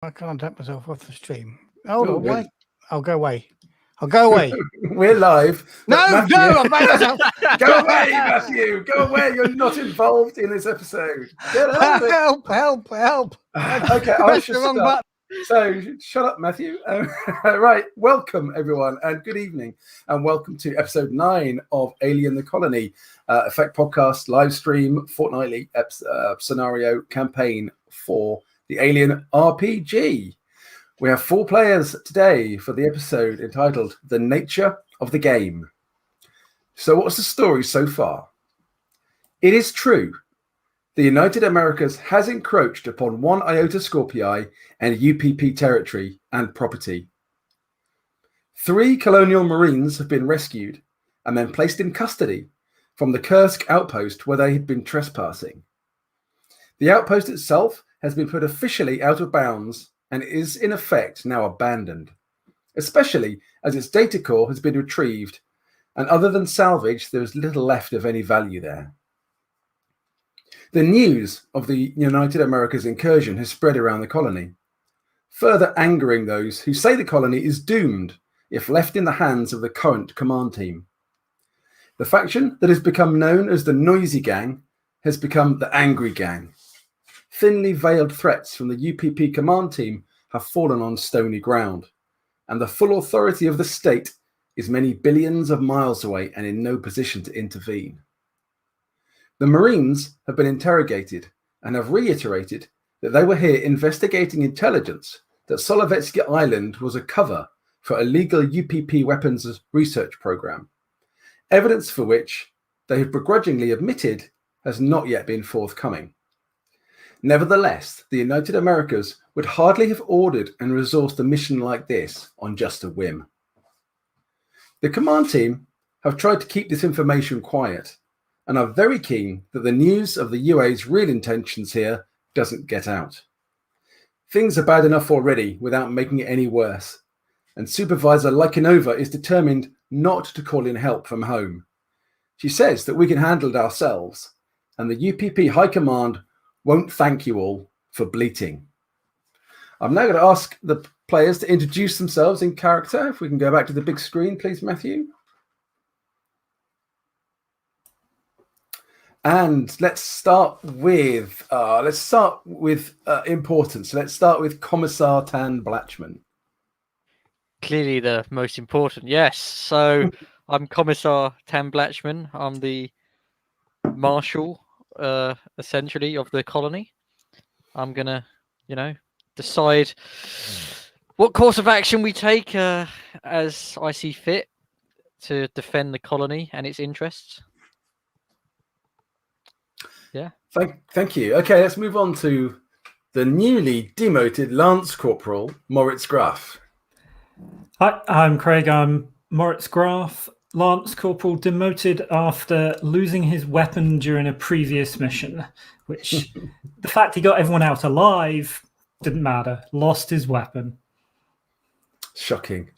I can't take myself off the stream. Hold Oh, on, good. wait. I'll go away. I'll go away. We're live. No, Matthew, no, I've made myself. Go away, Matthew. Go away. You're not involved in this episode. Get out of it. Help. Okay, I Press should the wrong shut up. button. So shut up, Matthew. Right, welcome everyone, and good evening, and welcome to episode 9 of Alien: The Colony, Effect Podcast live stream fortnightly scenario campaign for the Alien RPG. We have 4 players today for the episode entitled The Nature of the Game. So what's the story so far? It is true. The United Americas has encroached upon 1 Iota Scorpii and UPP territory and property. 3 Colonial Marines have been rescued and then placed in custody from the Kursk Outpost where they had been trespassing. The outpost itself has been put officially out of bounds and is in effect now abandoned, especially as its data core has been retrieved, and other than salvage, there is little left of any value there. The news of the United Americas incursion has spread around the colony, further angering those who say the colony is doomed if left in the hands of the current command team. The faction that has become known as the Noisy Gang has become the Angry Gang. Thinly veiled threats from the UPP command team have fallen on stony ground, and the full authority of the state is many billions of miles away and in no position to intervene. The Marines have been interrogated and have reiterated that they were here investigating intelligence that Solovetski Island was a cover for illegal UPP weapons research program, evidence for which they have begrudgingly admitted has not yet been forthcoming. Nevertheless, the United Americas would hardly have ordered and resourced a mission like this on just a whim. The command team have tried to keep this information quiet and are very keen that the news of the UA's real intentions here doesn't get out. Things are bad enough already without making it any worse, and Supervisor Lycanova is determined not to call in help from home. She says that we can handle it ourselves, and the UPP High Command won't thank you all for bleating. I'm now going to ask the players to introduce themselves in character. If we can go back to the big screen, please, Matthew. And let's start with importance. Let's start with Commissar Tan Blatchman. Clearly the most important, yes. So I'm Commissar Tan Blatchman. I'm the marshal, essentially, of the colony. I'm gonna, decide what course of action we take as I see fit to defend the colony and its interests. Yeah. Thank you. Okay, let's move on to the newly demoted Lance Corporal Moritz Graf. Hi, I'm Craig. I'm Moritz Graf, Lance Corporal, demoted after losing his weapon during a previous mission, which the fact he got everyone out alive didn't matter. Lost his weapon. Shocking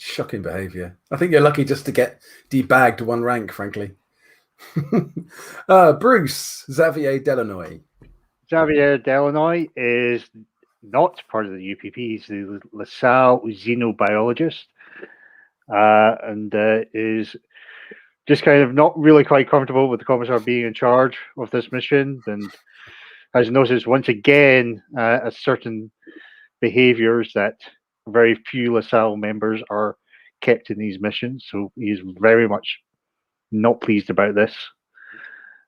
behaviour. I think you're lucky just to get debagged 1 rank, frankly. Bruce Xavier Delanoy. Xavier Delanoy is not part of the UPP. He's the LaSalle xenobiologist, and is just kind of not really quite comfortable with the commissar being in charge of this mission, and has noticed once again certain behaviors that very few LaSalle members are kept in these missions. So he is very much not pleased about this,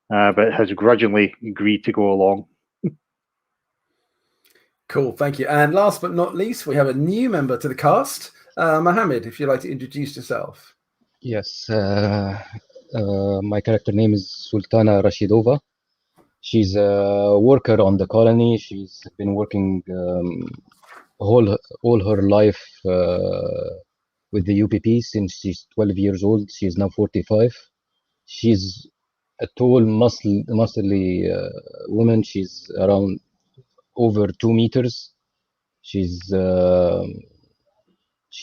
but has grudgingly agreed to go along. Cool, thank you. And last but not least, we have a new member to the cast. Mohammed, if you'd like to introduce yourself. Yes, my character name is Sultana Rashidova. She's a worker on the colony. She's been working all her life with the UPP since she's 12 years old. She's now 45. She's a tall, muscly woman. She's around over 2 meters. She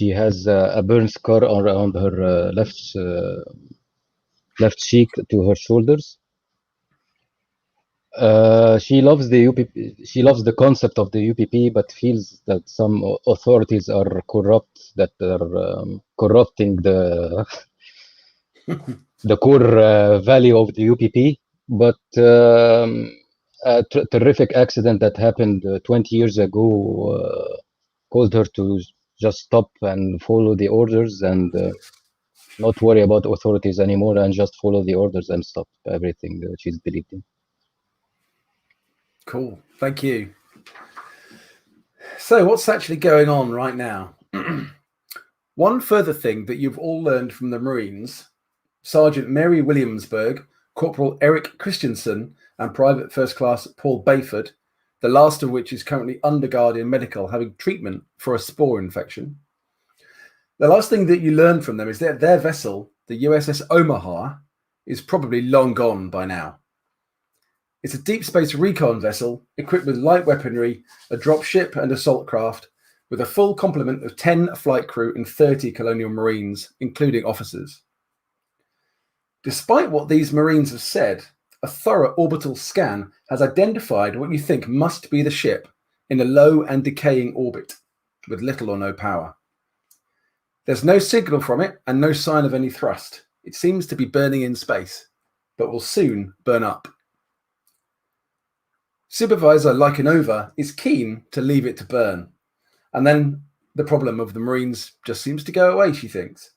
has a burn scar around her left cheek to her shoulders. She loves the UPP. She loves the concept of the UPP, but feels that some authorities are corrupt, that are corrupting the the core value of the UPP. But a terrific accident that happened 20 years ago caused her to just stop and follow the orders and not worry about authorities anymore and just follow the orders and stop everything that she's believed in. Cool. Thank you. So what's actually going on right now? One further thing that you've all learned from the Marines, Sergeant Mary Williamsburg, Corporal Eric Christensen, and Private First Class Paul Bayford, the last of which is currently under guard in medical having treatment for a spore infection. The last thing that you learn from them is that their vessel, the USS Omaha, is probably long gone by now. It's a deep space recon vessel equipped with light weaponry, a dropship and assault craft, with a full complement of 10 flight crew and 30 Colonial Marines, including officers. Despite what these Marines have said, a thorough orbital scan has identified what you think must be the ship in a low and decaying orbit, with little or no power. There's no signal from it and no sign of any thrust. It seems to be burning in space, but will soon burn up. Supervisor Lycanova is keen to leave it to burn, and then the problem of the Marines just seems to go away, she thinks.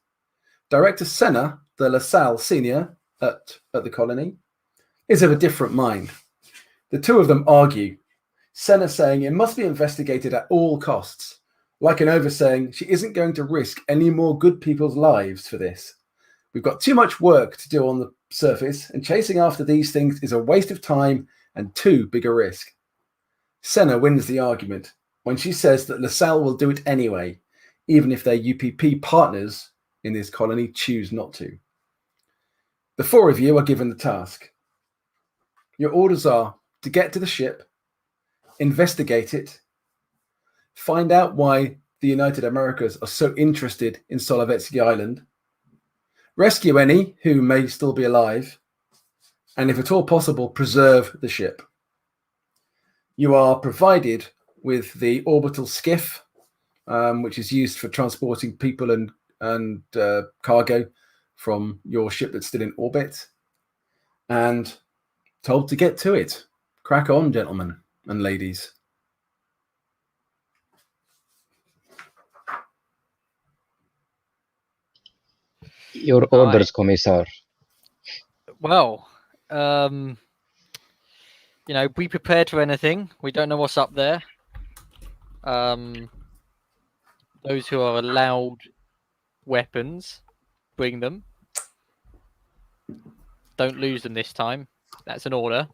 Director Senna, the LaSalle senior at the colony, is of a different mind. The two of them argue, Senna saying it must be investigated at all costs, Lycanova saying she isn't going to risk any more good people's lives for this. We've got too much work to do on the surface, and chasing after these things is a waste of time and too big a risk. Senna wins the argument when she says that LaSalle will do it anyway, even if their UPP partners in this colony choose not to. The four of you are given the task. Your orders are to get to the ship, investigate it, find out why the United Americas are so interested in Solovetski Island, rescue any who may still be alive, and if at all possible, preserve the ship. You are provided with the orbital skiff, which is used for transporting people and cargo from your ship that's still in orbit, and told to get to it. Crack on, gentlemen and ladies. Your orders, Commissar. Well, be prepared for anything. We don't know what's up there. Those who are allowed weapons, bring them. Don't lose them this time. That's an order.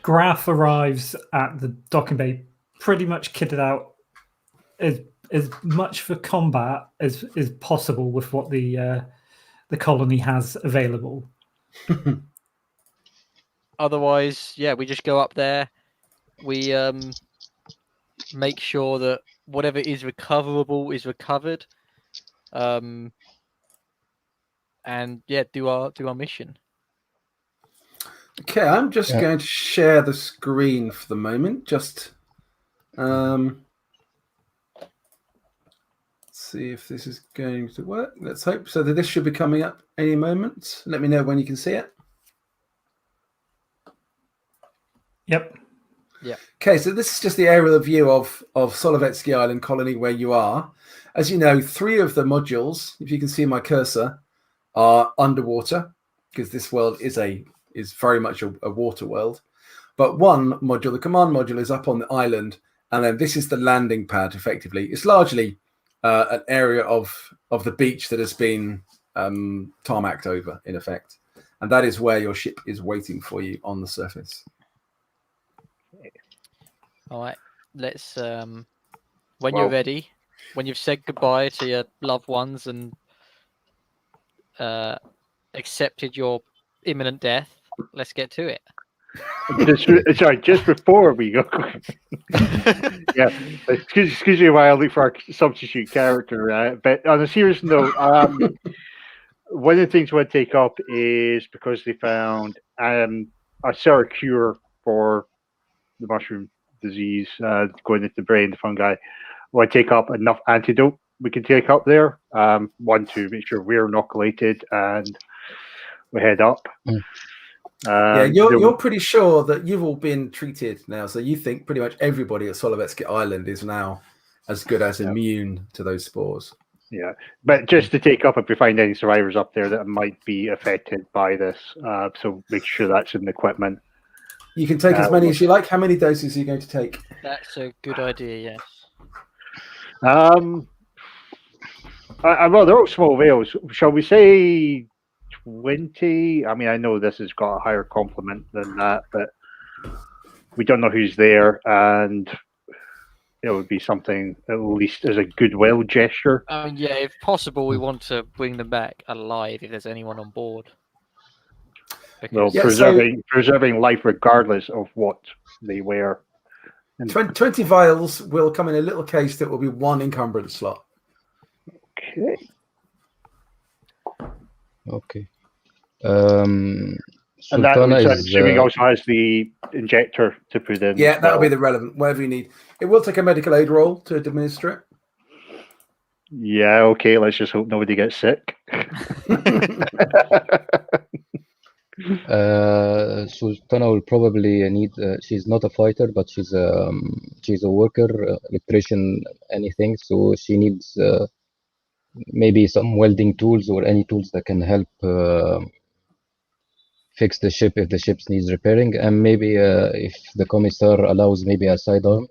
Graf arrives at the docking bay pretty much kitted out as much for combat as is possible with what the colony has available. Otherwise, we just go up there. We make sure that whatever is recoverable is recovered, and do our mission. Okay, I'm just going to share the screen for the moment. Just see if this is going to work. Let's hope so. That this should be coming up any moment. Let me know when you can see it. Yep. Yeah. Okay, so this is just the aerial view of Solovetski Island colony where you are. As you know, 3 of the modules, if you can see my cursor, are underwater because this world is very much a water world. But one module, the command module, is up on the island, and then this is the landing pad. Effectively, it's largely an area of the beach that has been tarmacked over, in effect, and that is where your ship is waiting for you on the surface. All right, let's. When you're ready, when you've said goodbye to your loved ones and accepted your imminent death, let's get to it. Just before we go. Excuse me while I look for our substitute character. But on a serious note, one of the things we want to take up is because they found a certain cure for the mushroom disease going into the brain, the fungi. We want to take up enough antidote we can take up there. One, to make sure we're inoculated and we head up. Yeah, you're pretty sure that you've all been treated now, so you think pretty much everybody at Solovetski Island is now as good as immune to those spores. Yeah, but just to take up if we find any survivors up there that might be affected by this, so make sure that's in the equipment. You can take as many as you like. How many doses are you going to take? That's a good idea, yes. Well, they're all small whales. Shall we say 20? I mean, I know this has got a higher complement than that, but we don't know who's there, and it would be something at least as a goodwill gesture. Yeah, if possible, we want to bring them back alive if there's anyone on board. Well, Because preserving life regardless of what they wear. 20 vials will come in a little case that will be one encumbrance slot. Okay. And that, Sultana I'm is assuming, also has the injector to put in. Yeah, as that'll well. be the relevant, whatever you need. It will take a medical aid roll to administer it. Yeah, okay, let's just hope nobody gets sick. Sultana will probably need. She's not a fighter, but she's a worker, electrician, anything. So she needs maybe some welding tools or any tools that can help fix the ship if the ship needs repairing, and maybe if the commissar allows, maybe a sidearm.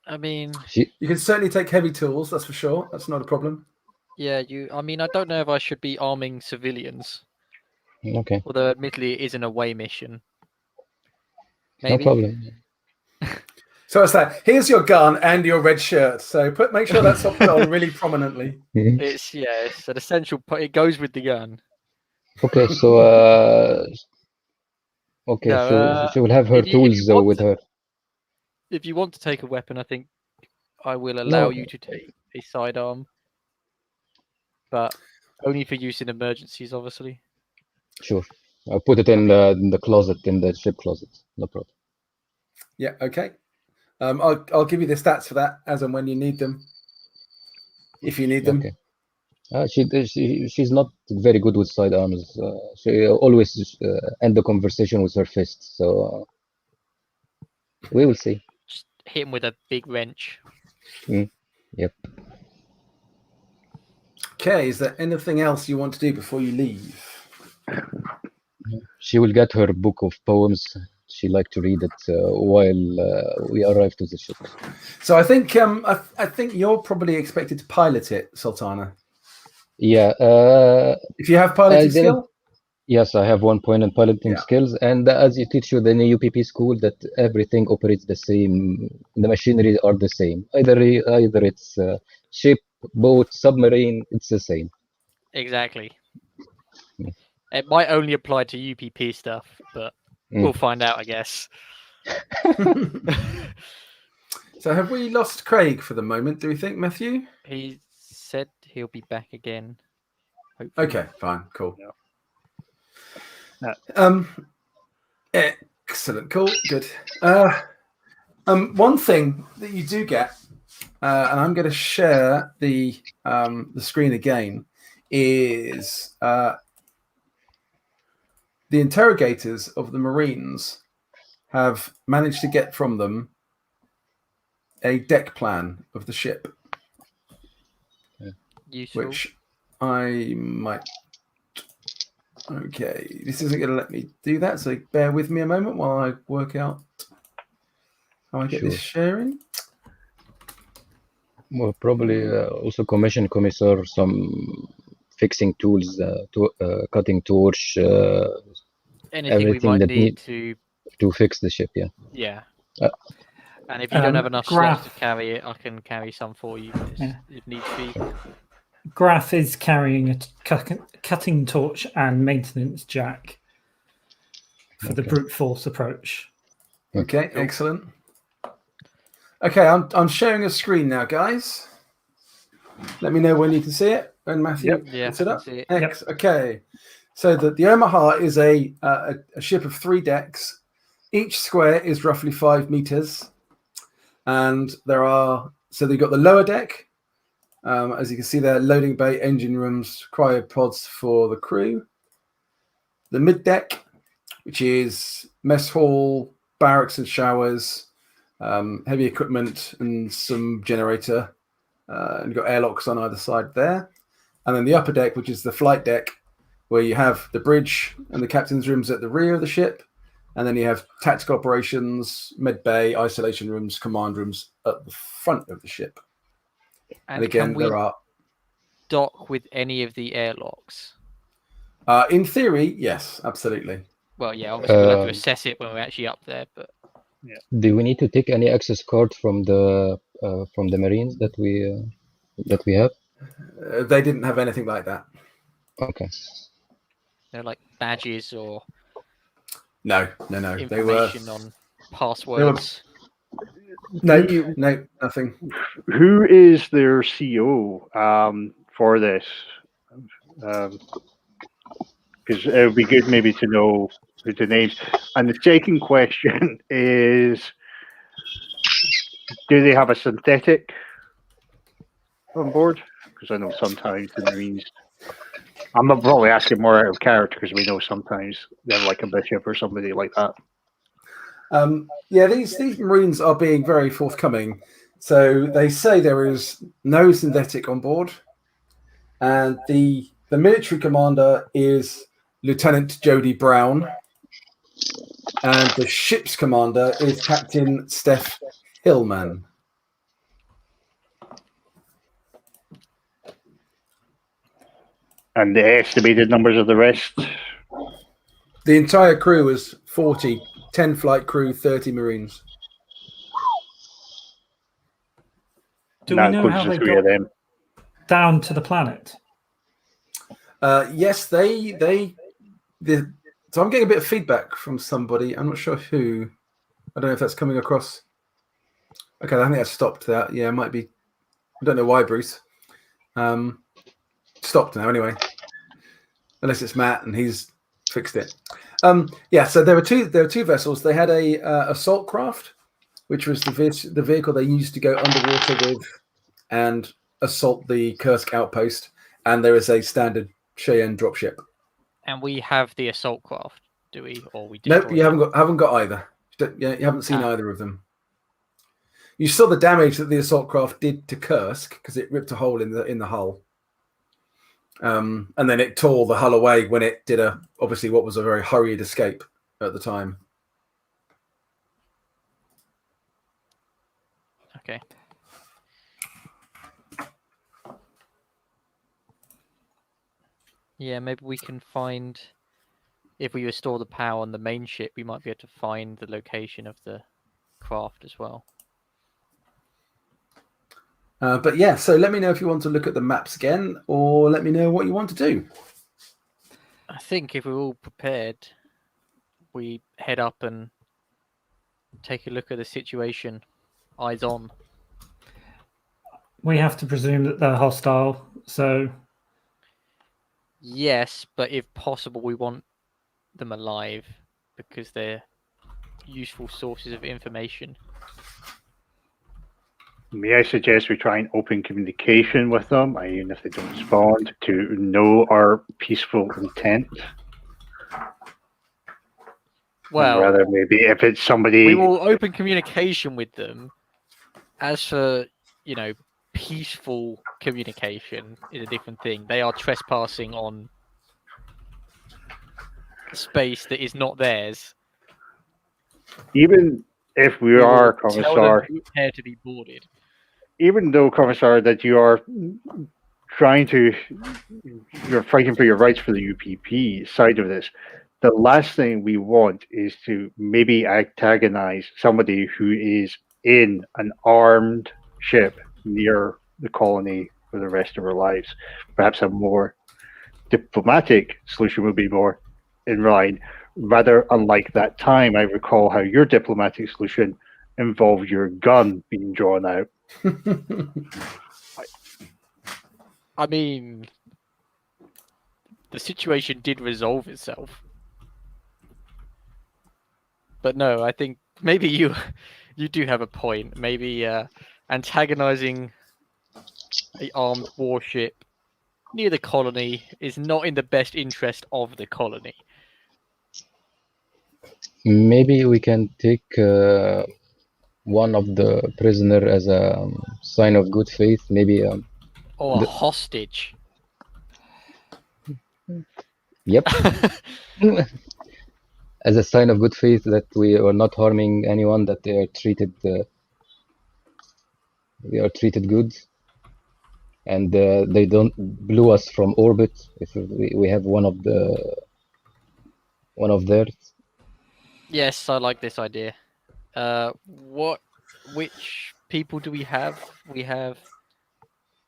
I mean, You can certainly take heavy tools, that's for sure. That's not a problem. yeah, I mean, I don't know if I should be arming civilians. Okay. Although, admittedly, it is an away mission. No Maybe. problem. So it's that. Here's your gun and your red shirt. So make sure that's up on really prominently. It's an essential part. It goes with the gun. Okay, so No, she will have her if you tools want with to- her. If you want to take a weapon, I think I will allow No. you to take a sidearm, but only for use in emergencies, obviously. Sure, I'll put it in the closet, in the ship closet. No problem. Yeah, okay. I'll give you the stats for that as and when you need them. If you need them. Okay. She's not very good with sidearms. She always end the conversation with her fist. So we will see. Just hit him with a big wrench. Yep. Okay, is there anything else you want to do before you leave? She will get her book of poems. She like to read it while we arrive to the ship. So I think I think you're probably expected to pilot it, Sultana. Yeah. If you have piloting skill? Yes, I have 1 point in piloting skills, and as you teach you in the UPP school, that everything operates the same. The machinery are the same. Either it's ship, boat, submarine. It's the same. Exactly. It might only apply to UPP stuff, but we'll find out, I guess. So have we lost Craig for the moment, do we think, Matthew? He said he'll be back again. Hopefully. Okay, fine, cool. Yeah. Excellent, cool, good. One thing that you do get, and I'm going to share the screen again, is the interrogators of the Marines have managed to get from them a deck plan of the ship. Useful. Which I might... Okay, this isn't going to let me do that, so bear with me a moment while I work out how I get this sharing. Well, probably also commission commissar some fixing tools, cutting torch, anything we might need to fix the ship. Yeah. Yeah. And if you don't have enough slots to carry it, I can carry some for you if needs be. Graf is carrying a cutting torch and maintenance jack for the brute force approach. Okay, excellent. Okay, I'm sharing a screen now, guys. Let me know when you can see it. And Matthew, Yep. Yeah, consider? that's it. X. Okay. So the Omaha is a ship of 3 decks. Each square is roughly 5 meters. And they've got the lower deck. As you can see there, loading bay, engine rooms, cryopods for the crew. The mid deck, which is mess hall, barracks and showers, heavy equipment and some generator. And you've got airlocks on either side there. And then the upper deck, which is the flight deck, where you have the bridge and the captain's rooms at the rear of the ship. And then you have tactical operations, med bay, isolation rooms, command rooms at the front of the ship. And again, can we there are... dock with any of the airlocks? in theory, yes, absolutely. Well, yeah, obviously we'll have to assess it when we're actually up there, but Do we need to take any access card from the Marines that we have? They didn't have anything like that. Okay. they're like badges or No. They were information on passwords. no, nothing. Who is their CEO for this? Because it would be good maybe to know the names. And the second question is, do they have a synthetic on board? Because I know sometimes the Marines... I'm not probably asking more out of character because we know sometimes they have like a bishop or somebody like that. Yeah, these Marines are being very forthcoming. So they say there is no synthetic on board, and the military commander is Lieutenant Jody Brown, and the ship's commander is Captain Steph Hillman. And the estimated numbers of the rest? The entire crew is 40, 10 flight crew, 30 Marines. Do That we know includes how the they three of got them. down to the planet? Yes, so I'm getting a bit of feedback from somebody. I'm not sure who. I don't know if that's coming across. Okay, I think I stopped that. Yeah, it might be. I don't know why, Bruce. Stopped now anyway. Unless it's Matt and he's fixed it. Yeah, so there were two vessels. They had a assault craft, which was the vehicle they used to go underwater with and assault the Kursk Outpost. And there is a standard Cheyenne dropship. And we have the assault craft, do we? Or we Nope, destroy you it? haven't got either. You haven't seen either of them. You saw the damage that the assault craft did to Kursk because it ripped a hole in the hull. And then it tore the hull away when it did obviously what was a very hurried escape at the time. Okay. Yeah, maybe we can find, if we restore the power on the main ship, we might be able to find the location of the craft as well. But yeah, so let me know if you want to look at the maps again, or let me know what you want to do. I think if we're all prepared, we head up and take a look at the situation, eyes on. We have to presume that they're hostile, so... Yes, but if possible, we want them alive because they're useful sources of information. May I suggest we try and open communication with them, even if they don't respond, to know our peaceful intent? Well, rather maybe if it's somebody... we will open communication with them. As for, peaceful communication is a different thing. They are trespassing on space that is not theirs. Even if we will are, tell them Commissar, to prepare to be boarded. even though, Commissar, that you are you're fighting for your rights for the UPP side of this, the last thing we want is to maybe antagonize somebody who is in an armed ship near the colony for the rest of our lives. Perhaps a more diplomatic solution would be more in line. Rather, unlike that time, I recall how your diplomatic solution involved your gun being drawn out. I mean, the situation did resolve itself. But no, I think maybe you do have a point. Maybe antagonizing an armed warship near the colony is not in the best interest of the colony. Maybe we can take one of the prisoner as a sign of good faith. Maybe. Or a The- hostage. Yep. As a sign of good faith that we are not harming anyone, that they are treated good, and they don't blew us from orbit. If we have one of theirs. Yes, I like this idea. Which people do we have? We have.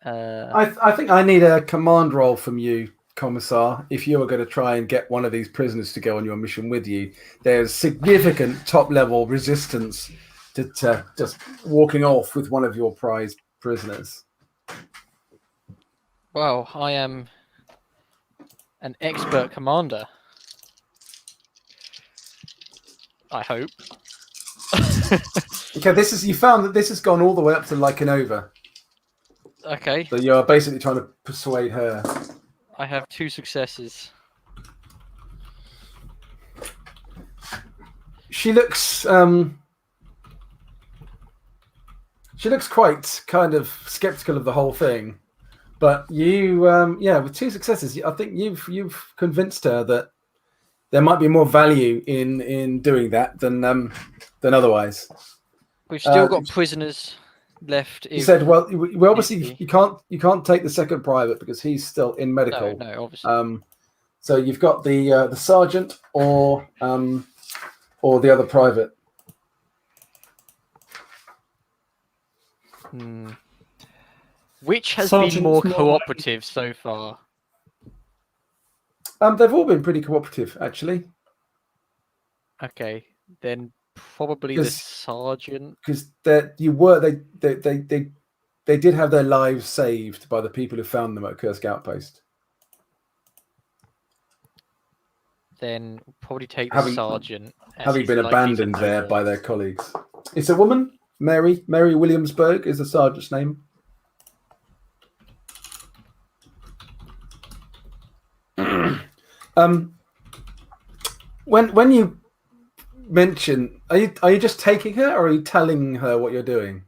I think I need a command role from you, Commissar. If you are going to try and get one of these prisoners to go on your mission with you, there's significant top-level resistance to just walking off with one of your prized prisoners. Well, I am an expert commander. I hope. Okay, you found that this has gone all the way up to Lycanova. Okay, So you're basically trying to persuade her. I have 2 successes. She looks quite kind of skeptical of the whole thing, but you with 2 successes, I think you've convinced her that there might be more value in doing that than otherwise. We've still got prisoners left. He said, "Well, we obviously need you can't take the second private because he's still in medical. No, obviously. So you've got the sergeant or the other private." Which has Sergeant's been more more cooperative so far? They've all been pretty cooperative, actually, Okay, then probably the 'Cause- sergeant. because they did have their lives saved by the people who found them at Kursk Outpost. Then probably take the Having- sergeant. as Having he's been likely to abandoned know there more. by their colleagues. It's a woman, Mary Williamsburg is the sergeant's name. When you mention, are you just taking her, or are you telling her what you're doing?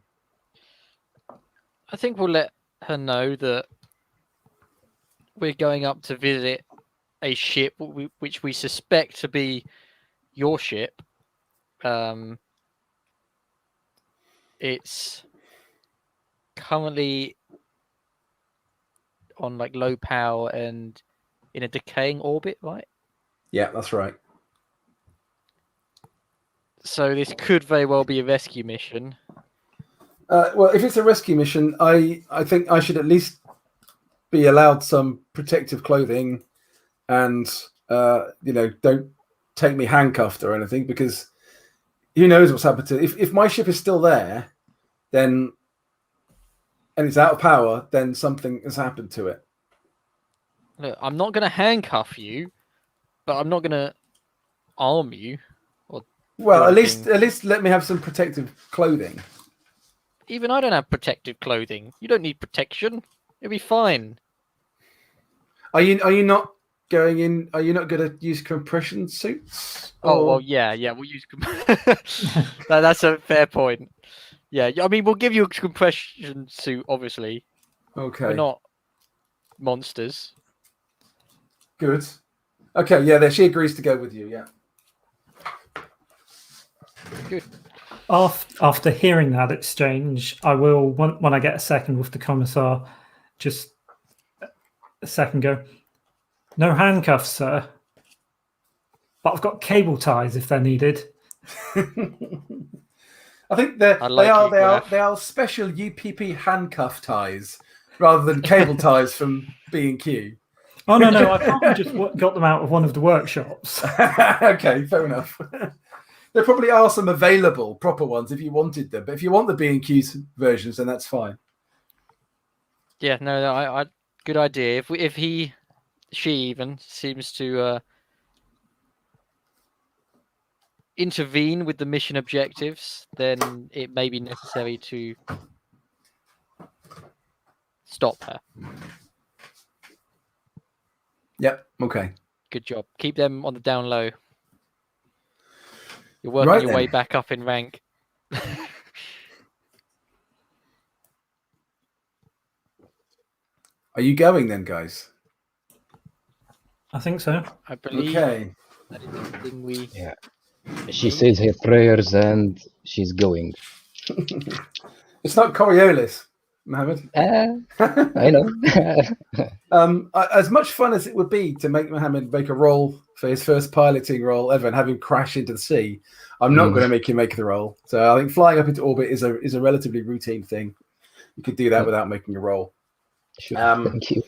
I think we'll let her know that we're going up to visit a ship which we suspect to be your ship. It's currently on like low power and in a decaying orbit, right? Yeah, that's right. So this could very well be a rescue mission. Well, if it's a rescue mission, I think I should at least be allowed some protective clothing, and don't take me handcuffed or anything, because who knows what's happened to if my ship is still there, then and it's out of power, then something has happened to it. Look, I'm not going to handcuff you, but I'm not going to arm you. Well, Do at anything. least let me have some protective clothing. Even I don't have protective clothing. You don't need protection. You'll be fine. Are you not going in? Are you not going to use compression suits? Oh, well, yeah, we'll use... That's a fair point. Yeah, I mean, we'll give you a compression suit, obviously. Okay. We're not monsters. Good. Okay, yeah, she agrees to go with you, yeah. Good. After hearing that exchange, I will, when I get a second with the commissar, just a second go, no handcuffs, sir. But I've got cable ties if they're needed. I think they are special UPP handcuff ties rather than cable ties from B&Q. Oh, no, I probably just got them out of one of the workshops. Okay, fair enough. There probably are some available proper ones if you wanted them, but if you want the B&Q versions, then that's fine. Yeah, no, I good idea. If he she even seems to intervene with the mission objectives, then it may be necessary to stop her. Yep. Okay. Good job. Keep them on the down low. You're working Right your then. way back up in rank. Are you going then, guys? I think so. I believe Okay. that is everything we. Yeah. She says her prayers and she's going. It's not Coriolis, Mohammed. I know. As much fun as it would be to make Mohammed make a roll for his first piloting roll ever and have him crash into the sea, I'm not going to make him make the roll. So I think flying up into orbit is a relatively routine thing. You could do that without making a roll. Sure. Thank you.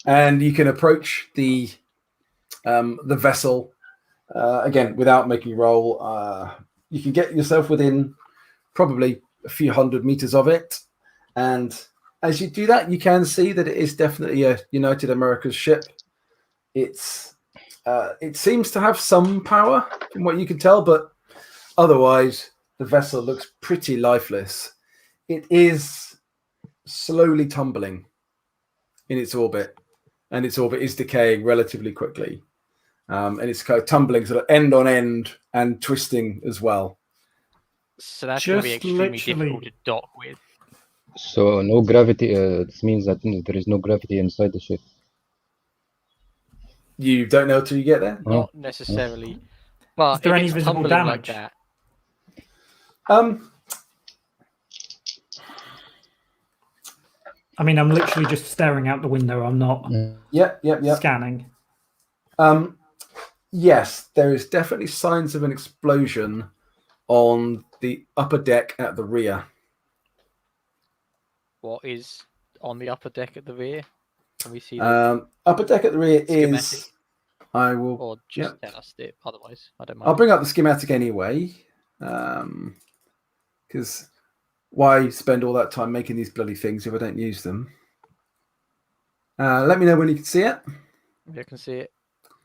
And you can approach the vessel again without making a roll. You can get yourself within probably a few hundred meters of it, and as you do that, you can see that it is definitely a United Americas ship. It seems to have some power from what you can tell, but otherwise the vessel looks pretty lifeless. It is slowly tumbling in its orbit, and its orbit is decaying relatively quickly. And it's kind of tumbling sort of end on end and twisting as well. So that's going to be Just extremely literally- difficult to dock with. So no gravity. This means that there is no gravity inside the ship. You don't know till you get there. Oh. Not necessarily. But Is there if any it's visible tumbling like damage? that, I mean, I'm literally just staring out the window. I'm not Yep. scanning. Yes, there is definitely signs of an explosion on the upper deck at the rear. what is on the upper deck at the rear? Can we see the, Upper deck at the rear is. schematic? I will. Or just yep. tell us it? Otherwise, I don't mind. I'll bring up the schematic anyway, because why spend all that time making these bloody things if I don't use them? Let me know when you can see it. You can see it.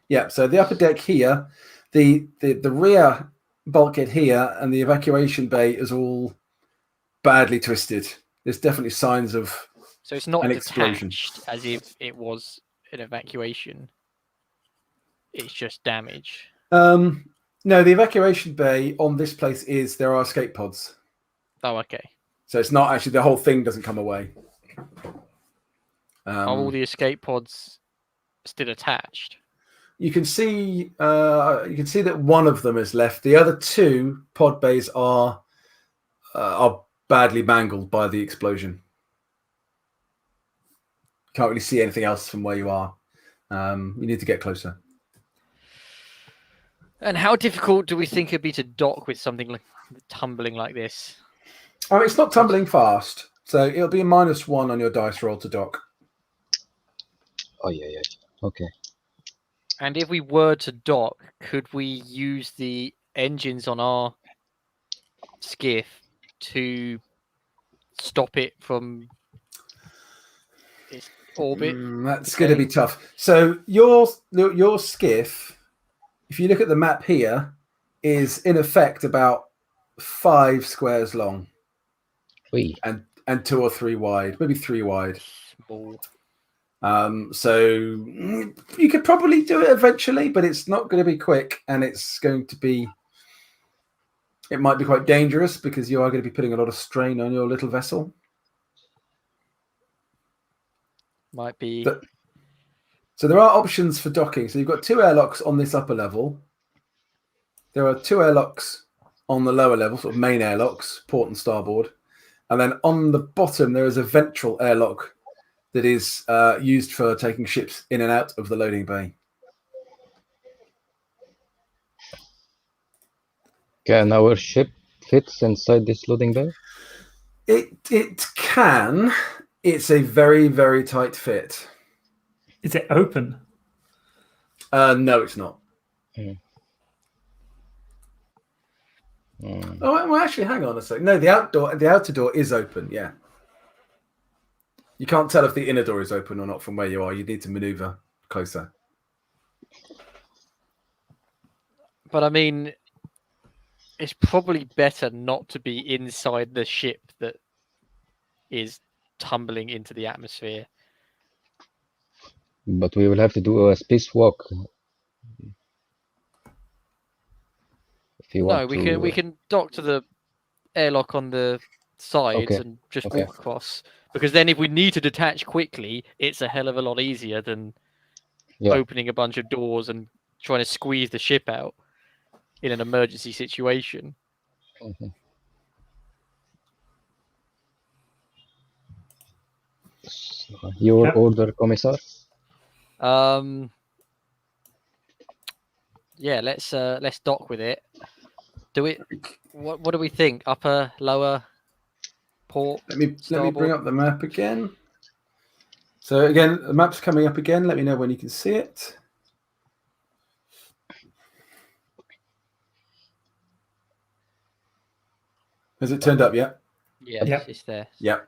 Yeah, so the upper deck here, the rear bulkhead here, and the evacuation bay is all badly twisted. There's definitely signs of. So it's not An explosion. detached as if it was an evacuation. It's just damage. No, the evacuation bay on this place there are escape pods, Oh, okay. so it's not actually the whole thing doesn't come away. Are all the escape pods still attached? You can see that one of them is left. The other two pod bays are badly mangled by the explosion. Can't really see anything else from where you are. You need to get closer. And how difficult do we think it'd be to dock with something like tumbling like this? Oh, it's not tumbling fast, so it'll be a -1 on your dice roll to dock. Oh yeah. Okay. And if we were to dock, could we use the engines on our skiff to stop it from its orbit? That's going to be tough. So your skiff, if you look at the map here, is in effect about 5 squares long Wait. and 2 or 3 wide, maybe 3 wide. Small. So you could probably do it eventually, but it's not going to be quick, and it might be quite dangerous because you are going to be putting a lot of strain on your little vessel. Might be. So there are options for docking. So you've got 2 airlocks on this upper level. There are 2 airlocks on the lower level, sort of main airlocks, port and starboard. And then on the bottom, there is a ventral airlock that is used for taking ships in and out of the loading bay. Can our ship fits inside this loading bay? It can. It's a very, very tight fit. Is it open? No, it's not. Oh, well, actually, hang on a second. No, the outer door is open. Yeah. You can't tell if the inner door is open or not from where you are. You need to maneuver closer. But I mean, it's probably better not to be inside the ship that is tumbling into the atmosphere. But we will have to do a spacewalk if you No, want to. we can dock to the airlock on the sides Okay, and just okay. walk across. Because then, if we need to detach quickly, it's a hell of a lot easier than Yeah. opening a bunch of doors and trying to squeeze the ship out in an emergency situation. Mhm. So, your Yep. order, Commissar? Yeah, let's dock with it. Do it. What do we think? Upper, lower, port? Let me bring Starboard? up the map again. So again, the map's coming up again. Let me know when you can see it. Has it turned up yet? Yeah, Yep. it's there. Yeah.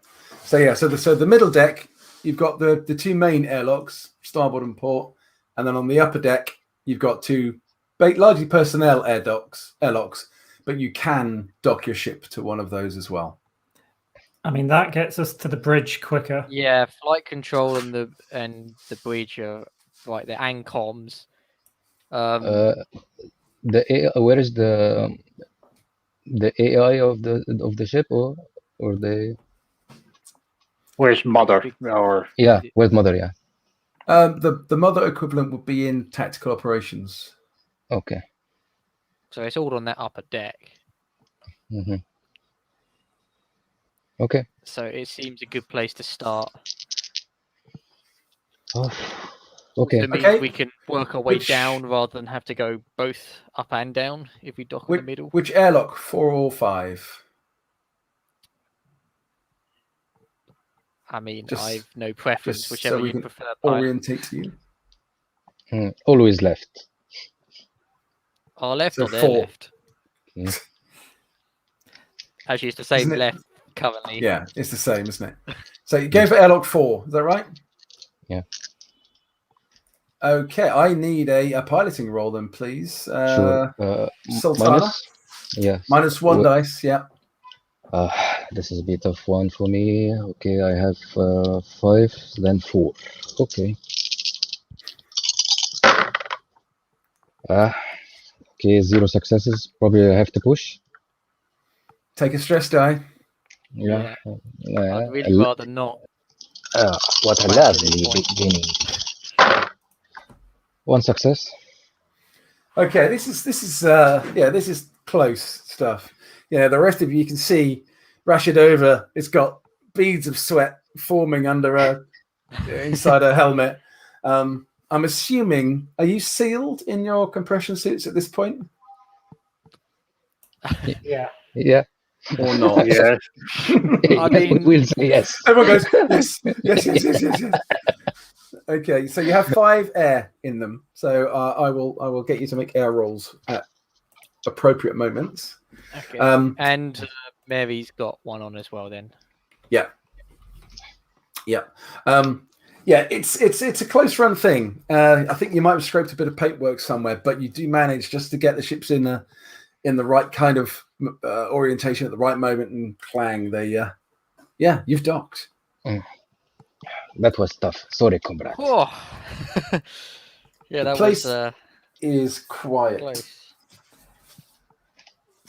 So yeah, so the middle deck, you've got the two main airlocks, starboard and port, and then on the upper deck, you've got two largely personnel airlocks, but you can dock your ship to one of those as well. I mean, that gets us to the bridge quicker. Yeah, flight control and the bridge are right there, and comms. The AI, where is the AI of the ship or the Where's Mother? Or yeah, where's Mother? Yeah. The mother equivalent would be in tactical operations. Okay. So it's all on that upper deck. Mm-hmm. Okay. So it seems a good place to start. Oh, okay. It means Okay. we can work our way Which- down rather than have to go both up and down if we dock in the middle. Which airlock, 4 or 5? I mean, Just- I've no preference, just whichever so we you can prefer. Pilot. Orientate you. Always left. Our left So or their 4. left? Okay. Actually, it's the same Isn't it- left currently. Yeah, it's the same, isn't it? So you go for airlock 4, is that right? Yeah. Okay, I need a piloting roll then, please. Sure. Sultana? Minus. Yeah. -1 dice, yeah. This is a bit of one for me. Okay, I have 5, then 4. Okay. Okay, 0 successes. Probably I have to push. Take a stress die. Yeah. I'd really rather not. What a Back to lovely this point. beginning. 1 success. Okay, this is close stuff. Yeah, the rest of you can see Rashidova. It's got beads of sweat forming under inside her helmet. I'm assuming, are you sealed in your compression suits at this point, Yeah. Yeah. or not? yes, I mean- we'll say yes. Everyone goes yes. Okay, so you have 5 air in them. So I will get you to make air rolls at appropriate moments. Okay. And Mary's got one on as well. Then. yeah. It's a close run thing. I think you might have scraped a bit of paintwork somewhere, but you do manage just to get the ships in the right kind of orientation at the right moment, and clang. You've docked. That was tough. Sorry, comrade. Oh. Yeah, that place was is quiet. close.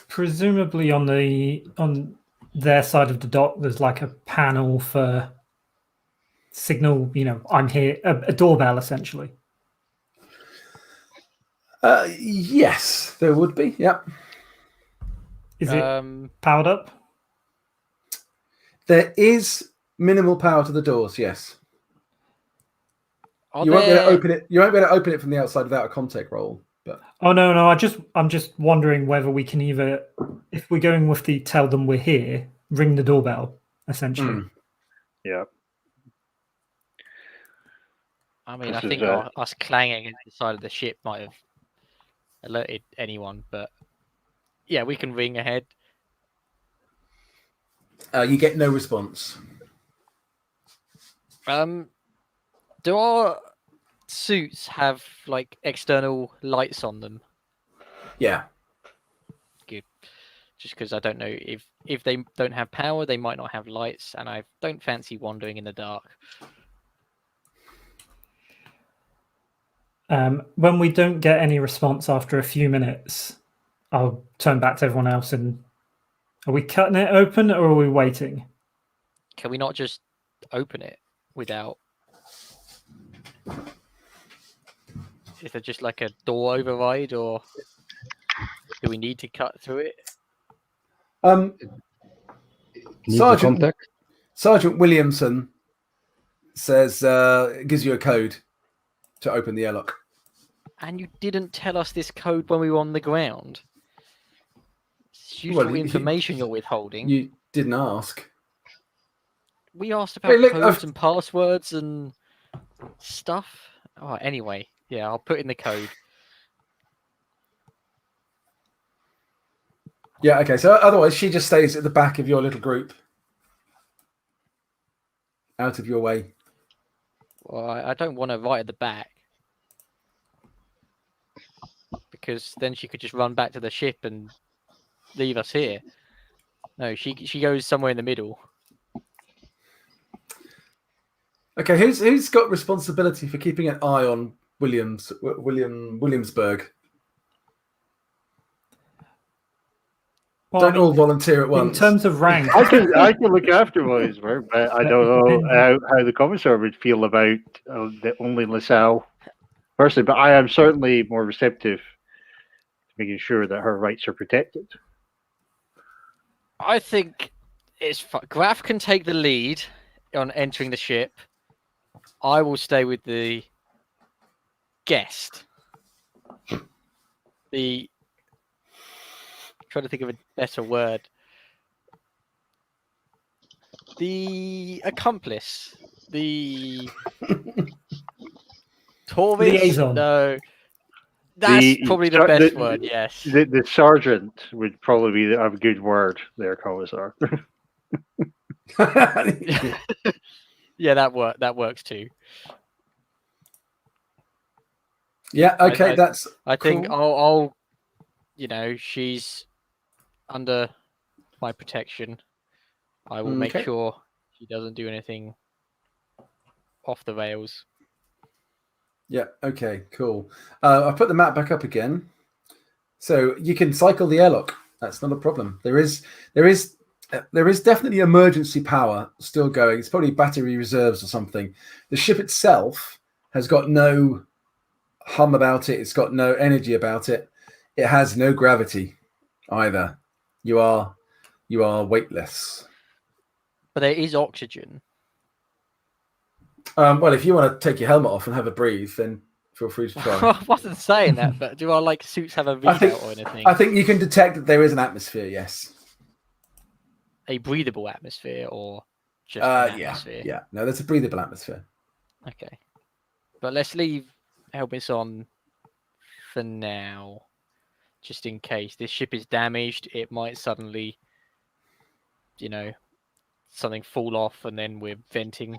Presumably on their side of the dock, there's like a panel for signal. I'm here. A doorbell, essentially. Yes, there would be. Yep. Is it powered up? There is minimal power to the doors. Yes. Are You won't be able to there- open it. You won't be able to open it from the outside without a contact roll. But Oh no. I'm just wondering whether we can either, if we're going with the tell them we're here, ring the doorbell, essentially. yeah. I mean, This I is, think us clanging against the side of the ship might have alerted anyone, but yeah, we can ring ahead. you get no response. Do our suits have like external lights on them? Yeah. Good. Just because I don't know if they don't have power, they might not have lights, and I don't fancy wandering in the dark. When we don't get any response after a few minutes, I'll turn back to everyone else and are we cutting it open or are we waiting? Can we not just open it without? Is there just like a door override, or do we need to cut through it? Need the contact? Sergeant Williamson says gives you a code to open the airlock. And you didn't tell us this code when we were on the ground. It's useful information you're withholding. You didn't ask. We asked about codes and passwords and stuff. Oh, anyway, yeah, I'll put in the code. Yeah, okay. So otherwise, she just stays at the back of your little group, out of your way. Well, I don't want her right at the back, because then she could just run back to the ship and leave us here. No, she goes somewhere in the middle. Okay, who's got responsibility for keeping an eye on Williamsburg? Well, Don't all volunteer at in once. terms of rank, I can look after Williamsburg, but I don't know how the commissar would feel about the only LaSalle person. But I am certainly more receptive to making sure that her rights are protected. I think Graf can take the lead on entering the ship. I will stay with the guest. Trying to think of a better word. The accomplice. The tourist. Liaison. No. That's probably the best word, yes. The sergeant would probably be a good word there, Commissar. Yeah, that works too. Yeah, okay, I think cool. I'll she's under my protection. I will make sure she doesn't do anything off the rails. Yeah, okay, cool. I'll put the map back up again. So you can cycle the airlock. That's not a problem. There is definitely emergency power still going. It's probably battery reserves or something. The ship itself has got no hum about it. It's got no energy about it. It has no gravity either. You are weightless. But there is oxygen. Well, if you want to take your helmet off and have a breathe, then feel free to try. I wasn't saying that, but do our suits have a readout or anything? I think you can detect that there is an atmosphere, yes. A breathable atmosphere or just an atmosphere? Yeah. No, there's a breathable atmosphere. Okay. But let's leave helmets on for now. Just in case this ship is damaged, it might suddenly, something fall off and then we're venting.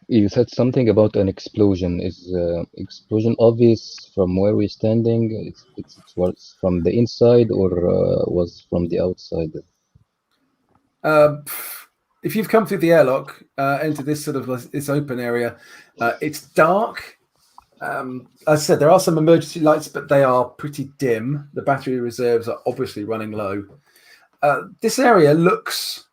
You said something about an explosion. Is explosion obvious from where we're standing? It was from the inside or was from the outside? If you've come through the airlock into this sort of this open area, it's dark. As I said, there are some emergency lights, but they are pretty dim. The battery reserves are obviously running low. This area looks,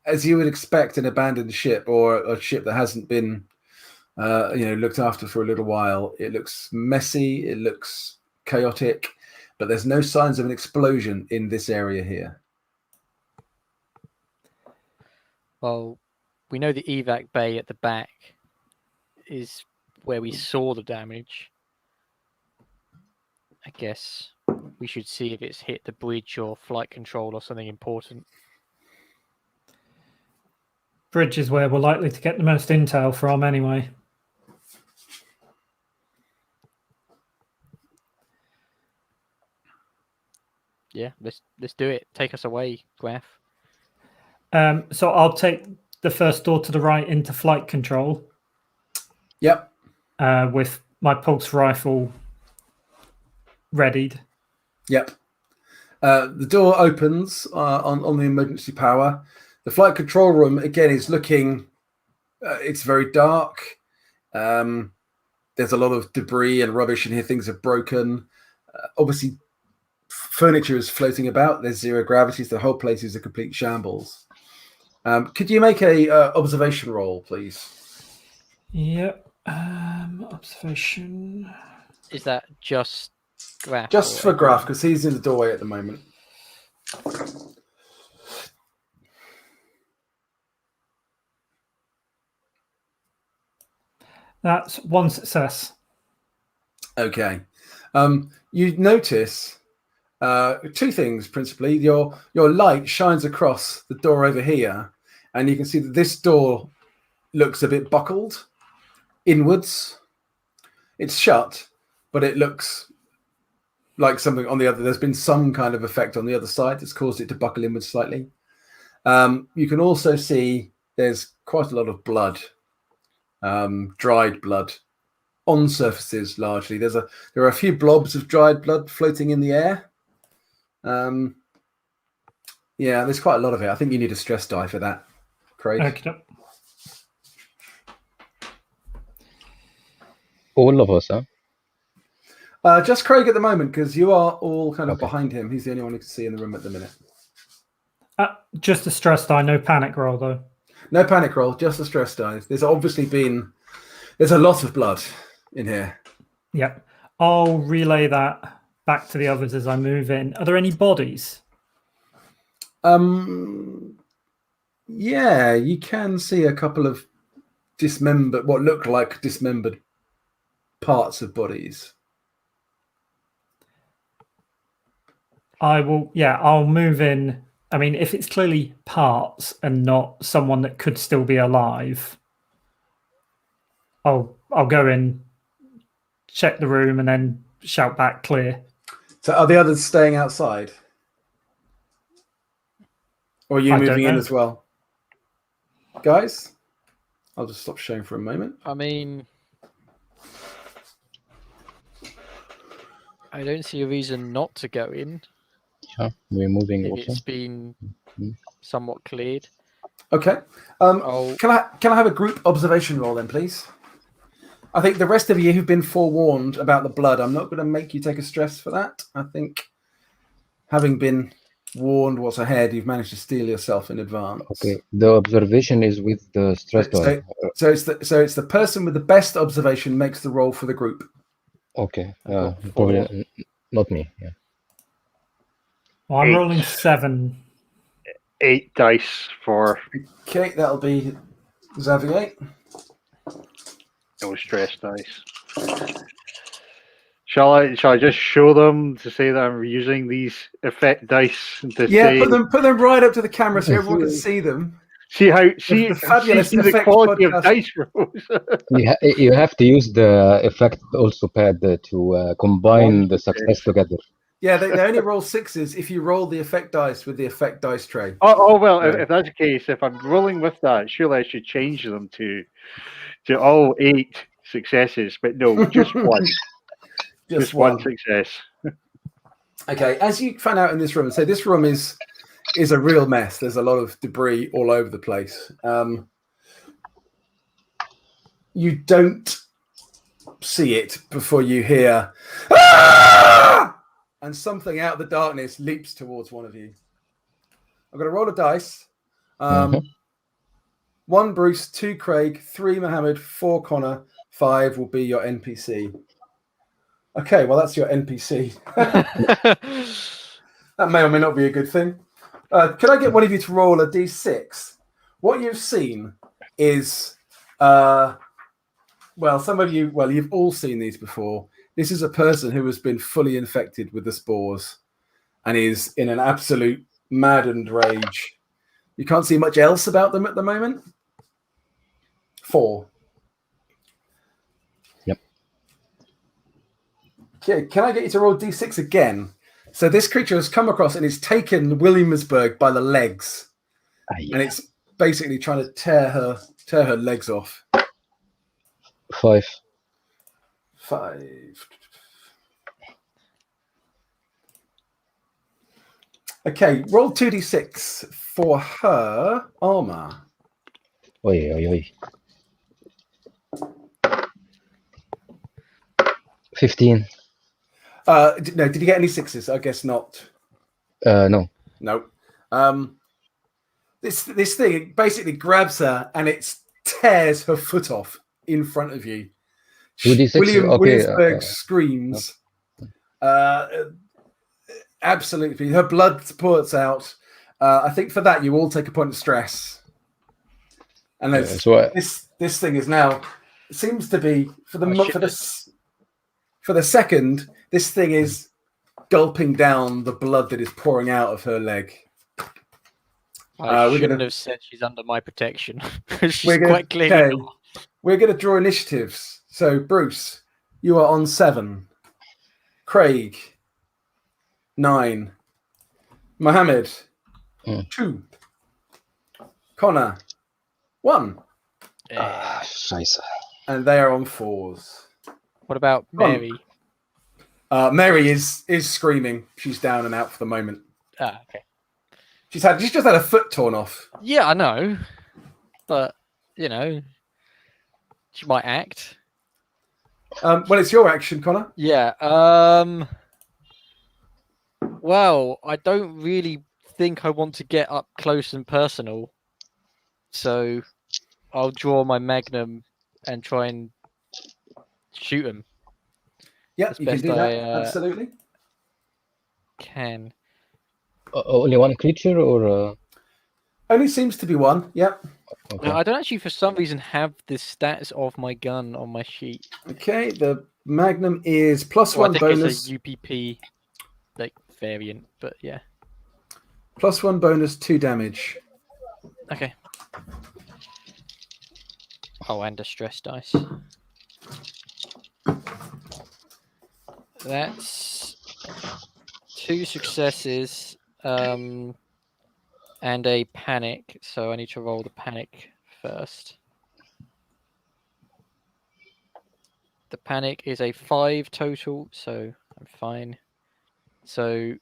as you would expect, an abandoned ship or a ship that hasn't been, looked after for a little while. It looks messy. It looks chaotic, but there's no signs of an explosion in this area here. Well, we know the evac bay at the back is where we saw the damage. I guess we should see if it's hit the bridge or flight control or something important. bridge is where we're likely to get the most intel from anyway. Yeah, let's do it. Take us away, Graf. So I'll take the first door to the right into flight control. Yep. with my pulse rifle readied. Yep. The door opens on the emergency power. The flight control room, again, is looking... it's very dark. There's a lot of debris and rubbish in here. Things are broken. Obviously, furniture is floating about. There's zero gravity. So the whole place is a complete shambles. Could you make a observation roll, please? Yep. Observation. Is that just Graf? Just or for Graf, everyone? because he's in the doorway at the moment. That's one success. Okay. You notice two things principally. Your light shines across the door over here, and you can see that this door looks a bit buckled inwards. It's shut, but it looks like something on the other. There's been some kind of effect on the other side that's caused it to buckle inwards slightly. You can also see there's quite a lot of blood, dried blood, on surfaces largely. There are a few blobs of dried blood floating in the air. Yeah, there's quite a lot of it. I think you need a stress die for that, Craig. Okay. All of us, huh? Just Craig at the moment, because you are all kind of Okay. behind him. He's the only one who can see in the room at the minute. Just a stress die, no panic roll though. No panic roll, just a stress die. There's a lot of blood in here. Yep. I'll relay that back to the others as I move in. Are there any bodies? Yeah, you can see a couple of dismembered, what look like dismembered parts of bodies. I'll move in. I mean, if it's clearly parts and not someone that could still be alive, I'll go in, check the room, and then shout back clear. So are the others staying outside? Or are you I don't moving in know. as well? Guys, I'll just stop sharing for a moment. I mean, I don't see a reason not to go in Yeah, we're moving if also. it's been Mhm. somewhat cleared. Okay. I'll Can I have a group observation roll then, please? I think the rest of you who've been forewarned about the blood, I'm not going to make you take a stress for that. I think having been warned what's ahead, you've managed to steel yourself in advance. Okay, the observation is with the stress die. So it's the person with the best observation makes the roll for the group. Okay, got probably four. not me. Yeah. Well, I'm 8. rolling 7. 8 dice for Okay, that'll be Xavier. no stress dice. Shall I just show them to say that I'm using these effect dice to Yeah, say put them right up to the camera so everyone can see them. see the fabulous see the effect quality podcast. of dice rolls. You have to use the effect also pad to combine the success together. Yeah, they only roll 6s if you roll the effect dice with the effect dice tray. Oh well, Yeah. if that's the case, if I'm rolling with that, surely I should change them to all 8 successes, but no, just one. Just one success. Okay, as you find out in this room, so this room is a real mess. There's a lot of debris all over the place. You don't see it before you hear, "Ah!" and something out of the darkness leaps towards one of you. I'm going to roll a dice. 1 Bruce, 2 Craig, 3 Mohammed, 4 Connor, 5 will be your NPC. Okay, well, that's your NPC. That may or may not be a good thing. Could I get one of you to roll a d6? What you've seen is, some of you, you've all seen these before. This is a person who has been fully infected with the spores and is in an absolute maddened rage. You can't see much else about them at the moment. 4. Yep. Okay, can I get you to roll d6 again? So this creature has come across and it's taken Williamsburg by the legs, and it's basically trying to tear her legs off. 5. 5. Okay, roll 2d6 for her armor. Oi, oi, oi. 15. No, did you get any 6s? I guess not. No. No. This thing basically grabs her and it tears her foot off in front of you. 2d6. William Okay. Williamsburg screams. Absolutely, her blood spurts out. I think for that you all take a point of stress. And this thing is now seems to be for the second. This thing is gulping down the blood that is pouring out of her leg. I shouldn't have said she's under my protection. She's quite clearly not. We're going to draw initiatives. So, Bruce, you are on 7. Craig, 9. Mohammed, 2. Connor, 1. Scheiße. And they are on 4s. What about Mary? Mary is screaming. She's down and out for the moment. Ah, okay. She's just had her foot torn off. Yeah, I know. But, she might act. Well, it's your action, Connor. Yeah. Well, I don't really think I want to get up close and personal. So I'll draw my magnum and try and shoot him. Yeah, you can do that. Absolutely. Can. Only one creature or? Only seems to be one. Yep. Okay. No, I don't actually, for some reason, have the stats of my gun on my sheet. Okay, the Magnum is +1 bonus. It's a UPP variant, but yeah. +1 bonus, 2 damage. Okay. Oh, and a stress dice. That's 2 successes. And a panic, so I need to roll the panic first. The panic is a 5 total, so I'm fine. So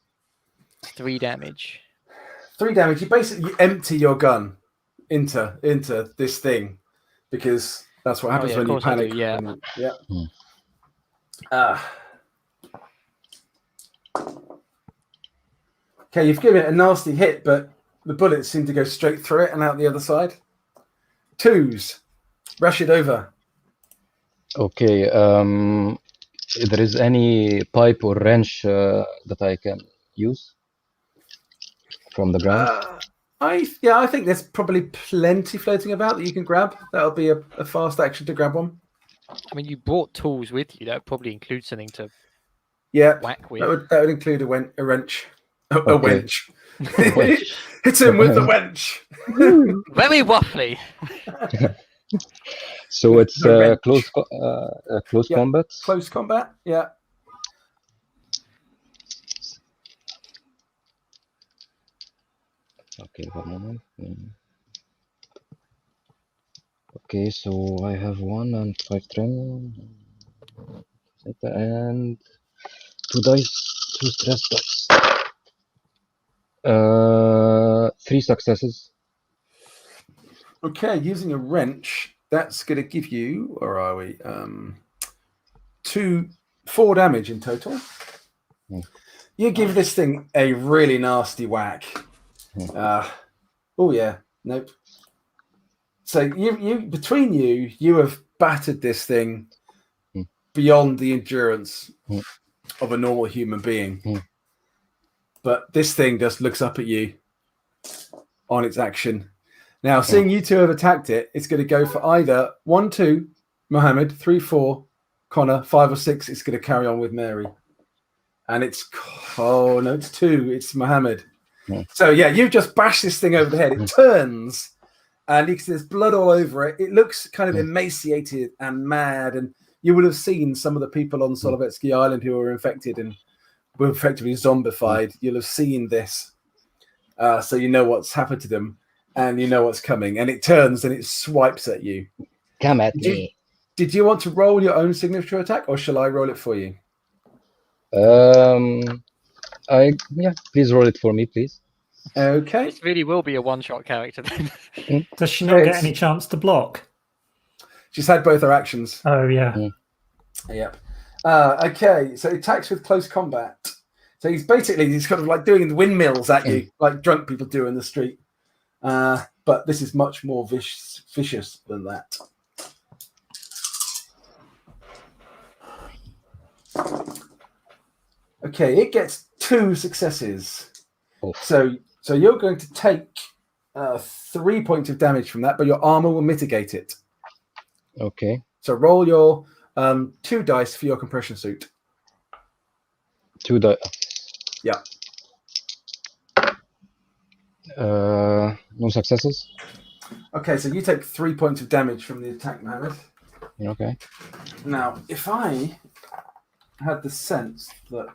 3 damage. 3 damage. You basically empty your gun into this thing because that's what happens when you panic. Yeah. Okay, you've given it a nasty hit, but the bullets seem to go straight through it and out the other side. 2s. Rush it over. Okay. If there is any pipe or wrench that I can use from the ground? I think there's probably plenty floating about that you can grab. That'll be a fast action to grab one. I mean, you brought tools with you. That would probably include something to whack with. That would include a wrench. A Okay. wench. Hit him with the wench. Very waffly. So it's The close Yeah. combat. Close combat. Yeah. Okay, 1 moment. Okay, so I have 1 and 5 training and 2 dice, 2 stress dice. 3 successes. Okay, using a wrench, that's going to give you, where are we? 4 damage in total. You give this thing a really nasty whack. Oh yeah, nope. So you between you have battered this thing beyond the endurance of a normal human being. But this thing just looks up at you on its action. Now, seeing you two have attacked it, it's going to go for either 1, 2, Mohammed, 3, 4, Connor, 5 or 6. It's going to carry on with Mary. And it's 2. It's Mohammed. So yeah, you just bash this thing over the head. It turns, and you can see there's blood all over it. It looks kind of emaciated and mad. And you would have seen some of the people on Solovetski Island who were infected and were effectively zombified. You'll have seen this, so you know what's happened to them, and you know what's coming. And it turns and it swipes at you. Come at me. Did you want to roll your own signature attack, or shall I roll it for you? Please roll it for me, please. Okay. This really will be a one-shot character then. Does she not get It's- any chance to block? She's had both her actions. Oh, yeah. Yep. Okay, so attacks with close combat. So he's kind of like doing the windmills at you, like drunk people do in the street. But this is much more vicious than that. Okay, it gets 2 successes. Oh. So you're going to take 3 points of damage from that, but your armor will mitigate it. Okay. So roll your 2 dice for your compression suit. 2 die. Yeah. No successes. Okay, so you take 3 points of damage from the attack, Mohammed. Okay. Now, if I had the sense that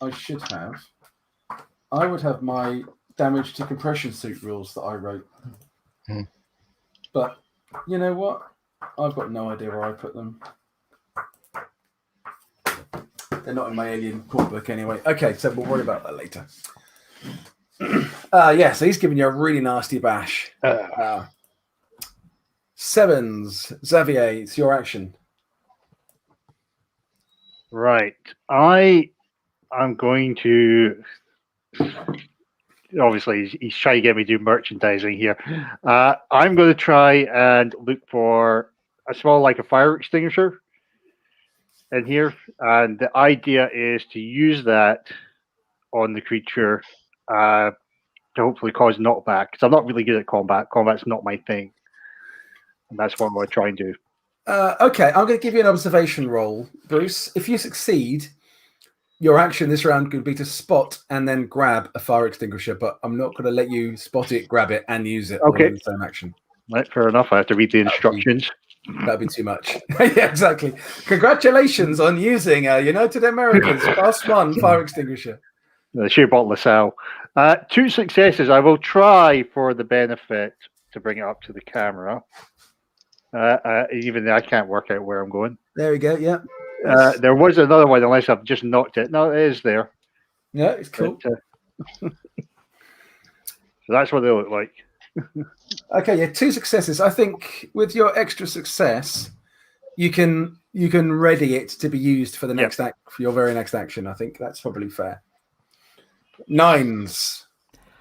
I should have, I would have my damage to compression suit rules that I wrote. But you know what? I've got no idea where I put them. They're not in my alien core book anyway. Okay, so we'll worry about that later. So he's giving you a really nasty bash. 7s. Xavier, it's your action. Right. I'm going to. Obviously, he's trying to get me to do merchandising here. I'm going to try and look for a small, like a fire extinguisher in here. And the idea is to use that on the creature to hopefully cause knockback. Because I'm not really good at combat. Combat's not my thing. And that's what I'm going to try and do. Okay, I'm going to give you an observation roll, Bruce. If you succeed, your action this round could be to spot and then grab a fire extinguisher, but I'm not going to let you spot it, grab it, and use it all Okay. in the same action. Right, fair enough. I have to read the instructions. That'd be too much. Yeah, exactly. Congratulations on using United Americans +1 fire extinguisher. The sheer bottle of Sal. 2 successes. I will try for the benefit to bring it up to the camera. Even though I can't work out where I'm going. There we go. Yeah. There was another one, unless I've just knocked it. No, it is there. Yeah, it's cool. But, so that's what they look like. Okay, yeah, 2 successes. I think with your extra success, you can ready it to be used for the next act, for your very next action. I think that's probably fair. 9s.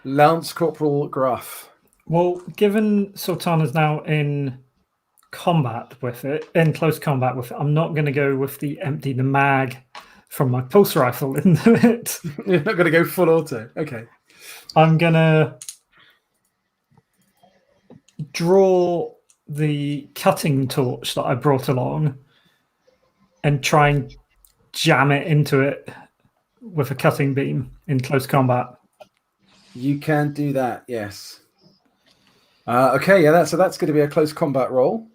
Lance Corporal Gruff. Well, given Sultana's now in combat with it, in close combat with it, I'm not going to go with the empty the mag from my pulse rifle into it. You're not going to go full auto. Okay. I'm going to draw the cutting torch that I brought along and try and jam it into it with a cutting beam in close combat. You can do that, yes. Okay, yeah, that's going to be a close combat roll.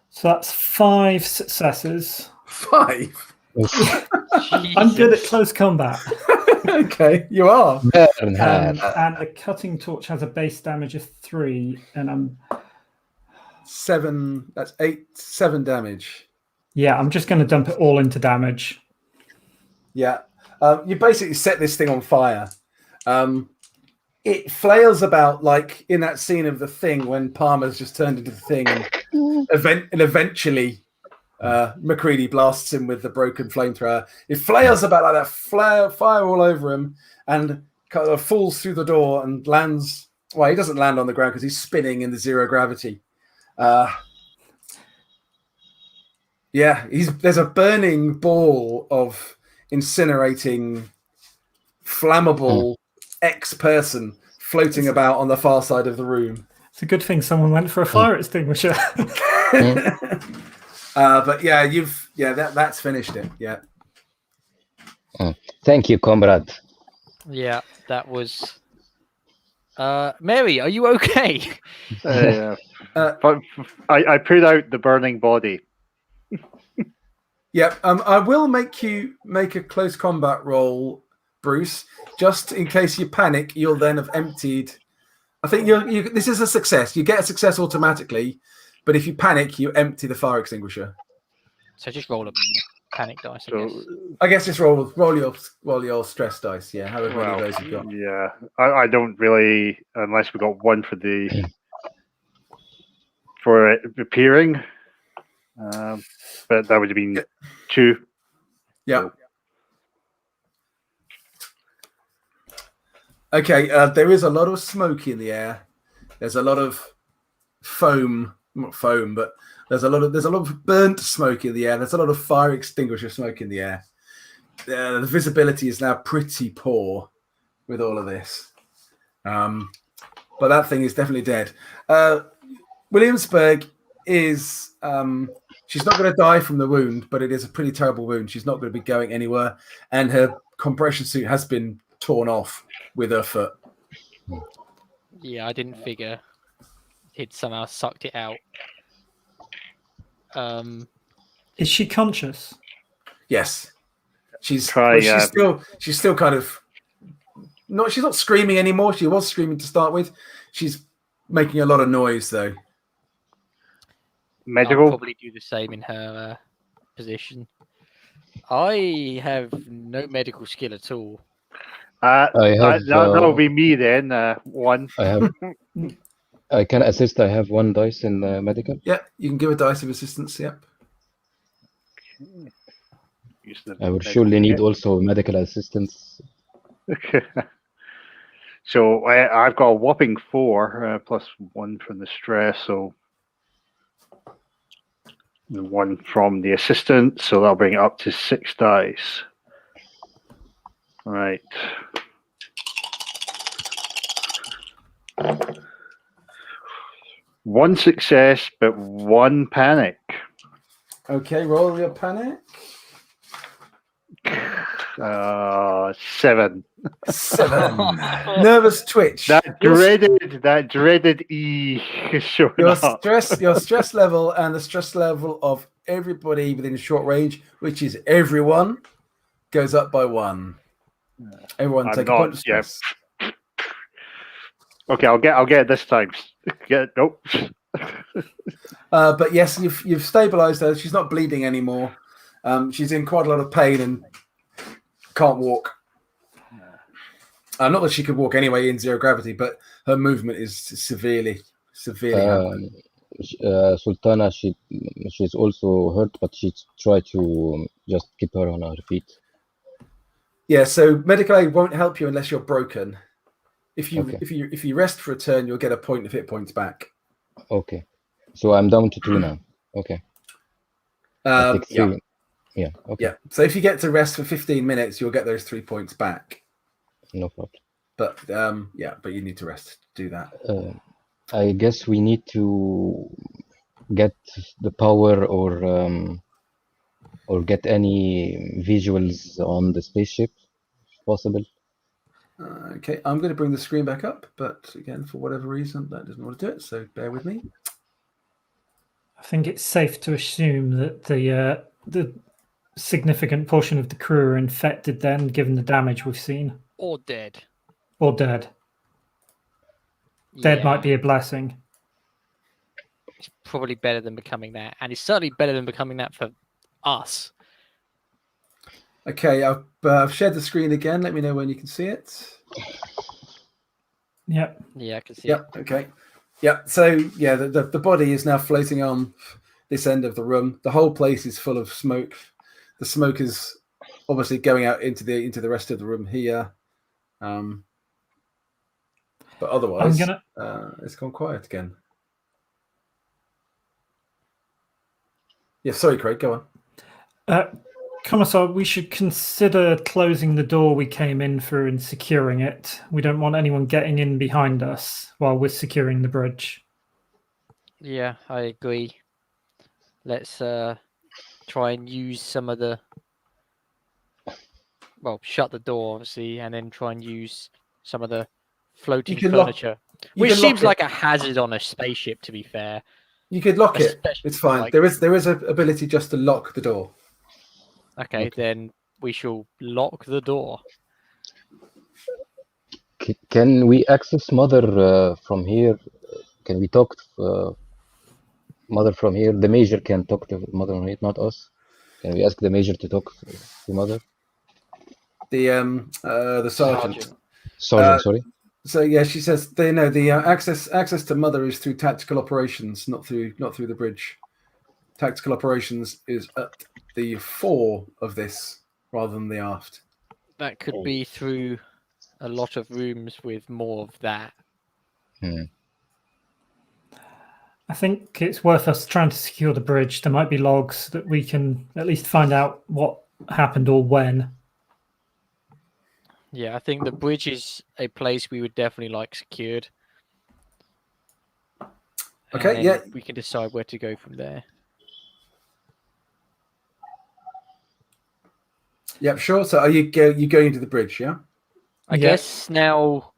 So that's 5 successes. 5? I'm good at close combat. Okay, you are. And the cutting torch has a base damage of 3, and I'm 7. That's 7 damage. Yeah, I'm just going to dump it all into damage. Yeah. You basically set this thing on fire. It flails about like in that scene of The Thing when Palmer's just turned into the Thing and eventually McCready blasts him with the broken flamethrower. It flails about like that, fire all over him, and kind of falls through the door and lands. Well, he doesn't land on the ground because he's spinning in the zero gravity. There's a burning ball of incinerating, flammable ex-person floating about on the far side of the room. It's a good thing someone went for a fire extinguisher. But yeah, that's finished it. Yeah. Thank you, comrade. Yeah, that was. Mary, are you okay? I put out the burning body. Yep. I will make you make a close combat roll, Bruce, just in case you panic. You'll then have emptied. I think this is a success. You get a success automatically, but if you panic, you empty the fire extinguisher. So just roll a panic dice, I guess. I guess just roll your stress dice. Yeah, however many of those you've got. Yeah, I don't really, unless we got one for the for it appearing, but that would have been 2. Yeah. Okay. There is a lot of smoke in the air. There's a lot of foam, not foam, but there's a lot of burnt smoke in the air. There's a lot of fire extinguisher smoke in the air. The visibility is now pretty poor with all of this. But that thing is definitely dead. Williamsburg is she's not going to die from the wound, but it is a pretty terrible wound. She's not going to be going anywhere, and her compression suit has been torn off with her foot. Yeah, I didn't figure he'd somehow sucked it out. Is she conscious? Yes, she's Try, she's still kind of not. She's not screaming anymore. She was screaming to start with. She's making a lot of noise though. I'll Medical. probably do the same in her position. I have no medical skill at all. That'll be me then. 1. I can assist. I have 1 dice in medical. Yeah, you can give a dice of assistance. Yep. I would surely need also medical assistance. So I've got a whopping 4 plus 1 from the stress, so 1 from the assistant, so that'll bring it up to 6 dice. Right. One success, but 1 panic. Okay, roll your panic. 7. 7. Nervous twitch. That dreaded E is showing Your up. stress level and the stress level of everybody within short range, which is everyone, goes up by 1. Everyone take a point of stress. Okay, I'll get it this time. Nope. But yes, you've stabilized her. She's not bleeding anymore. She's in quite a lot of pain and can't walk. Not that she could walk anyway in 0 gravity, but her movement is severely hampered. Sultana, she's also hurt, but she tried to just keep her on her feet. Yeah, so medical aid won't help you unless you're broken. If you Okay. if you rest for a turn, you'll get a point of hit points back. Okay, so I'm down to 2 now. Okay. I take 3. Yeah. Okay. Yeah. So if you get to rest for 15 minutes, you'll get those 3 points back. No problem. But but you need to rest to do that. I guess we need to get the power or get any visuals on the spaceship, if possible. Okay, I'm going to bring the screen back up, but again, for whatever reason, that doesn't want to do it. So bear with me. I think it's safe to assume that the significant portion of the crew are infected then, given the damage we've seen. Or dead. Or dead. Dead Yeah, might be a blessing. It's probably better than becoming that. And it's certainly better than becoming that for us. Okay, I've shared the screen again. Let me know when you can see it. Yep. Yeah, I can see Yep. Okay. Yep. So yeah, the body is now floating on this end of the room. The whole place is full of smoke. The smoke is obviously going out into the rest of the room here. But otherwise, it's gone quiet again. Yeah, sorry, Craig, go on. Commissar, we should consider closing the door we came in through and securing it. We don't want anyone getting in behind us while we're securing the bridge. Yeah, I agree. Let's try and use some of the... Well, shut the door, obviously, and then try and use some of the floating can furniture. you Which can lock seems it. like a hazard on a spaceship, to be fair. You could lock it. Especially It's fine. like- There is an ability just to lock the door. Okay, then we shall lock the door. Can we access Mother from here? Can we talk to Mother from here? The Major can talk to Mother from here, not us. Can we ask the Major to talk to Mother? The sergeant. Sergeant, sorry. So yeah, she says they know the access to Mother is through tactical operations, not through the bridge. Tactical operations is at the fore of this rather than the aft. That could be through a lot of rooms with more of that. I think it's worth us trying to secure the bridge. There might be logs that we can at least find out what happened or when. Yeah, I think the bridge is a place we would definitely like secured. Okay, and yeah. we can decide where to go from there. Yep, sure. So are you going into the bridge? Yeah. I guess now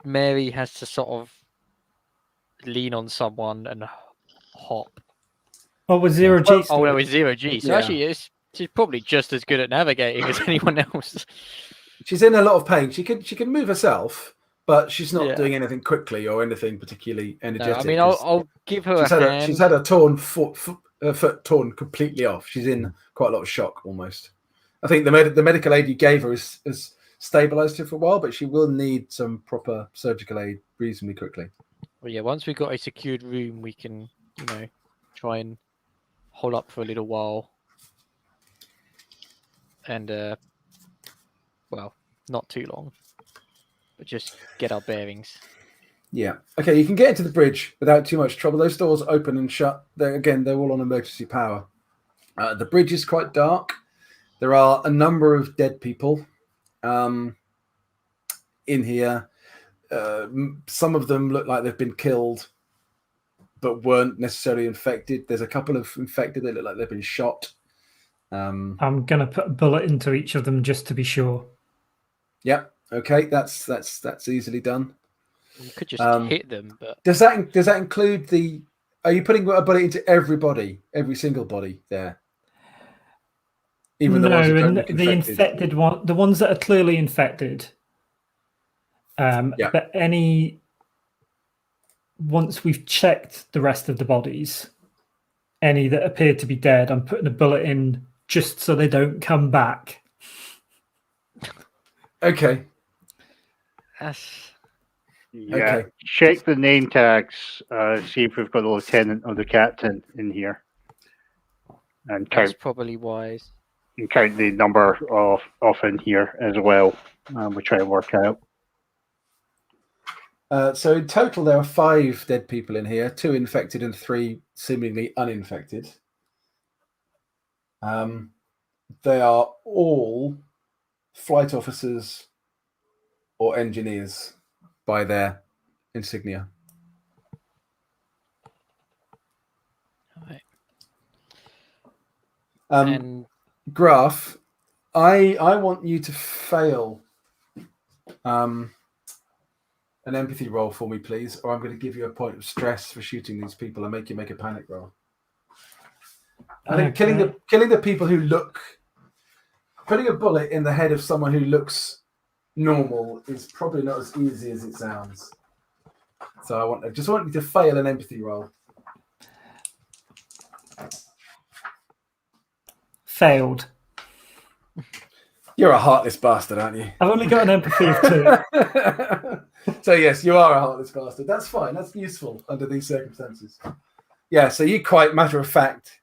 Mary has to sort of lean on someone and hop. Oh, with 0G. Oh, no, with 0G. So Yeah. actually, she's probably just as good at navigating as anyone else. She's in a lot of pain. She can move herself, but she's not Yeah. doing anything quickly or anything particularly energetic. No, I mean, I'll give her a hand. She's had a torn foot torn completely off. She's in quite a lot of shock almost. I think the medical aid you gave her has stabilized her for a while, but she will need some proper surgical aid reasonably quickly. Well, yeah, once we've got a secured room, we can, try and hold up for a little while. And, well, not too long, but just get our bearings. Yeah. Okay, you can get into the bridge without too much trouble. Those doors open and shut. They're all on emergency power. The bridge is quite dark. There are a number of dead people in here. Some of them look like they've been killed, but weren't necessarily infected. There's a couple of infected that look like they've been shot. I'm going to put a bullet into each of them just to be sure. Yep. Okay, that's easily done. You could just hit them, but does that include the? Are you putting a bullet into everybody, every single body there? Even the ones that don't look the infected one, the ones that are clearly infected. But once we've checked the rest of the bodies, any that appear to be dead, I'm putting a bullet in just so they don't come back. Okay. Yeah. Okay. Check the name tags. See if we've got the lieutenant or the captain in here, and that's count probably wise. and count the number of in here as well. We try and work out. So in total, there are 5 dead people in here, 2 infected and 3 seemingly uninfected. They are all flight officers or engineers by their insignia. Right. And Graf, I want you to fail an empathy roll for me, please, or I'm going to give you a point of stress for shooting these people and make you make a panic roll. I think killing the people who look, putting a bullet in the head of someone who looks normal is probably not as easy as it sounds. So I just want you to fail an empathy roll. Failed. You're a heartless bastard, aren't you? I've only got an empathy of 2. So yes, you are a heartless bastard. That's fine. That's useful under these circumstances. Yeah. So you quite matter of fact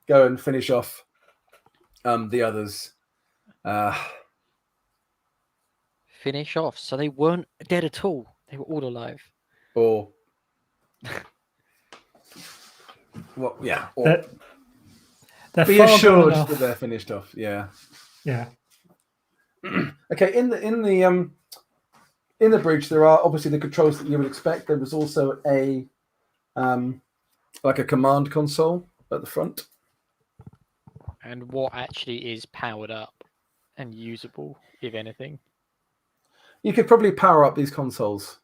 go and finish off the others. Finish off. So they weren't dead at all. They were all alive. Or well, yeah. Or They're be far gone assured enough. that they're finished off. Yeah. Yeah. Okay. In the bridge, there are obviously the controls that you would expect. There was also a like a command console at the front. And what actually is powered up and usable, if anything? You could probably power up these consoles.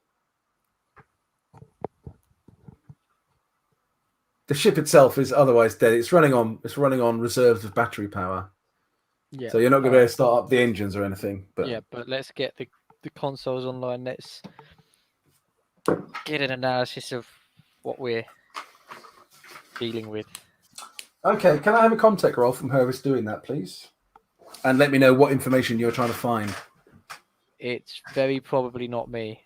The ship itself is otherwise dead. It's running on reserves of battery power. Yeah. So you're not going to be able to start up the engines or anything. But Yeah, but let's get the consoles online. Let's get an analysis of what we're dealing with. okay, can I have a contact roll from whoever's doing that, please? And let me know what information you're trying to find. It's very probably not me.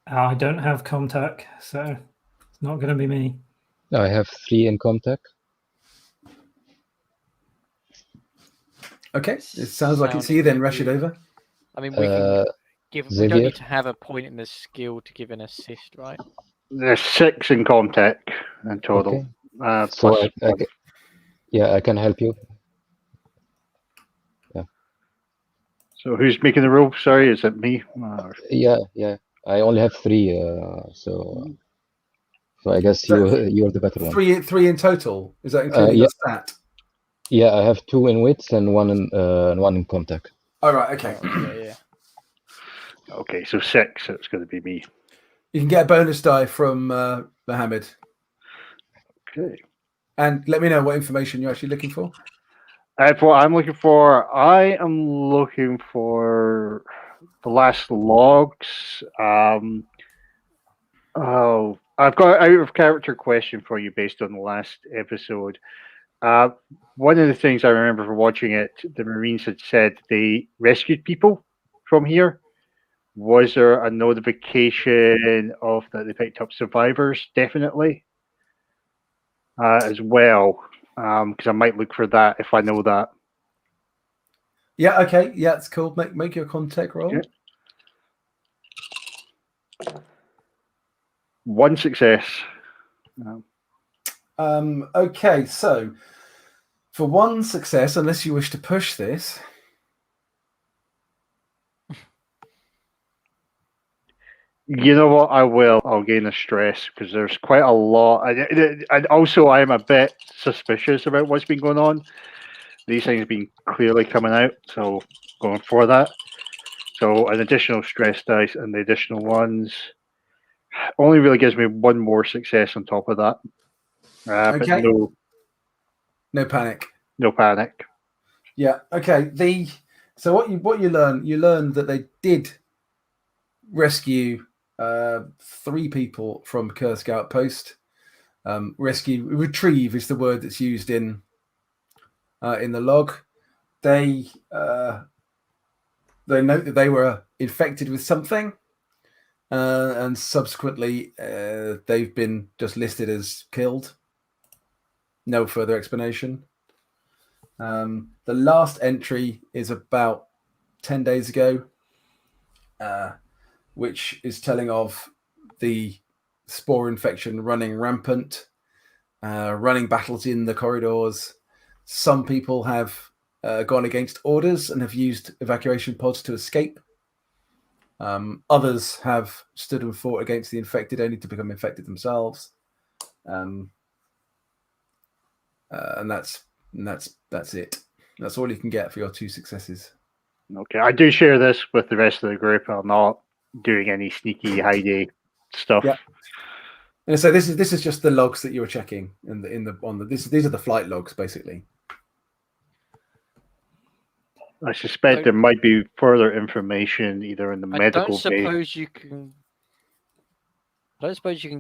I don't have contact, so it's not going to be me. I have 3 in contact. Okay, it sounds like it's Sounding you then, maybe- Rashidova. I mean, we can give. We don't Xavier? need to have a point in the skill to give an assist, right? There's 6 in contact in total. Okay. So Plus I can help you. So who's making the roll? Sorry, is it me? Yeah. I only have 3, so I guess you're the better one. Three in total. Is that including yeah. your stat? Yeah, I have 2 in wits and one in contact. All right. Okay. Yeah. Okay, so 6. So it's going to be me. You can get a bonus die from Mohammed. Okay. And let me know what information you're actually looking for. What I'm looking for, I am looking for the last logs. I've got an out of character question for you based on the last episode. One of the things I remember from watching it, the Marines had said they rescued people from here. Was there a notification of that they picked up survivors? Definitely. As well. Because I might look for that if I know that. Yeah. Okay. Yeah, it's cool. Make your contact roll. Okay. 1 success. Okay. So for 1 success, unless you wish to push this. You know what? I will. I'll gain the stress because there's quite a lot. And also, I am a bit suspicious about what's been going on. These things have been clearly coming out, so going for that. So an additional stress dice and the additional ones only really gives me 1 more success on top of that. Okay. But No panic. no panic. Yeah. Okay. So what you learn that they did rescue 3 people from Kursk Outpost. Retrieve is the word that's used in the log. They note that they were infected with something, and subsequently they've been just listed as killed. No further explanation. The last entry is about 10 days ago, which is telling of the spore infection running rampant, running battles in the corridors. Some people have gone against orders and have used evacuation pods to escape. Others have stood and fought against the infected, only to become infected themselves. And that's it. That's all you can get for your 2 successes. Okay, I do share this with the rest of the group. I'm not doing any sneaky hidey stuff. Yeah. And so this is just the logs that you were checking these are the flight logs basically. I suspect there might be further information either in the medical I don't bay. suppose you can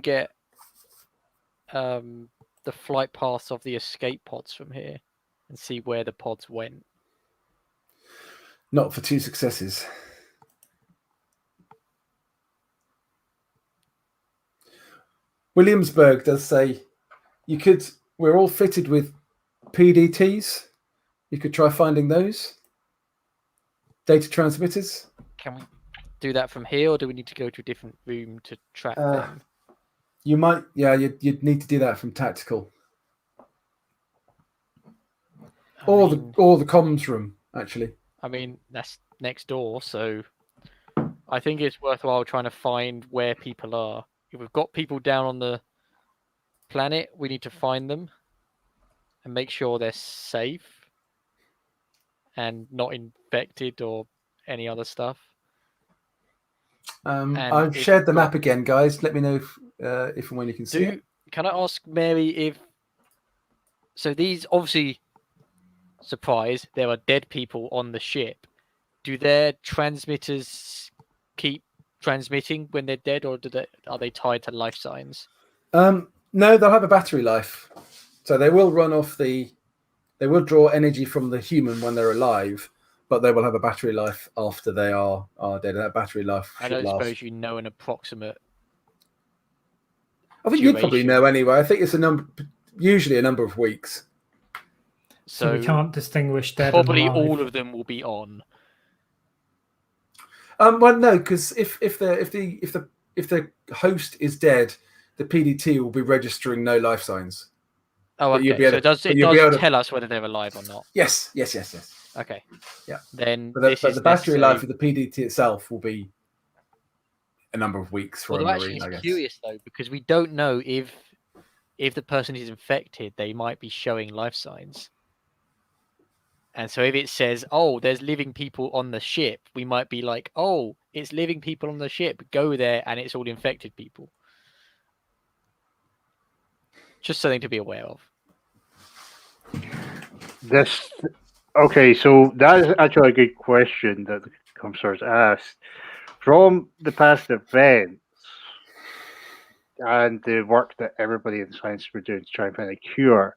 get the flight paths of the escape pods from here and see where the pods went. Not for 2 successes. Williamsburg does say we're all fitted with PDTs. You could try finding those. Data transmitters. Can we do that from here, or do we need to go to a different room to track them? You might, you'd need to do that from tactical. Or the comms room, actually. I mean, that's next door, so I think it's worthwhile trying to find where people are. If we've got people down on the planet, we need to find them and make sure they're safe and not infected or any other stuff. I've shared the map again, guys. Let me know if and when you can see it. Can I ask Mary if? So these obviously, surprise, there are dead people on the ship. Do their transmitters keep transmitting when they're dead, or are they tied to life signs? No, they'll have a battery life, so they will run off they will draw energy from the human when they're alive, but they will have a battery life after they are dead. That battery life I should don't last. suppose you know an approximate. I think you'd probably duration. know anyway. I think it's usually a number of weeks. So we can't distinguish dead probably and alive. all of them will be on. Well, no, because if the host is dead, the PDT will be registering no life signs. Oh, But you'll okay. be So able it to- but you'll be does able to- tell us whether they're alive or not. Yes. Okay. Yeah. Then But this the is battery life necessary- of the PDT itself will be a number of weeks for Well, a they're Marine, I actually guess. curious though, because we don't know if the person is infected, they might be showing life signs. And so if it says, "Oh, there's living people on the ship," we might be like, "Oh, it's living people on the ship. Go there, and it's all infected people." Just something to be aware of. Okay, so that is actually a good question that the Comstar's asked. From the past events and the work that everybody in science were doing to try and find a cure,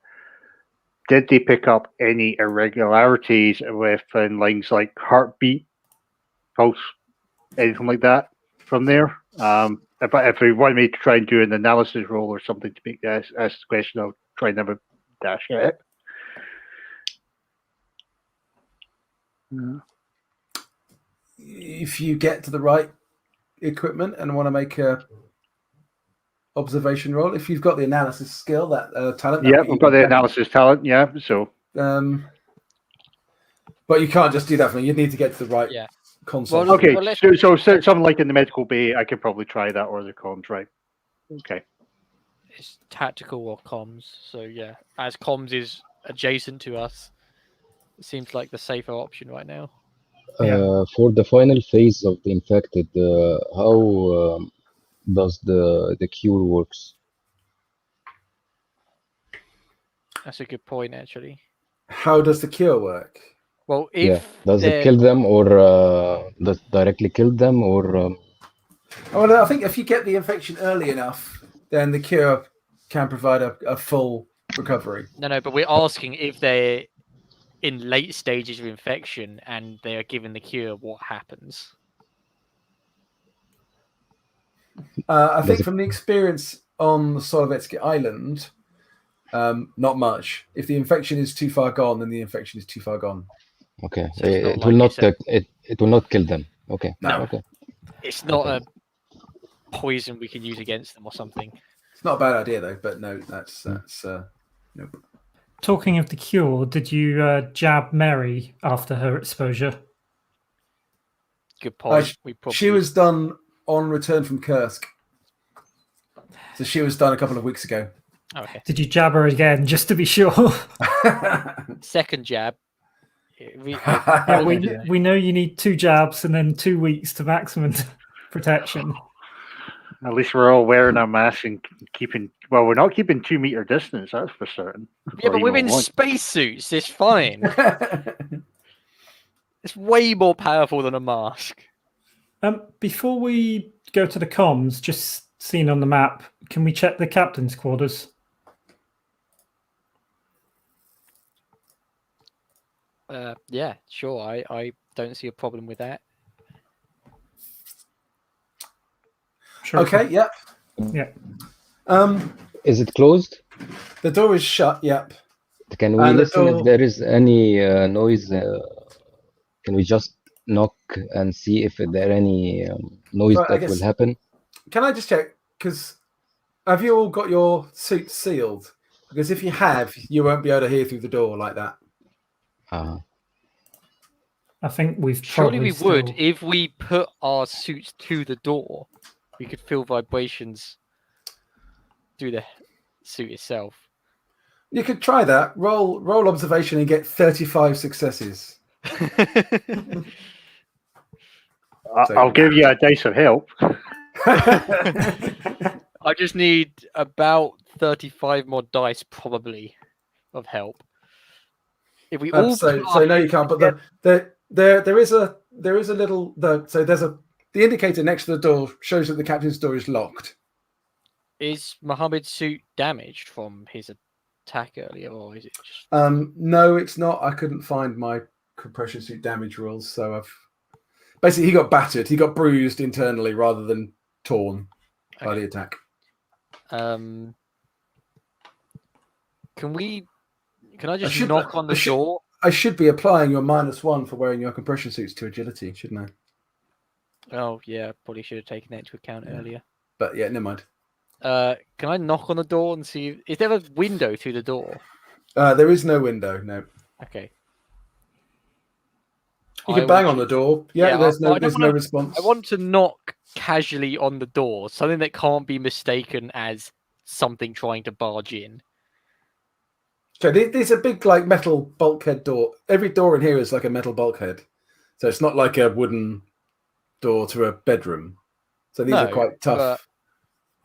did they pick up any irregularities with things like heartbeat, pulse, anything like that from there? If we want me to try and do an analysis role or something to make this ask the question, I'll try and have a dash at it. If you get to the right equipment and want to make a observation roll, if you've got the analysis skill, that talent. Yeah, we've got the analysis talent. Yeah, so. But you can't just do that for me. You need to get to the right console. Well, Okay, let's- so something like in the medical bay, I could probably try that, or the comms, right? Okay. It's tactical or comms. So yeah, as comms is adjacent to us, it seems like the safer option right now. For the final phase of the infected, how does the cure works? That's a good point, actually. How does the cure work? Well, if does it kill them, or does it directly kill them, or? Well, I think if you get the infection early enough, then the cure can provide a full recovery. No, but we're asking if they're in late stages of infection and they are given the cure, what happens? I think from the experience on the Solovetski Island, not much. If the infection is too far gone, then the infection is too far gone. Okay, So it's not it like will not it's a- it will not kill them. Okay. No. Okay. It's not a poison we can use against them or something. It's not a bad idea though, but no, that's nope. Talking of the cure, did you jab Mary after her exposure? Good point. She was done on return from Kursk, so she was done a couple of weeks ago. Okay. Did you jab her again just to be sure? Second jab. we know you need 2 jabs and then 2 weeks to maximum protection. At least we're all wearing our masks and keeping. Well, we're not keeping 2 meter distance. That's for certain. Yeah, Or but we're even in 1. spacesuits. It's fine. It's way more powerful than a mask. Before we go to the comms, just seen on the map, can we check the captain's quarters? Yeah, sure. I don't see a problem with that. Sure. Okay. Yep. Yeah. Is it closed? The door is shut. Yep. Can we And the listen door- if there is any noise? Can we just knock and see if there any noise Right, I that will guess- happen? Can I just check? Because have you all got your suits sealed? Because if you have, you won't be able to hear through the door like that. I think we've Surely probably we would still- if we put our suits to the door. We could feel vibrations through the suit itself. You could try that. Roll observation and get 35 successes. I'll give you a dice of help. I just need about 35 more dice probably of help. If we all So put our no, you heads can't. But together- there is a little so there's the indicator next to the door shows that the captain's door is locked. is Mohammed's suit damaged from his attack earlier, or is it just? No, it's not. I couldn't find my compression suit damage rules, so I've basically he got battered. He got bruised internally rather than torn by the attack. Can I just should- knock on the I should- door? I should be applying your -1 for wearing your compression suits to agility, shouldn't I? Oh yeah, probably should have taken that into account earlier. But yeah, never mind. Can I knock on the door and see? Is there a window through the door? There is no window. No, Okay. you can bang on the door. Yeah, Yeah, there's I don't no wanna- response. I want to knock casually on the door, something that can't be mistaken as something trying to barge in. Okay, there's a big like metal bulkhead door. Every door in here is like a metal bulkhead, so it's not like a wooden door to a bedroom. So these are No, quite tough. but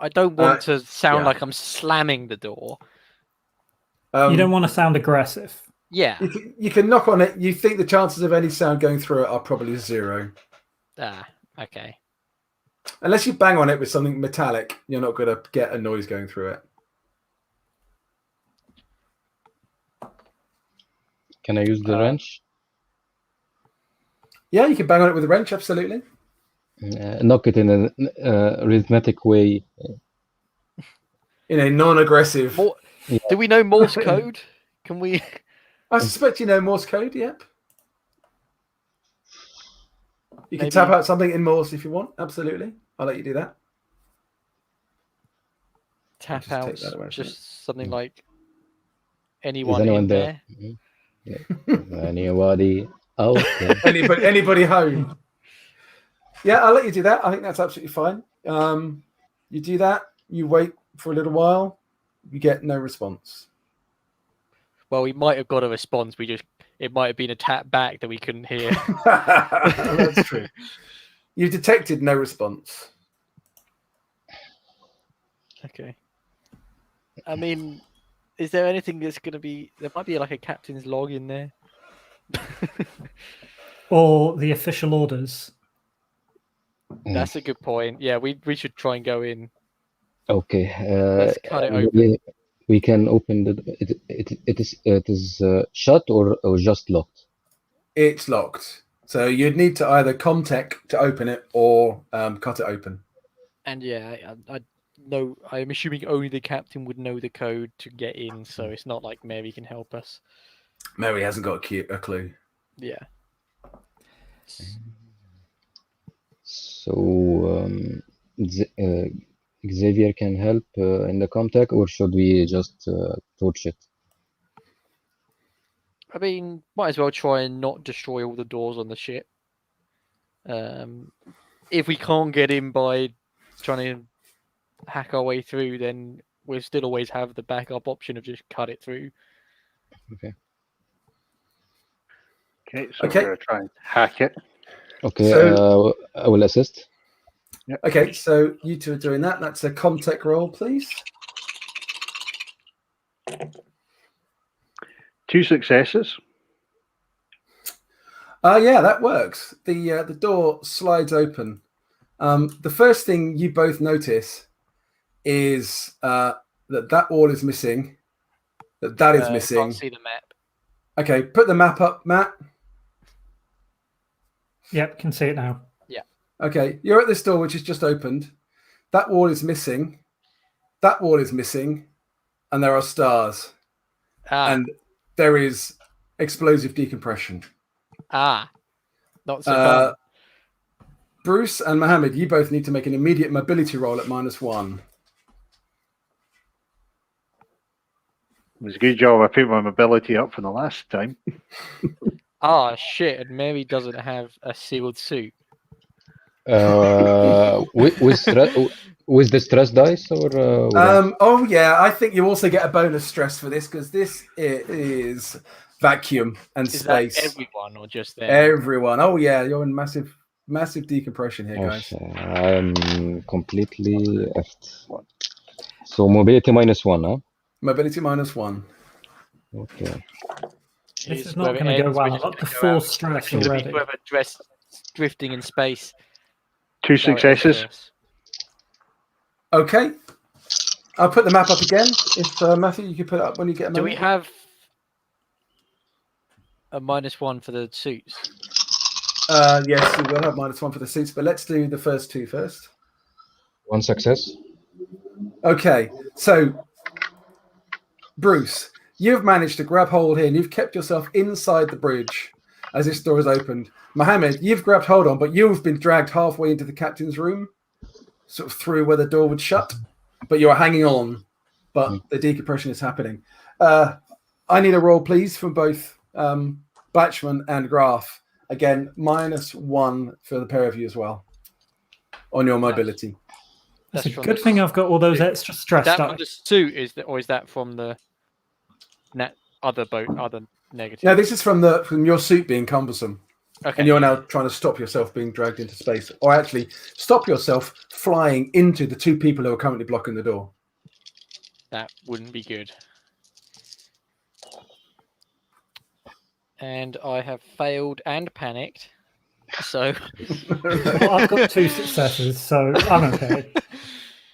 I don't want to sound yeah. like I'm slamming the door. You don't want to sound aggressive. Yeah. You can knock on it. You think the chances of any sound going through it are probably 0, Okay. unless you bang on it with something metallic. You're not going to get a noise going through it. Can I use the wrench? Yeah, you can bang on it with a wrench. Absolutely. Knock it in a rhythmic way. In a non-aggressive. Do we know Morse code? Can we? I suspect you know Morse code. Yep. You can Maybe- tap out something in Morse if you want. Absolutely, I'll let you do that. Tap just take out that away from just something like Is anyone anyone in there. Mhm. Yeah. Anybody out there? Anybody home? Yeah, I'll let you do that. I think that's absolutely fine. You do that. You wait for a little while. You get no response. Well, we might have got a response. It might have been a tap back that we couldn't hear. That's true. You detected no response. Okay. I mean, is there anything that's going to be? There might be like a captain's log in there. Or the official orders. That's a good point. Yeah, we should try and go in. Okay. Let's cut it open. We can open the. It is shut or just locked. It's locked. So you'd need to either Comtech to open it or cut it open. And yeah, I know. I'm assuming only the captain would know the code to get in, so it's not like Mary can help us. Mary hasn't got a clue. Yeah. So Xavier can help in the contact, or should we just torch it? I mean, might as well try and not destroy all the doors on the ship. If we can't get in by trying to hack our way through, then we'll still always have the backup option of just cut it through. Okay. Okay, so Okay. we're going to try and hack it. Okay. So- I will assist. Okay, so you two are doing that. That's a Comtech roll, please. 2 successes. Yeah, that works. The door slides open. The first thing you both notice is that wall is missing. That is missing. Can't see the map. Okay, put the map up, Matt. Yep, can see it now. Okay, you're at this door which is just opened. That wall is missing. That wall is missing, and there are stars, and there is explosive decompression. Not so fun. Bruce and Mohammed, you both need to make an immediate mobility roll at -1. It was a good job I put my mobility up from the last time. Shit! And Mary doesn't have a sealed suit. With the stress dice or? Without? Oh yeah, I think you also get a bonus stress for this because this is vacuum and Is space. that everyone or just them? Everyone. Oh yeah, you're in massive decompression here, guys. I'm completely effed. So mobility -1, huh? Mobility -1. Okay. This is Is not where it going to go ends, we're well. just I've got gonna the go full out. stress It's gonna be already. whoever drifting in space. 2 That's how it ends successes. for us. Okay. I'll put the map up again. If Matthew, you could put it up when you get a Do moment. we have a -1 for the suits? Yes, we will have -1 for the suits, but let's do the first two first. 1 success. Okay, so Bruce, you've managed to grab hold here and you've kept yourself inside the bridge as this door is opened. Mohammed, you've grabbed hold on, but you've been dragged halfway into the captain's room, sort of through where the door would shut, but you're hanging on, but the decompression is happening. I need a roll, please, from both Blatchman and Graf. Again, -1 for the pair of you as well on your mobility. It's That's a from good the thing I've got all those extra stress That from dice. the suit or is that from the other negative? Now, this is from your suit being cumbersome. Okay. And you're now trying to stop yourself being dragged into space, or actually stop yourself flying into the two people who are currently blocking the door. That wouldn't be good. And I have failed and panicked. So Well, I've got 2 successes, so I'm okay.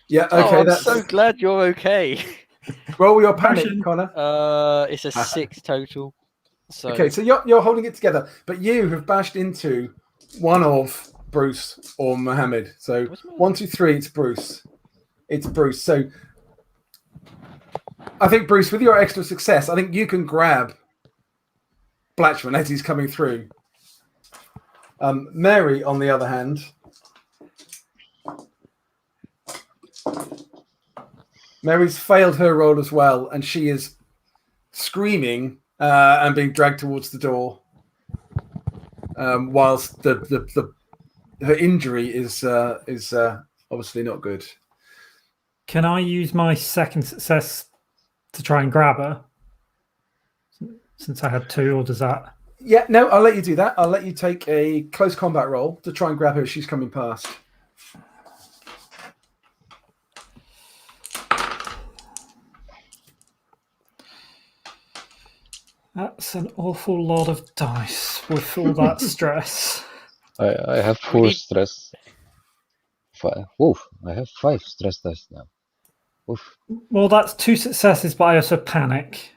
Yeah, okay. I'm That's so glad you're okay. roll your panic, Motion. Connor. It's a 6 total. So Okay, so you're holding it together, but you have bashed into one of Bruce or Mohammed. So What's my- 1, 2, 3, it's Bruce. It's Bruce. So I think, Bruce, with your extra success, I think you can grab Blatchman as he's coming through. Mary, on the other hand, Mary's failed her role as well, and she is screaming and being dragged towards the door, whilst her injury is obviously not good. Can I use my second success to try and grab her? Since I had 2, or does that? Yeah, no, I'll let you do that. I'll let you take a close combat roll to try and grab her as she's coming past. That's an awful lot of dice with all that stress. I have 4 stress. Woof, I have 5 stress dice now. Oof. Well, that's 2 successes, but I also panic.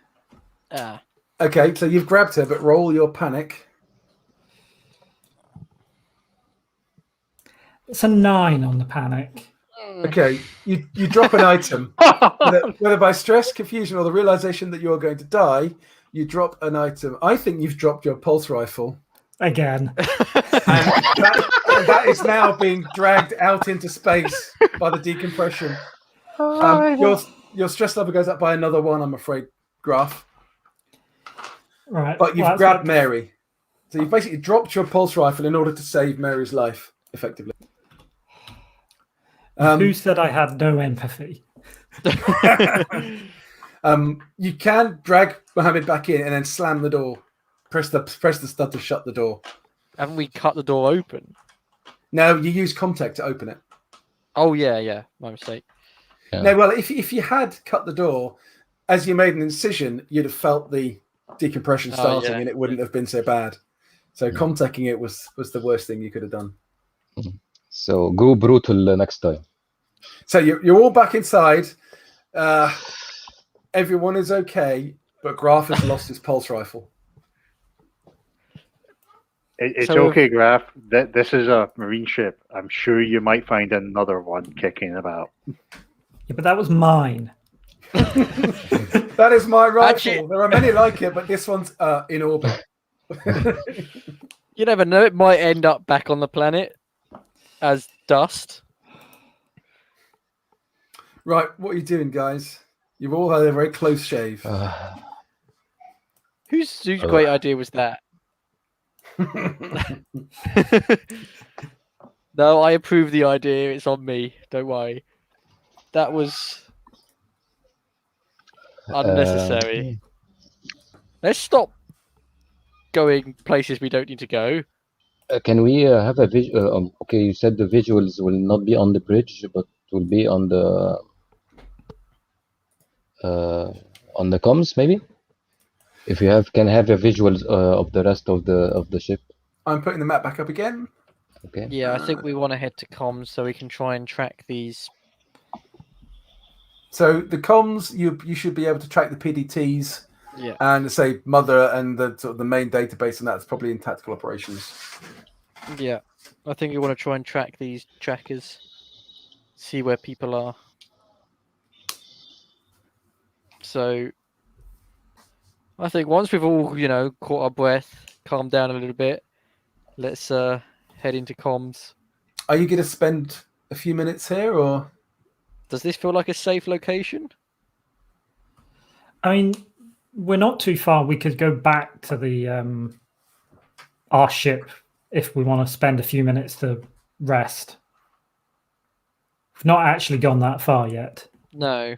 Okay, so you've grabbed her, but roll your panic. It's a 9 on the panic. Okay, you drop an item. Whether by stress, confusion, or the realization that you're going to die, you drop an item. I think you've dropped your pulse rifle. Again. And that is now being dragged out into space by the decompression. Your stress level goes up by another 1, I'm afraid, Graf. Right. But you've well, grabbed that's Mary. So you've basically dropped your pulse rifle in order to save Mary's life, effectively. Who said I had no empathy? You can drag Mohammed back in and then slam the door. Press the stud to shut the door. Haven't we cut the door open? No, you use contact to open it. Oh yeah, my mistake. Yeah. No, well, if you had cut the door, as you made an incision, you'd have felt the decompression starting, yeah. and it wouldn't have been so bad. So contacting it was the worst thing you could have done. So go brutal next time. So you're all back inside. Everyone is okay, but Graf has lost his pulse rifle. It's So- okay, Graf. This is a marine ship. I'm sure you might find another one kicking about. Yeah, but that was mine. That is my rifle. Actually- There are many like it, but this one's in orbit. You never know; it might end up back on the planet as dust. Right, what are you doing, guys? You've all had a very close shave. Whose great idea was that? No, I approve the idea. It's on me. Don't worry. That was unnecessary. Let's stop going places we don't need to go. Can we have a visual? Okay, you said the visuals will not be on the bridge, but will be on the on the comms, maybe. If you can have a visuals of the rest of the ship. I'm putting the map back up again. Okay. Yeah, I think we want to head to comms so we can try and track these. So the comms, you should be able to track the PDTs Yeah. and say mother and the sort of the main database, and that's probably in tactical operations. Yeah. I think we want to try and track these trackers, see where people are. So I think once we've all, caught our breath, calmed down a little bit, let's head into comms. Are you going to spend a few minutes here, or Does this feel like a safe location? I mean, we're not too far. We could go back to the our ship if we want to spend a few minutes to rest. We've not actually gone that far yet, No.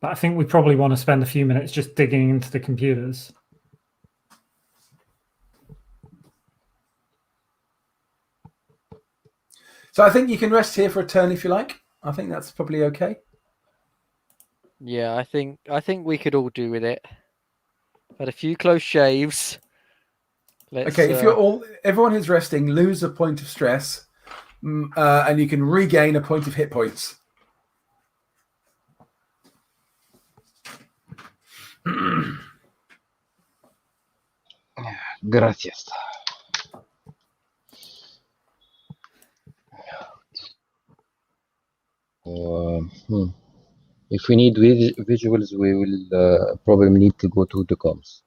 but I think we probably want to spend a few minutes just digging into the computers. so I think you can rest here for a turn if you like. I think that's probably okay. Yeah, I think we could all do with it. Had a few close shaves. Let's, Okay, if you're everyone who's resting, lose a point of stress, and you can regain a point of hit points. Gracias. If we need visuals, we will probably need to go to the comms.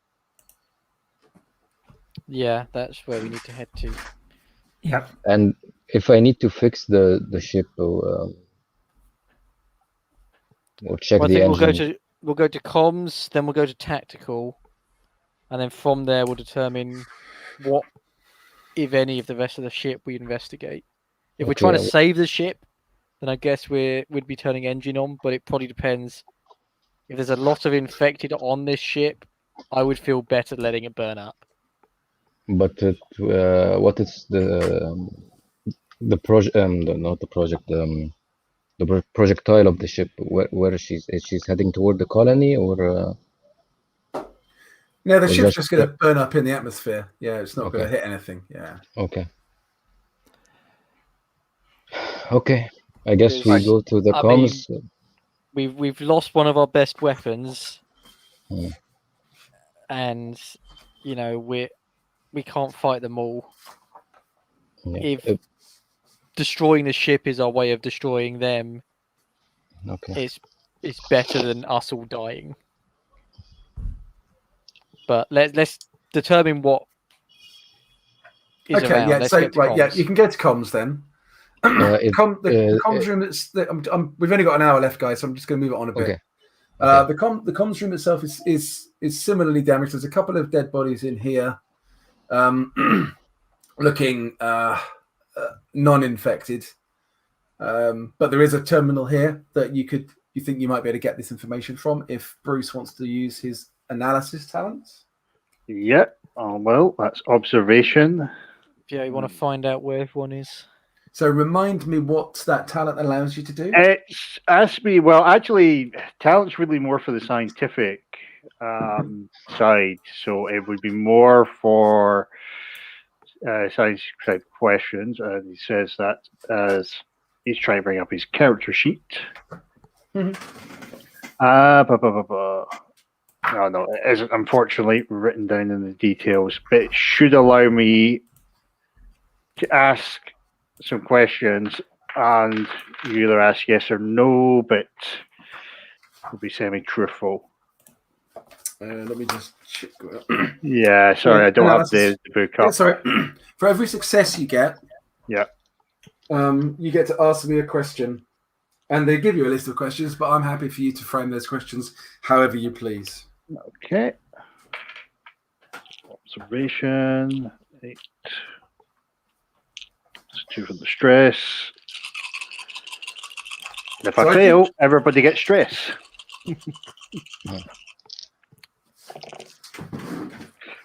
Yeah, that's where we need to head to. Yeah. And if I need to fix the ship or check Well, I the think engine, we'll go to comms, then we'll go to tactical, and then from there we'll determine what, if any, of the rest of the ship we investigate. If we're trying to save the ship, then I guess we'd be turning engine on, but it probably depends. If there's a lot of infected on this ship, I would feel better letting it burn up. but what is the project? Not the project. The projectile of the ship. Where is she's heading toward the colony, or No, the or ship's just going to burn up in the atmosphere. Yeah, it's not going to Okay. hit anything. Yeah. Okay. Okay. I guess we Because, go to the I comms. We've lost one of our best weapons, Hmm. and we can't fight them all. Yeah. If destroying the ship is our way of destroying them, Okay. it's better than us all dying. But let's determine what is Okay. around. Yeah. Let's So get to right. Yeah, comms. you can go to comms then. The comms room. We've only got an hour left, guys. So I'm just going to move it on a bit. Okay. The comms room itself is similarly damaged. There's a couple of dead bodies in here, looking non-infected. But there is a terminal here that you think you might be able to get this information from if Bruce wants to use his analysis talents. Yep. Oh, well, that's observation. Yeah, you want to find out where everyone is. So remind me what that talent allows you to do. It's asked me. Well, actually, talent's really more for the scientific side, so it would be more for science type questions. And he says that as he's trying to bring up his character sheet. No, it isn't unfortunately written down in the details, but it should allow me to ask some questions, and you either ask yes or no, but it'll be semi-truthful. Let me just check. Yeah, sorry, I don't have the book up. Yeah, sorry. For every success you get, yeah, you get to ask me a question, and they give you a list of questions. But I'm happy for you to frame those questions however you please. Okay. Observation 8. It's 2 for the stress. And if I fail, everybody gets stress.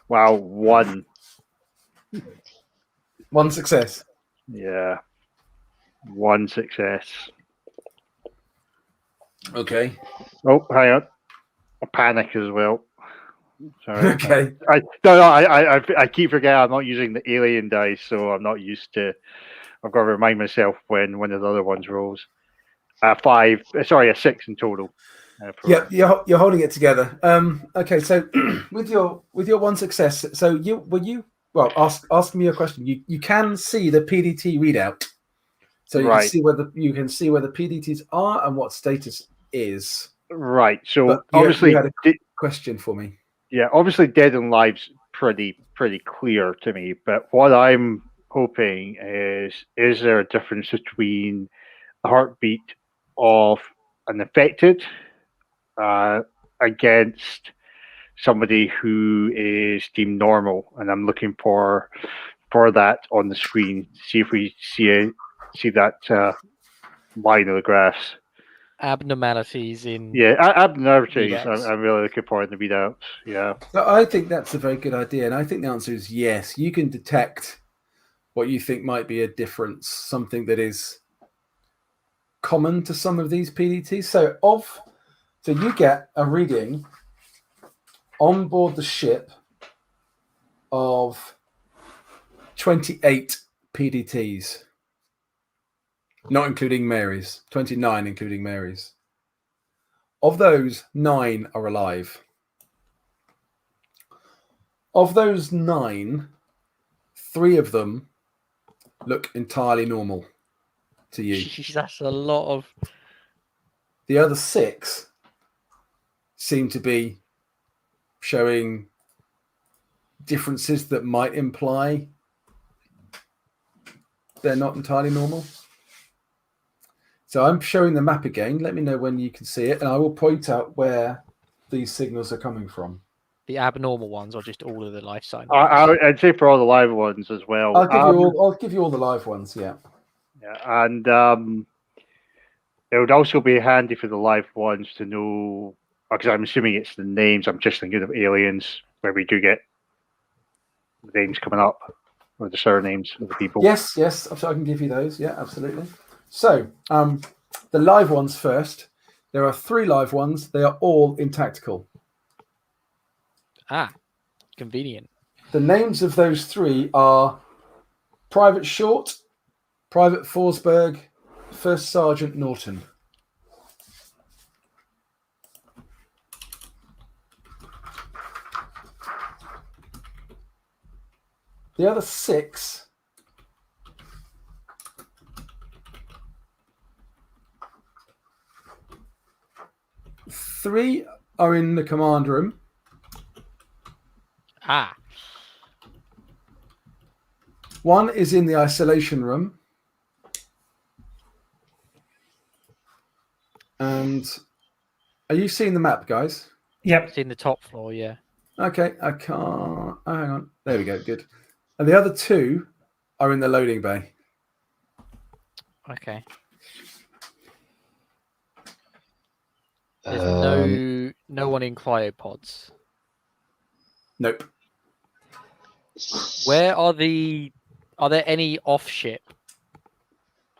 Wow, 1. One success. Yeah. 1 success. Okay. Oh, hang on. I panic as well. Sorry. Okay. I keep forgetting I'm not using the alien dice, so I'm not used to. I've got to remind myself when one of the other ones rolls. 5. Sorry, a 6 in total. Yeah, you're holding it together. Okay, so with your one success, so ask me a question. You can see the PDT readout, so you Right. can see where the PDTs are and what status is. Right. So But obviously, you had a question for me. yeah, obviously, dead and alive's pretty clear to me. But what I'm hoping is there a difference between the heartbeat of an affected against somebody who is deemed normal, and I'm looking for that on the screen. See if we see that line of the graphs. Abnormalities in Abnormalities. readouts. I'm really looking for in the readouts. Yeah. So I think that's a very good idea, and I think the answer is yes. You can detect what you think might be a difference, something that is common to some of these PDTs. So you get a reading on board the ship of 28 PDTs, not including Mary's, 29 including Mary's. Of those, 9 are alive. Of those 9, 3 of them look entirely normal to you. Jeez, that's a lot of. The other 6 seem to be showing differences that might imply they're not entirely normal. So I'm showing the map again. Let me know when you can see it, and I will point out where these signals are coming from. The abnormal ones, or just all of the life signs? I'd say for all the live ones as well. I'll give you all the live ones. Yeah. Yeah, and it would also be handy for the live ones to know, because I'm assuming it's the names. I'm just thinking of aliens where we do get the names coming up or the surnames of the people. Yes. So I can give you those. Yeah, absolutely. So the live ones first. There are 3 live ones. They are all in tactical. Convenient. The names of those 3 are Private Short, Private Forsberg, First Sergeant Norton. The other 6 3 are in the command room. One is in the isolation room. And are you seeing the map, guys? Yep. It's in the top floor, yeah. Okay, I can't. Oh, hang on. There we go. Good. And the other 2 are in the loading bay. Okay. There's no one in cryopods. Nope. Where are there any off-ship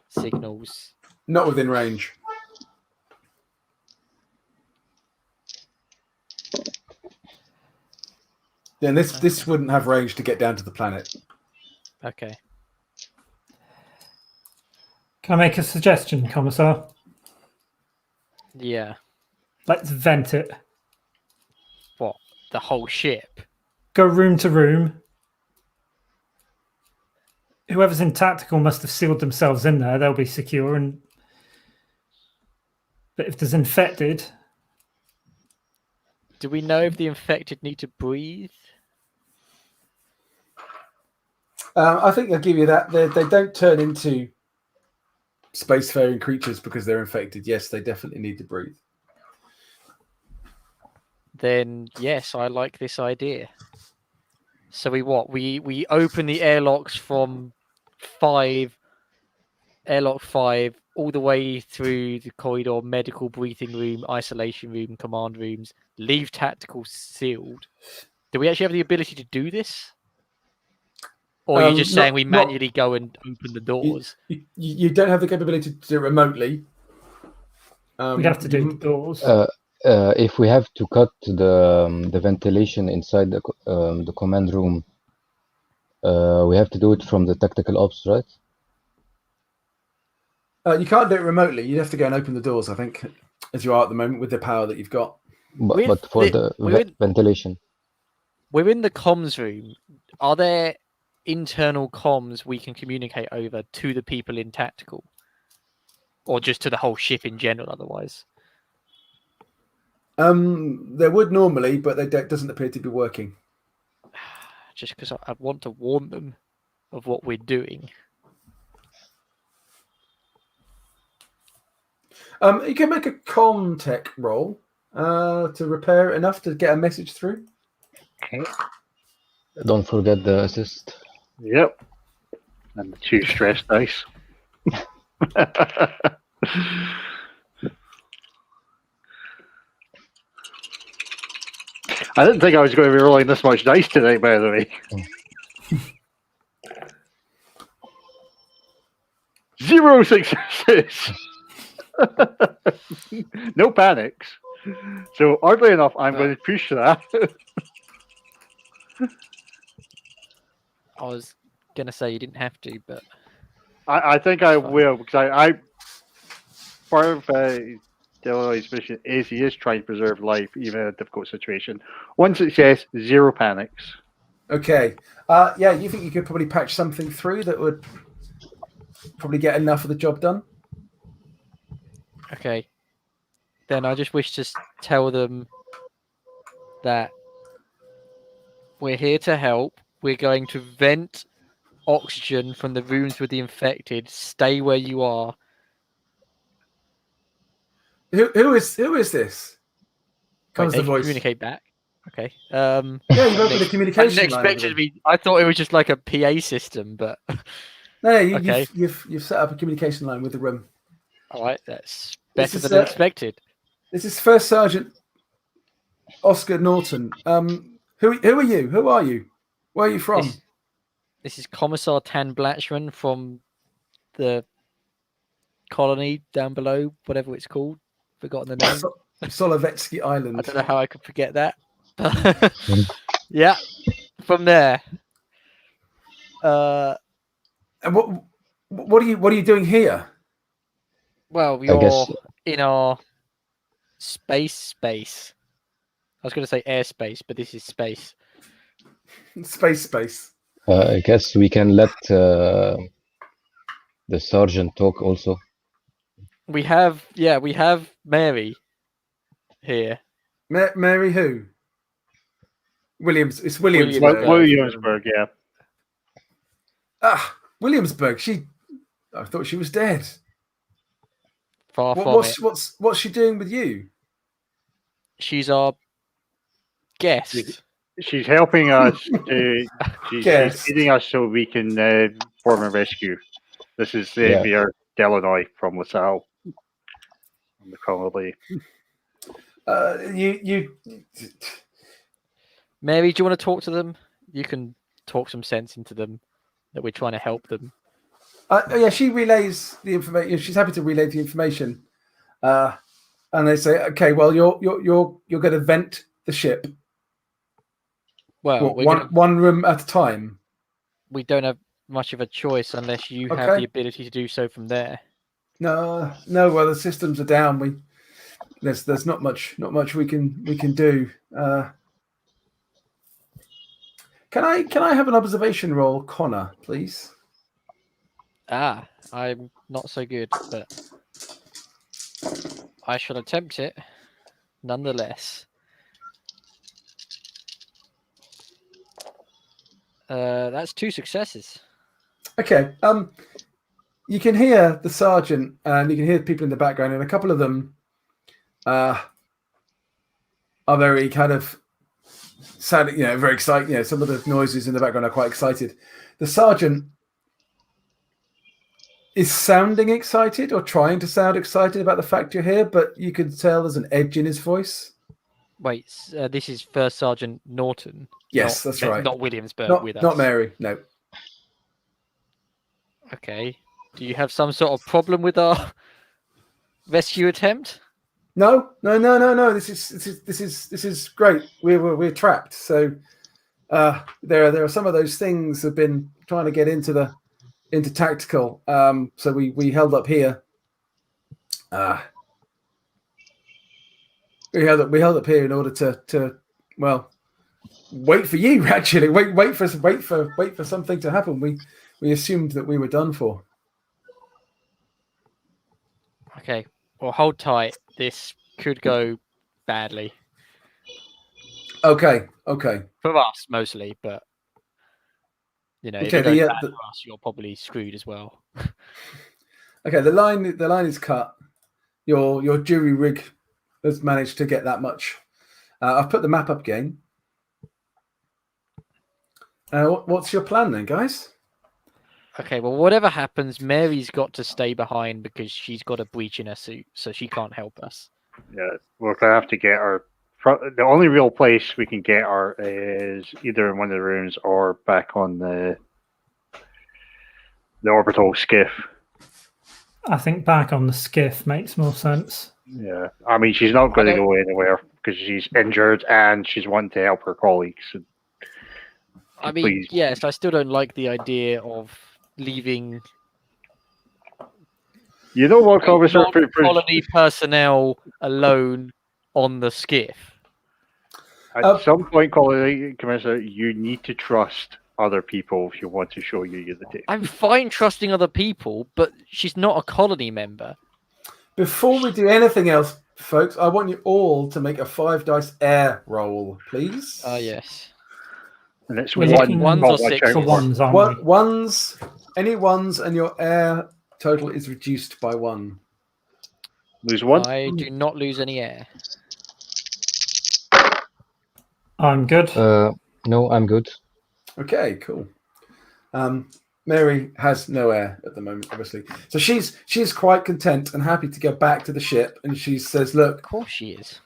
signals? Not within range. Then this wouldn't have range to get down to the planet. Okay. Can I make a suggestion, Commissar? Yeah. Let's vent it. What? The whole ship? Go room to room. Whoever's in tactical must have sealed themselves in there. They'll be secure. But if there's infected... Do we know if the infected need to breathe? I think I'll give you that. They don't turn into spacefaring creatures because they're infected. Yes, they definitely need to breathe. Then yes, I like this idea. So we open the airlocks from airlock 5 all the way through the corridor, medical, briefing room, isolation room, command rooms, leave tactical sealed. Do we actually have the ability to do this? Or are you just saying we manually go and open the doors? You don't have the capability to do it remotely. We'd have to do the doors. If we have to cut the ventilation inside the command room, we have to do it from the tactical ops, right? You can't do it remotely. You'd have to go and open the doors, I think, as you are at the moment with the power that you've got. But for the ventilation. We're in the comms room. Are there internal comms we can communicate over to the people in tactical? Or just to the whole ship in general, otherwise? There would normally, but it doesn't appear to be working. Just because I want to warn them of what we're doing. You can make a comm tech roll to repair it enough to get a message through. Okay. Don't forget the assist. Yep. And the 2 stress dice. I didn't think I was going to be rolling this much dice tonight, by the way. 0 successes. No panics. So, oddly enough, I'm going to push that. I was going to say you didn't have to, but... I think I will, because I part of Delano's mission is he is trying to preserve life, even in a difficult situation. 1 success, 0 panics. Okay. Yeah, you think you could probably patch something through that would probably get enough of the job done? Okay. Then I just wish to tell them that we're here to help. We're going to vent oxygen from the rooms with the infected. Stay where you are. Who is this? Comes Wait, the voice. Communicate back. Okay. Yeah, you've opened the I communication didn't line. expect it to be. I thought it was just like a PA system, but No, okay. you've set up a communication line with the room. All right, that's This better is, than expected. This is First Sergeant Oscar Norton. Who are you? Who are you? Where are you from? This is Commissar Tan Blatchman from the colony down below, whatever it's called. Forgotten the name. Solovetski Island. I don't know how I could forget that. Yeah, from there. And what are you doing here? Well, you're in our space. I was going to say airspace, but this is space. Space. I guess we can let the sergeant talk also. We have Mary here. Mary who? Williams. It's Williamsburg. Williamsburg, yeah. Williamsburg. I thought she was dead. Far from it. What's she doing with you? She's our guest. She's helping us to. She's feeding us so we can form a rescue. This is Mayor Delanoy from LaSalle. On the colony. Mary, do you want to talk to them? You can talk some sense into them that we're trying to help them. Yeah, she relays the information. She's happy to relay the information, and they say, "Okay, well, you're going to vent the ship. Well, one room at a time. We don't have much of a choice unless you have the ability to do so from there. No. Well, the systems are down. There's not much we can do. Can I have an observation roll, Connor, please? I'm not so good, but I shall attempt it nonetheless. That's 2 successes. Okay. You can hear the sergeant and you can hear people in the background, and a couple of them are very kind of sad, very excited. Some of the noises in the background are quite excited. The sergeant is sounding excited or trying to sound excited about the fact you're here, but you can tell there's an edge in his voice. Wait, this is First Sergeant Norton. Yes, that's right. Not Williamsburg with us. Not Mary, no. Okay. Do you have some sort of problem with our rescue attempt? No. This is great. We're trapped. So there are some of those things have been trying to get into tactical. So we held up here. We held up here in order to wait for you. Actually, wait for something to happen. We assumed that we were done for. Okay, well, hold tight. This could go badly Okay. for us mostly, but if Okay, it goes the- bad the- for us, you're probably screwed as well. Okay, the line is cut. Your jury rig has managed to get that much. I've put the map up again. What's your plan then, guys? Okay, well, whatever happens, Mary's got to stay behind because she's got a breach in her suit, so she can't help us. Yeah, we're gonna have to get her. The only real place we can get her is either in one of the rooms or back on the orbital skiff. I think back on the skiff makes more sense. Yeah, I mean she's not going to go anywhere because she's injured and she's wanting to help her colleagues. So I mean, yes, I still don't like the idea of leaving you know what, Officer? colony personnel alone on the skiff. At some point, Commissioner, you need to trust other people if you want to show your unity. I'm fine trusting other people, but she's not a colony member. Before we do anything else, folks, I want you all to make a 5-dice air roll, please. Yes. And it's We're looking ones or sixes? for ones, aren't we? Ones, any ones, and your air total is reduced by 1. Lose 1. I do not lose any air. I'm good. No, I'm good. Okay, cool. Mary has no air at the moment, obviously, so she's quite content and happy to go back to the ship. And she says, "Look, Of course she is.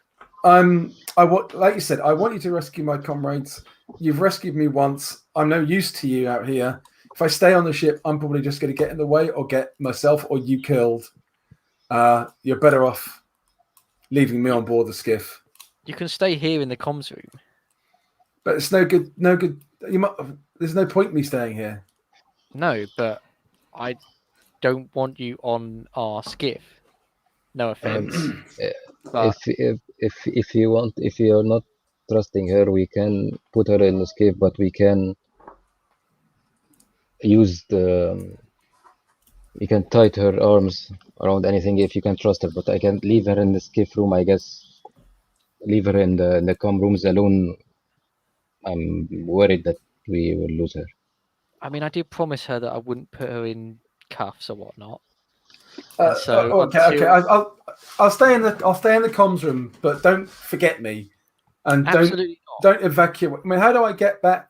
like you said, I want you to rescue my comrades. You've rescued me once. I'm no use to you out here. If I stay on the ship, I'm probably just going to get in the way or get myself or you killed. You're better off leaving me on board the skiff." You can stay here in the comms room. But it's no good. No good. There's no point me staying here. No, but I don't want you on our skiff. No offense. But If you want, if you're not trusting her, we can put her in the skiff, but we can use we can tie her arms around anything if you can trust her. But I can leave her in the skiff room, I guess. Leave her in the comm rooms alone. I'm worried that we will lose her. I mean, I did promise her that I wouldn't put her in cuffs or whatnot. Okay. I'll stay in the comms room, but don't forget me, and Absolutely don't evacuate. I mean, how do I get back?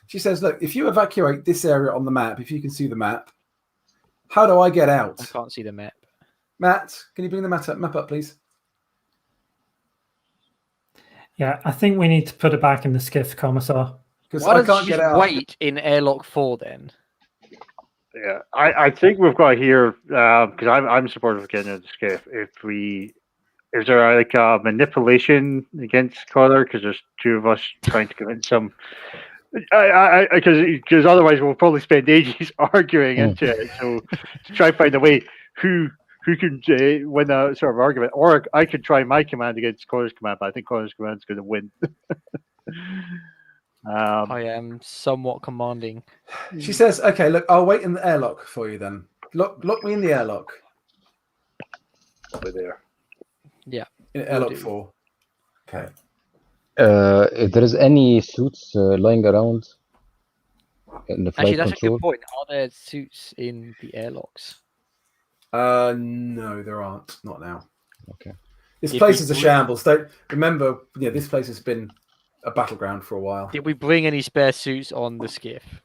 She says, look, if you evacuate this area on the map, if you can see the map, how do I get out? I can't see the map. Matt, can you bring the map up, please? Yeah, I think we need to put it back in the skiff, Commissar. Because Why I don't can't you get just out. wait in airlock 4 then? Yeah, I think we've got here because I'm supportive of getting into the skiff. Is there like a manipulation against Connor because there's 2 of us trying to convince him? Because otherwise we'll probably spend ages arguing into it. So to try and find a way who can win a sort of argument, or I could try my command against Connor's command, but I think Connor's command is going to win. I am somewhat commanding. She says, okay, look, I'll wait in the airlock for you then. Lock me in the airlock. Over there. Yeah. In airlock 4. Okay. If there is any suits lying around in the flight Actually, that's a control, good point. Are there suits in the airlocks? No, there aren't. Not now. Okay. This Did place we is a bring- shambles. Don't remember. Yeah, this place has been a battleground for a while. Did we bring any spare suits on the skiff?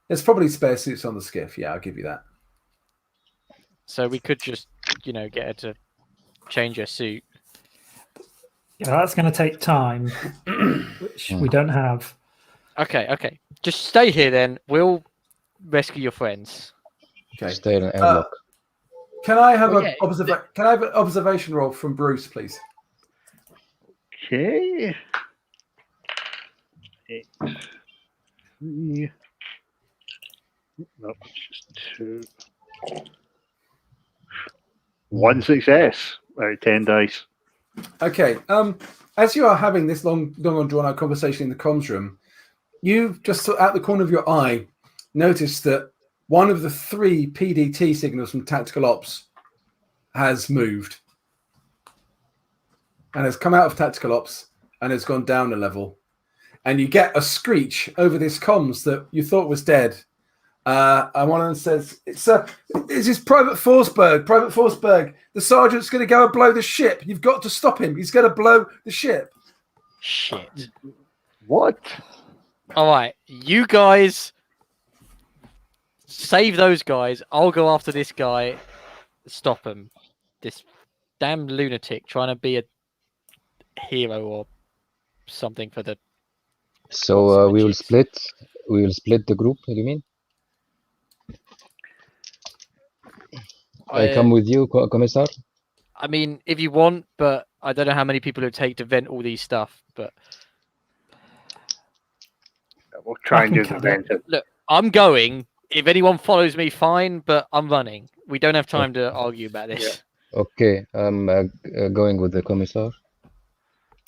There's probably spare suits on the skiff. Yeah, I'll give you that. So we could just, get her to change her suit. Yeah, that's going to take time, which we don't have. Okay. Just stay here then. We'll rescue your friends. Okay. stay in an airlock. Can I have Well, an observation roll from Bruce, please? Okay. 8, 3. Nope, it's just 2. 1 success out of 10 dice. Okay. As you are having this long and drawn out conversation in the comms room, you've just out the corner of your eye noticed that one of the 3 PDT signals from Tactical Ops has moved and has come out of Tactical Ops and has gone down a level. And you get a screech over this comms that you thought was dead. And one of them says, "This is Private Forsberg. Private Forsberg. The sergeant's going to go and blow the ship. You've got to stop him. He's going to blow the ship." Shit. What? All right, you guys save those guys. I'll go after this guy. Stop him. This damn lunatic trying to be a hero or something for the. So we will split. We will split the group. What do you mean? I come with you, Commissar. I mean, if you want, but I don't know how many people it would take to vent all these stuff. But We'll try I and can do the cut vent. look, I'm going. If anyone follows me, fine. But I'm running. We don't have time to argue about this. Okay, I'm going with the Commissar.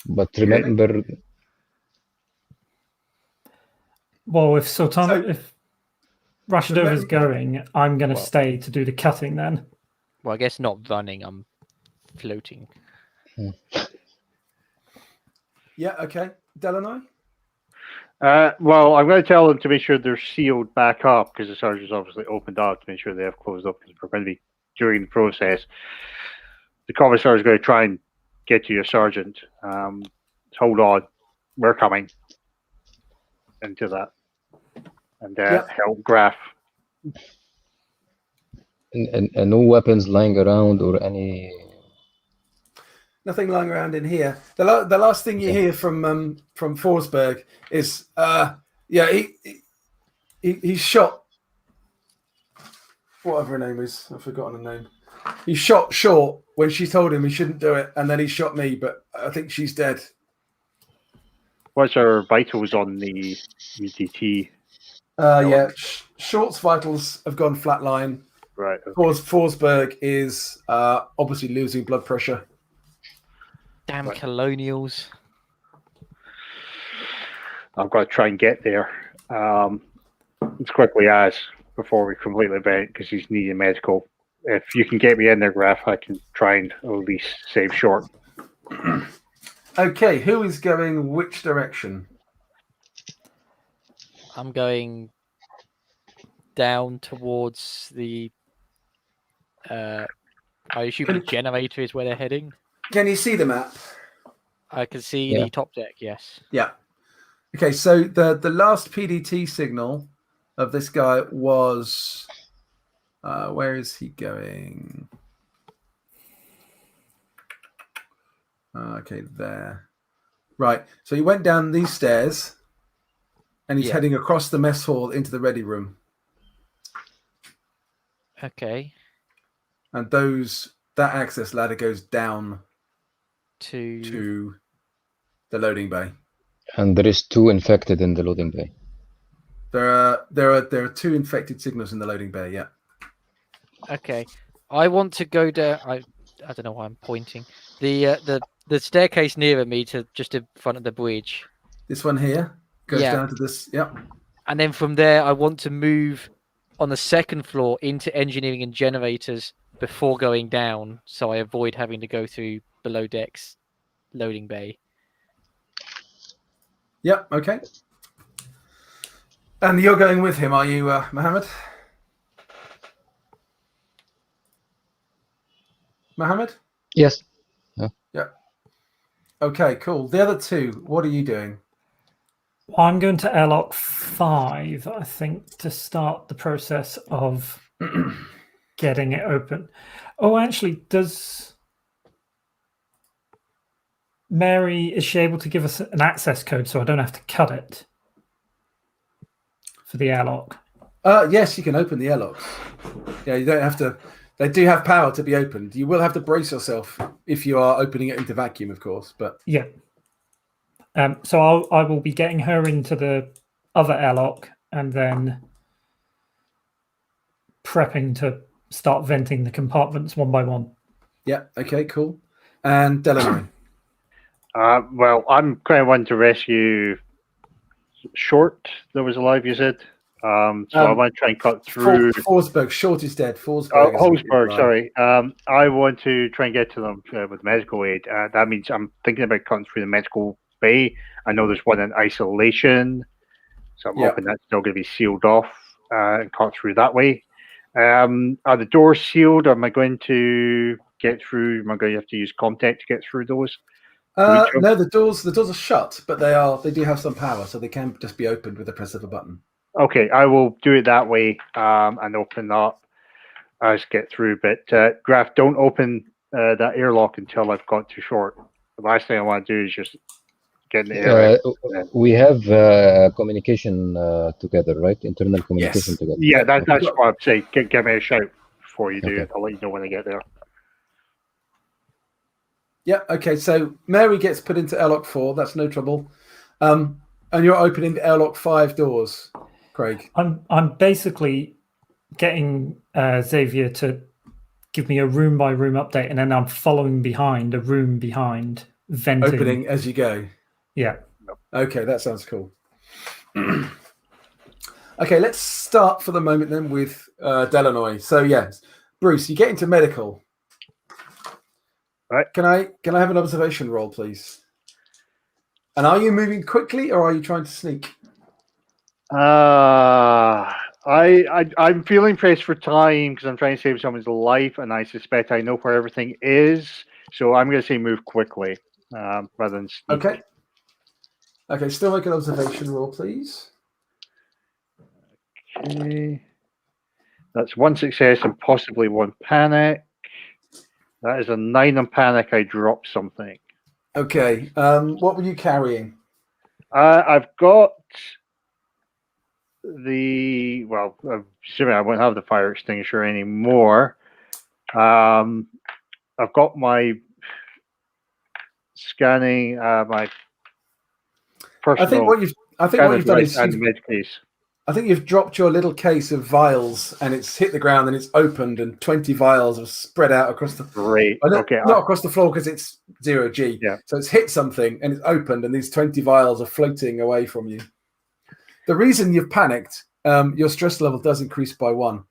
But remember, Well, if Sultan, So- if Rashidova's Remember- going, I'm going to Well- stay to do the cutting then. Well, I guess not running. I'm floating. Yeah. Okay. Delaney. Well, I'm going to tell them to make sure they're sealed back up because the sergeant's obviously opened up to make sure they have closed up because we're going to be during the process. The commissar is going to try and get to your sergeant. Hold on, we're coming into that and help Graf. and no weapons lying around or any. Nothing lying around in here. The last thing you hear from Forsberg is, he shot whatever her name is. I've forgotten her name. He shot short when she told him he shouldn't do it, and then he shot me. But I think she's dead. What's our vitals on the UTT? Short's vitals have gone flatline. Right. Okay. Forsberg is obviously losing blood pressure. Damn Right. colonials. I've got to try and get there as quickly as before we completely vent because he's needing medical. If you can get me in there, Graf, I can try and at least save Short. Okay, who is going which direction? I'm going down towards the. I assume the generator is where they're heading. Can you see the map? I can see Yeah. the top deck. Yes. Yeah. Okay, so the last PDT signal of this guy was where is he going? Okay, there. Right. So he went down these stairs and he's Yeah. heading across the mess hall into the ready room. Okay. And that access ladder goes down To. to the loading bay. And there is 2 infected in the loading bay. There are 2 infected signals in the loading bay, yeah. Okay. I want to go down. I don't know why I'm pointing. The staircase nearer me to just in front of the bridge. This one here goes Yeah. down to this, yep. And then from there, I want to move on the second floor into engineering and generators before going down, so I avoid having to go through below decks loading bay. Yep, okay. And you're going with him, are you, Mohammed? Mohammed? Yes. Okay, cool. The other 2, what are you doing? I'm going to airlock 5, I think, to start the process of getting it open. Oh, actually, does Mary, is she able to give us an access code so I don't have to cut it for the airlock? Yes, you can open the airlocks. Yeah, you don't have to. They do have power to be opened. You will have to brace yourself if you are opening it into vacuum, of course. But Yeah. So I will be getting her into the other airlock and then prepping to start venting the compartments one by one. yeah, okay, cool. And Delaney. Well, I'm kind of wanting to rescue Short that was alive, you said. So I want to try and cut through. Forsberg. Short is dead. Forsberg. Oh, Holzberg, sorry. I want to try and get to them with medical aid. That means I'm thinking about cutting through the medical bay. I know there's one in isolation, so I'm hoping that's still going to be sealed off and cut through that way. Are the doors sealed? Or am I going to get through? Am I going to have to use contact to get through those? No, the doors are shut, but they do have some power, so they can just be opened with the press of a button. Okay, I will do it that way and open up as get through. But Graf, don't open that airlock until I've got to Short. The last thing I want to do is just get in the air. We have communication together, right? Internal communication together. Yeah, that's what I'm saying. Give me a shout before you do it. I'll let you know when I get there. Yeah, okay, so Mary gets put into airlock 4, that's no trouble. And you're opening the airlock 5 doors, Craig. I'm basically getting Xavier to give me a room by room update, and then I'm following behind, a room behind, venting. Opening as you go. Yeah. Okay, that sounds cool. Okay, let's start for the moment then with Delanoy. So yes, Bruce, you get into medical. Right. Can I have an observation roll, please? And are you moving quickly or are you trying to sneak? I'm feeling pressed for time because I'm trying to save someone's life, and I suspect I know where everything is. So I'm going to say move quickly rather than sneak. Okay. Okay, still make an observation roll, please. Okay. That's 1 success and possibly 1 panic. That is a 9 on panic. I dropped something. Okay. What were you carrying? I've got I'm assuming I won't have the fire extinguisher anymore. I've got my scanning, my personal. I think what you've done is and the med case. I think you've dropped your little case of vials and it's hit the ground and it's opened and 20 vials have spread out across the Great. Okay. Not across the floor because it's 0G. Yeah. So it's hit something and it's opened and these 20 vials are floating away from you. The reason you've panicked, your stress level does increase by 1,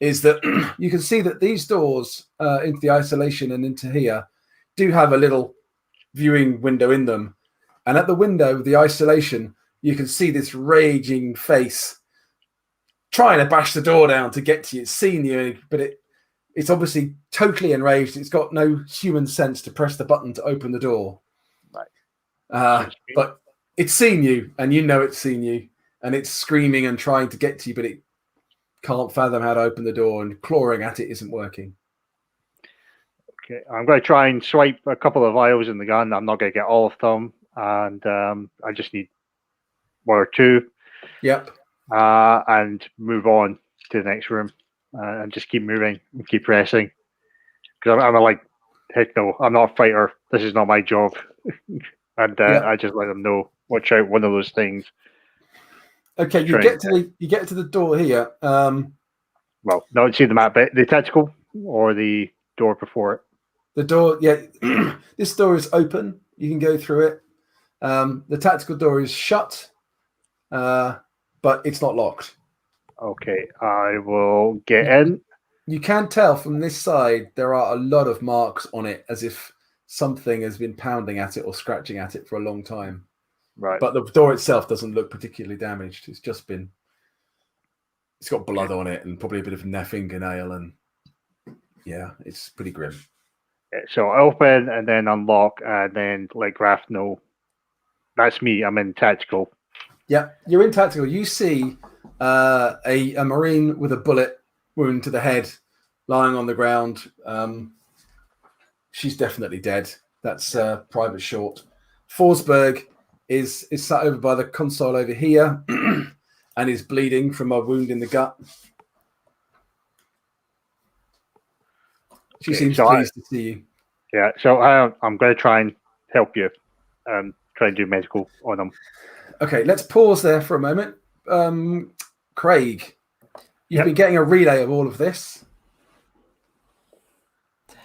is that you can see that these doors into the isolation and into here do have a little viewing window in them. And at the window, the isolation, you can see this raging face trying to bash the door down to get to you. It's seen you, but it's obviously totally enraged. It's got no human sense to press the button to open the door. Right. But it's seen you, and you know it's seen you, and it's screaming and trying to get to you, but it can't fathom how to open the door, and clawing at it isn't working. Okay, I'm going to try and swipe a couple of vials in the gun. I'm not going to get all of them, and I just need 1 or 2. Yep. And move on to the next room and just keep moving and keep pressing. Because I'm like, heck no, I'm not a fighter. This is not my job. And I just let them know, watch out, one of those things. Okay, you get to the door here. Well, no, see the map, the tactical or the door before it. The door, yeah. This door is open. You can go through it. The tactical door is shut, but it's not locked. Okay, I will get in. You can tell from this side there are a lot of marks on it, as if something has been pounding at it or scratching at it for a long time. Right. But the door itself doesn't look particularly damaged. It's got blood on it and probably a bit of a fingernail, and yeah, it's pretty grim. So open and then unlock and then let Graf know. That's me. I'm in tactical. Yeah, you're in tactical. You see a Marine with a bullet wound to the head lying on the ground. She's definitely dead. That's Private Short. Forsberg is sat over by the console over here and is bleeding from a wound in the gut. She Okay, seems so pleased to see you. Yeah, so I'm going to try and help you. Try and do medical on him. Okay, let's pause there for a moment. Craig, you've Yep. been getting a relay of all of this.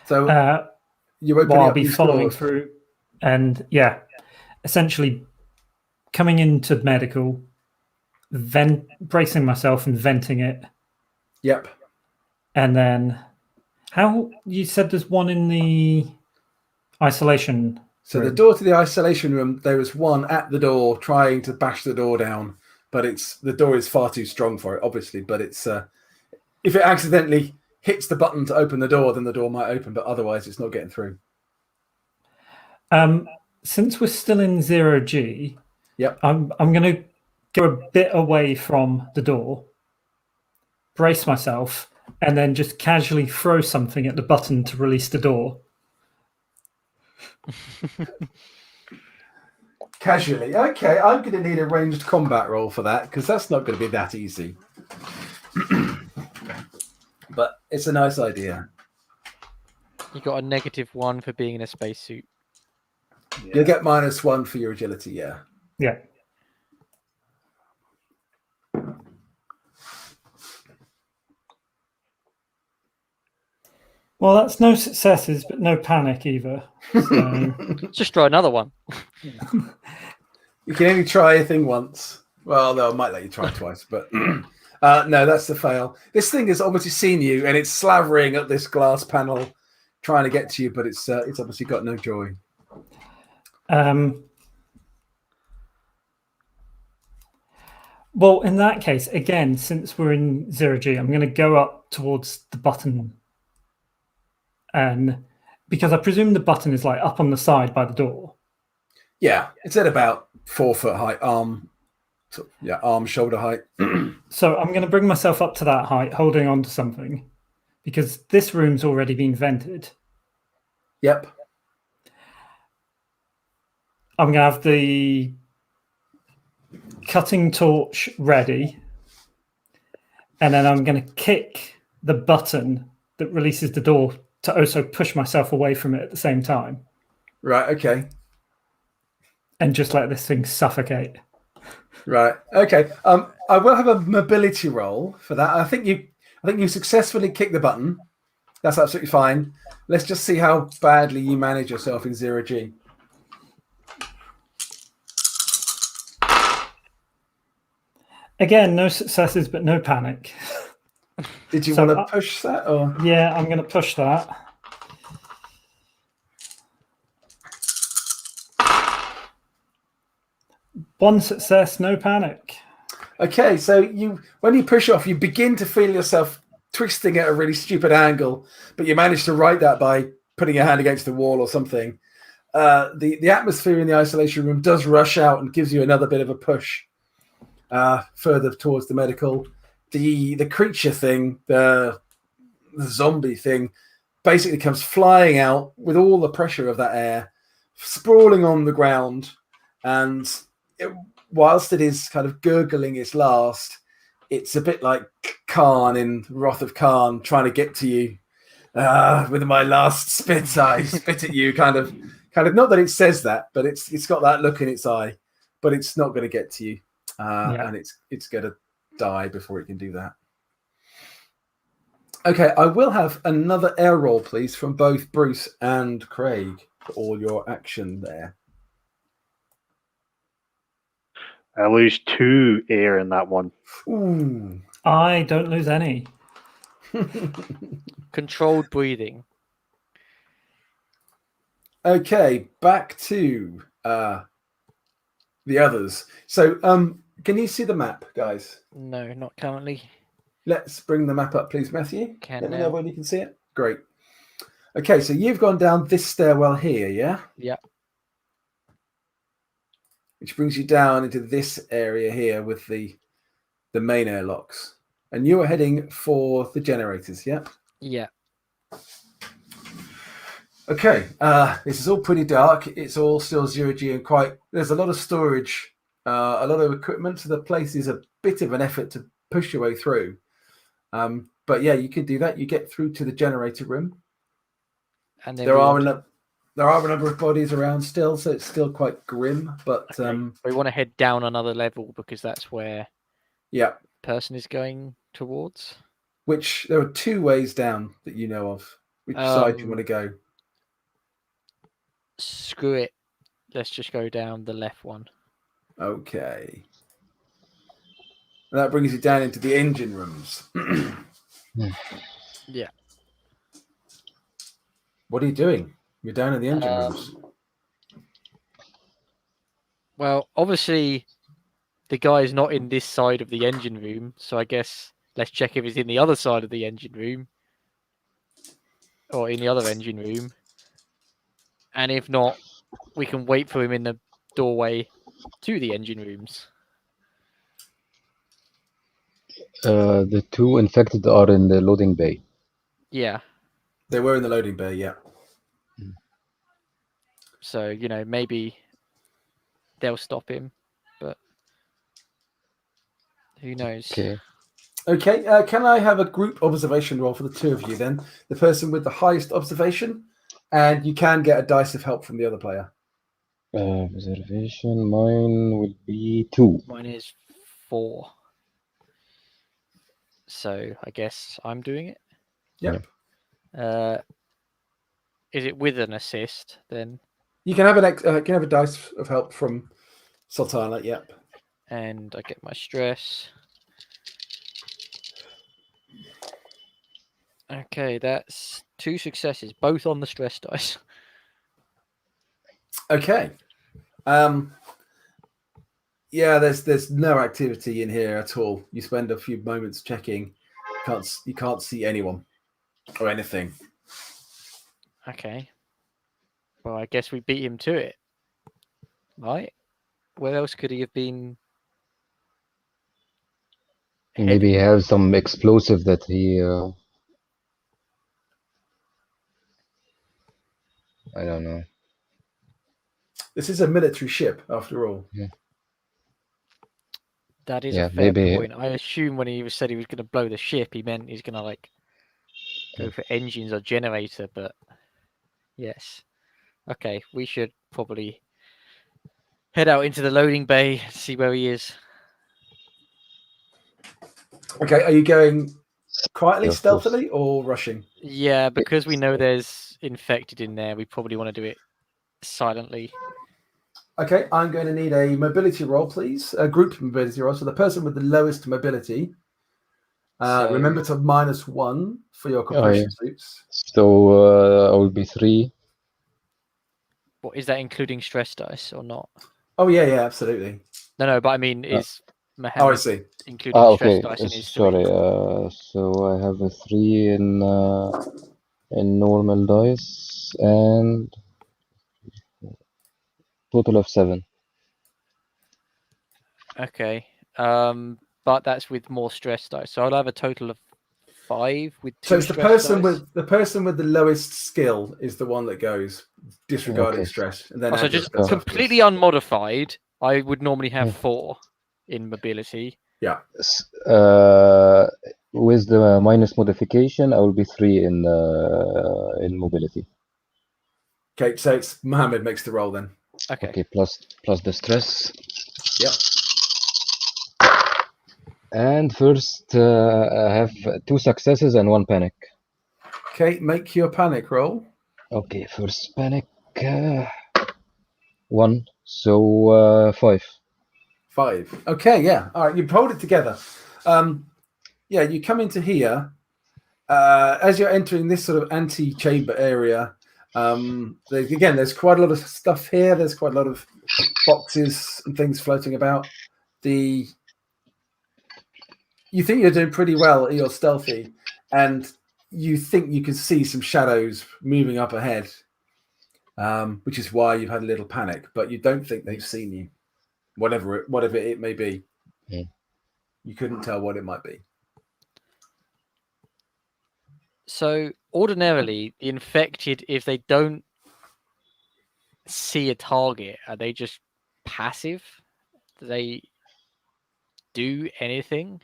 So you're opening I'll up be these following doors. through, and essentially coming into medical, bracing myself and venting it, Yep. and then how you said there's one in the isolation. So the room. door to the isolation room, there was one at the door trying to bash the door down, but the door is far too strong for it, obviously. But it's if it accidentally hits the button to open the door, then the door might open, but otherwise it's not getting through. Since we're still in 0G, Yep. I'm going to go a bit away from the door, brace myself, and then just casually throw something at the button to release the door. Casually. Okay, I'm going to need a ranged combat roll for that because that's not going to be that easy. But it's a nice idea. You got a -1 for being in a spacesuit. You'll get -1 for your agility, yeah. Yeah. Well, that's no successes, but no panic either. So... Just try another one. You can only try a thing once. Well, no, I might let you try twice, but no, that's the fail. This thing has obviously seen you, and it's slavering at this glass panel, trying to get to you, but it's obviously got no joy. Well, in that case, again, since we're in 0G, I'm going to go up towards the button. And because I presume the button is like up on the side by the door. Yeah, it's at about 4 foot height, arm, shoulder height. So I'm going to bring myself up to that height, holding on to something, because this room's already been vented. Yep. I'm going to have the cutting torch ready, and then I'm going to kick the button that releases the door to also push myself away from it at the same time. Right, okay. And just let this thing suffocate. Right, okay. I will have a mobility roll for that. I think you successfully kicked the button. That's absolutely fine. Let's just see how badly you manage yourself in 0G. Again, no successes, but no panic. Did you So want to push that? Or Yeah, I'm going to push that. One success, no panic. okay, so when you push off, you begin to feel yourself twisting at a really stupid angle, but you manage to right that by putting your hand against the wall or something. The atmosphere in the isolation room does rush out and gives you another bit of a push further towards the medical. The creature thing, the zombie thing, basically comes flying out with all the pressure of that air, sprawling on the ground, and whilst it is kind of gurgling its last, it's a bit like Khan in Wrath of Khan trying to get to you with my last spit. I spit at you, kind of. Not that it says that, but it's got that look in its eye, but it's not going to get to you, and it's going to die before it can do that. Okay, I will have another air roll, please, from both Bruce and Craig for all your action there. I lose 2 air in that one. Ooh. I don't lose any. Controlled breathing. Okay, back to the others. So, can you see the map, guys? No, not currently. Let's bring the map up, please, Matthew. Can Let me now. know when you can see it. Great. Okay, so you've gone down this stairwell here, yeah? Yeah. Which brings you down into this area here with the main airlocks. And you are heading for the generators, yeah? Yeah. Okay, this is all pretty dark. It's all still 0G and there's a lot of storage, a lot of equipment. So the place is a bit of an effort to push your way through. But yeah, you could do that. You get through to the generator room. And then There we are want to, a number of bodies around still, so it's still quite grim. But we want to head down another level because that's where yeah, the person is going towards. which there are 2 ways down that you know of. Which side do you want to go? Screw it. Let's just go down the left one. Okay. And that brings you down into the engine rooms. Yeah. What are you doing? You're down in the engine rooms. Well, obviously, the guy is not in this side of the engine room, so I guess let's check if he's in the other side of the engine room. Or in the other engine room. And if not, we can wait for him in the doorway to the engine rooms. The 2 infected are in the loading bay. Yeah. They were in the loading bay, yeah. So, maybe they'll stop him, but who knows? Okay, can I have a group observation roll for the 2 of you then? The person with the highest observation, and you can get a dice of help from the other player. Observation, mine will be 2. Mine is 4. So I guess I'm doing it. Yep. Is it with an assist then? You can have a dice of help from Sultana, yep. And I get my stress. Okay, that's 2 successes, both on the stress dice. Okay. Yeah, there's no activity in here at all. You spend a few moments checking. You can't see anyone or anything. Okay. Well, I guess we beat him to it. Right? Where else could he have been? Maybe he has some explosive that he... I don't know. This is a military ship, after all. Yeah. That is Yeah, a fair maybe- point. I assume when he said he was going to blow the ship, he meant he's going to go for engines or generator. But yes, okay, we should probably head out into the loading bay, see where he is. Okay, are you going quietly, Yeah, of course. stealthily, or rushing? Yeah, because we know there's infected in there, we probably want to do it silently. Okay, I'm going to need a mobility roll, please. A group mobility roll. So the person with the lowest mobility. Remember to -1 for your compression suits. So I will be 3. What is that, including stress dice or not? Oh yeah, absolutely. No, but I mean, is Oh, I Mohammed see. including okay. stress dice in his Sorry. 3? So I have a 3 in normal dice and total of 7. Okay. But that's with more stress dice. So I'll have a total of 5 with 2 So it's the stress person with the lowest skill is the one that goes, disregarding Okay. stress, and then So Andrew just goes completely afterwards. unmodified, I would normally have Yeah. 4 in mobility. Yeah. With the minus modification, I will be 3 in mobility. Okay, so it's Mohammed makes the roll then. Okay. Okay, plus the stress. Yep. And first, I have 2 successes and 1 panic. Okay, make your panic roll. Okay, first panic. 1, so 5. 5. Okay, yeah. All right, you hold it together. Yeah, you come into here. As you're entering this sort of ante-chamber area, there's quite a lot of stuff here. There's quite a lot of boxes and things floating about. You think you're doing pretty well. You're stealthy, and you think you can see some shadows moving up ahead, which is why you've had a little panic. But you don't think they've seen you, whatever it may be. Yeah. You couldn't tell what it might be. So ordinarily, the infected, if they don't see a target, are they just passive? Do they do anything?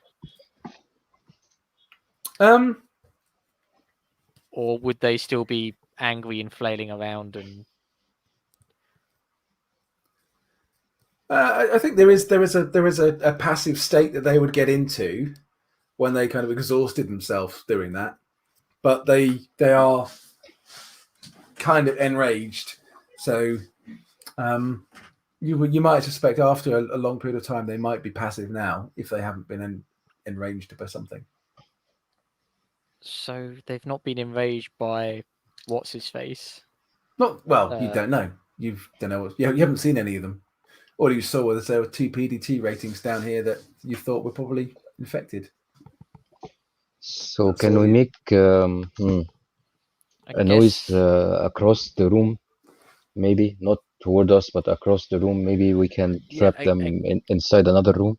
Or would they still be angry and flailing around and I think there is a passive state that they would get into when they kind of exhausted themselves doing that, but they are kind of enraged. So you might suspect after a long period of time they might be passive now if they haven't been enraged by something. so they've not been enraged by what's his face. Not well. You don't know. You don't know. You haven't seen any of them. All you saw was there were 2 PDT ratings down here that you thought were probably infected. So That's can all we you- make I a noise guess- across the room? Maybe not toward us, but across the room. Maybe we can Yeah, trap them inside another room.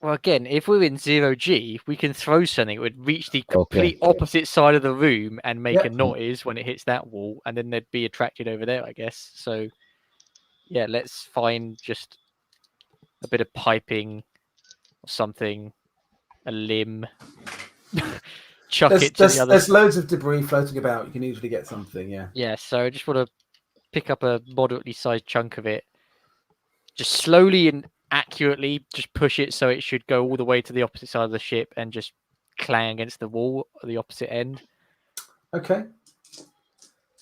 Well, again, if we're in 0G, we can throw something. It would reach the Okay. complete opposite side of the room and make Yeah. a noise when it hits that wall, and then they'd be attracted over there, I guess. So, yeah, let's find just a bit of piping or something, a limb, chuck it to the other. There's loads of debris floating about. You can easily get something. Yeah. Yeah, so I just want to pick up a moderately sized chunk of it, just slowly and accurately just push it so it should go all the way to the opposite side of the ship and just clang against the wall at the opposite end. Okay.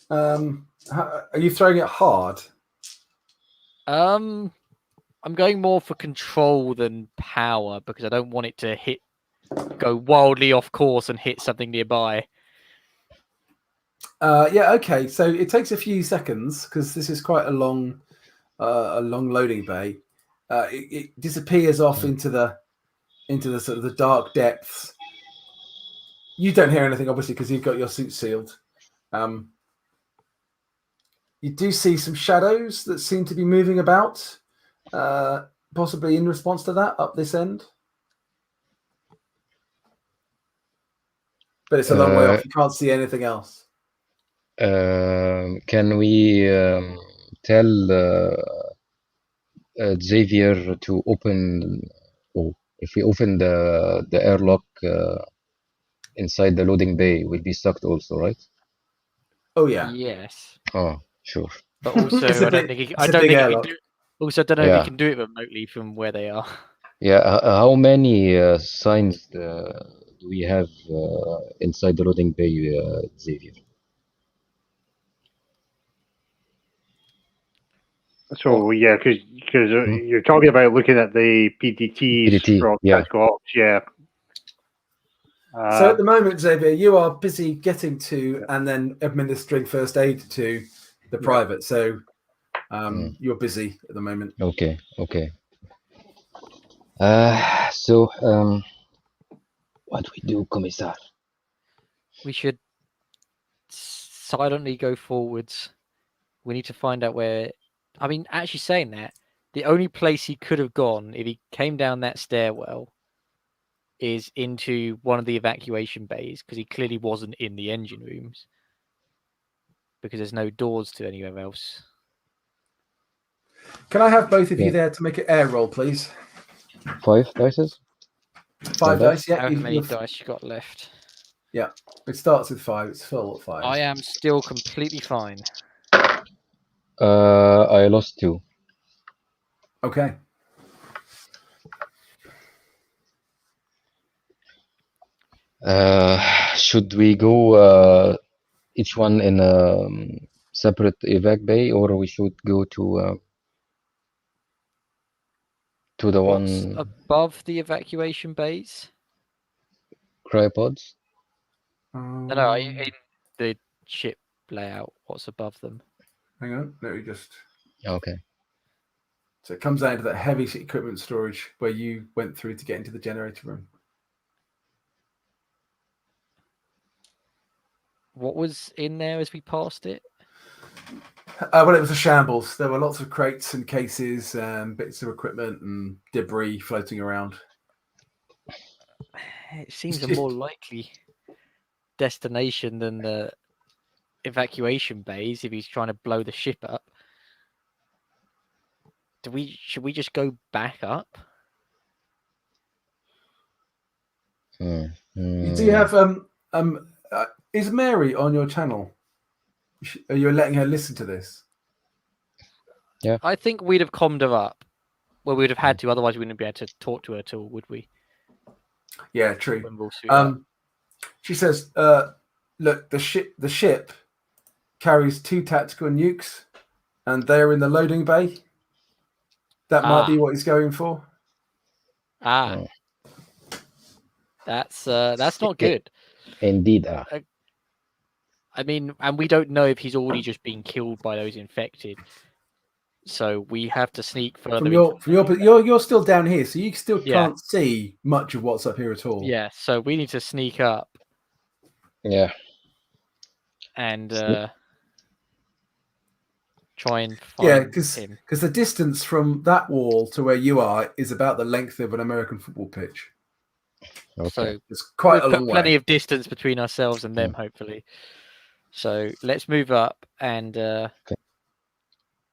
Are you throwing it hard? I'm going more for control than power because I don't want it to go wildly off course and hit something nearby. Yeah. Okay. So it takes a few seconds because this is quite a long loading bay. It disappears off into the sort of the dark depths. You don't hear anything, obviously, because you've got your suit sealed. You do see some shadows that seem to be moving about, possibly in response to that up this end. But it's a long way off. You can't see anything else. Can we tell Xavier to open? Oh, if we open the airlock inside the loading bay, we'll be sucked also, right? Oh yeah. Yes. Oh, sure. But also, It's a I don't big- think he, it's I a don't big think he can airlock. do. Also, I don't know if Yeah. he can do it remotely from where they are. Yeah. How many signs do we have inside the loading bay, Xavier? So yeah, because you're talking about looking at the PDTs PDT, from yeah. tactical ops, yeah. So at the moment, Xavier, you are busy getting to and then administering first aid to the private. So you're busy at the moment. Okay. So what we do, Commissar? We should silently go forwards. We need to find out where. I mean, actually saying that, the only place he could have gone if he came down that stairwell is into one of the evacuation bays because he clearly wasn't in the engine rooms because there's no doors to anywhere else. Can I have both of you Yeah. there to make an air roll, please? 5 dices? 5 dice? dice. Yeah. How many dice you got left? Yeah. It starts with 5. It's full at 5. I am still completely fine. I lost 2. Okay. Should we go each one in a separate evac bay, or we should go to the What's one above the evacuation bays? cryopods? No, in the ship layout. What's above them? Hang on. Let me just. Okay. So it comes down to that heavy equipment storage where you went through to get into the generator room. What was in there as we passed it? Well, it was a shambles. There were lots of crates and cases, bits of equipment and debris floating around. It seems It's a just- more likely destination than the evacuation bays if he's trying to blow the ship up. Should we just go back up? You do have is Mary on your channel? You're letting her listen to this. I think we'd have calmed her up. Well, we'd have had to, otherwise we wouldn't be able to talk to her at all, would we? Yeah, true. When we'll suit up. She says, "Look, the ship carries 2 tactical nukes, and they're in the loading bay. That might be what he's going for." That's not good. Indeed. I mean, and we don't know if he's already just been killed by those infected. So we have to sneak further. You're still down here, so you still Yeah. can't see much of what's up here at all. Yeah, so we need to sneak up Yeah. and try and find him. Because the distance from that wall to where you are is about the length of an American football pitch. Okay. So It's quite a we've long put plenty way. of distance between ourselves and them, hopefully. So let's move up and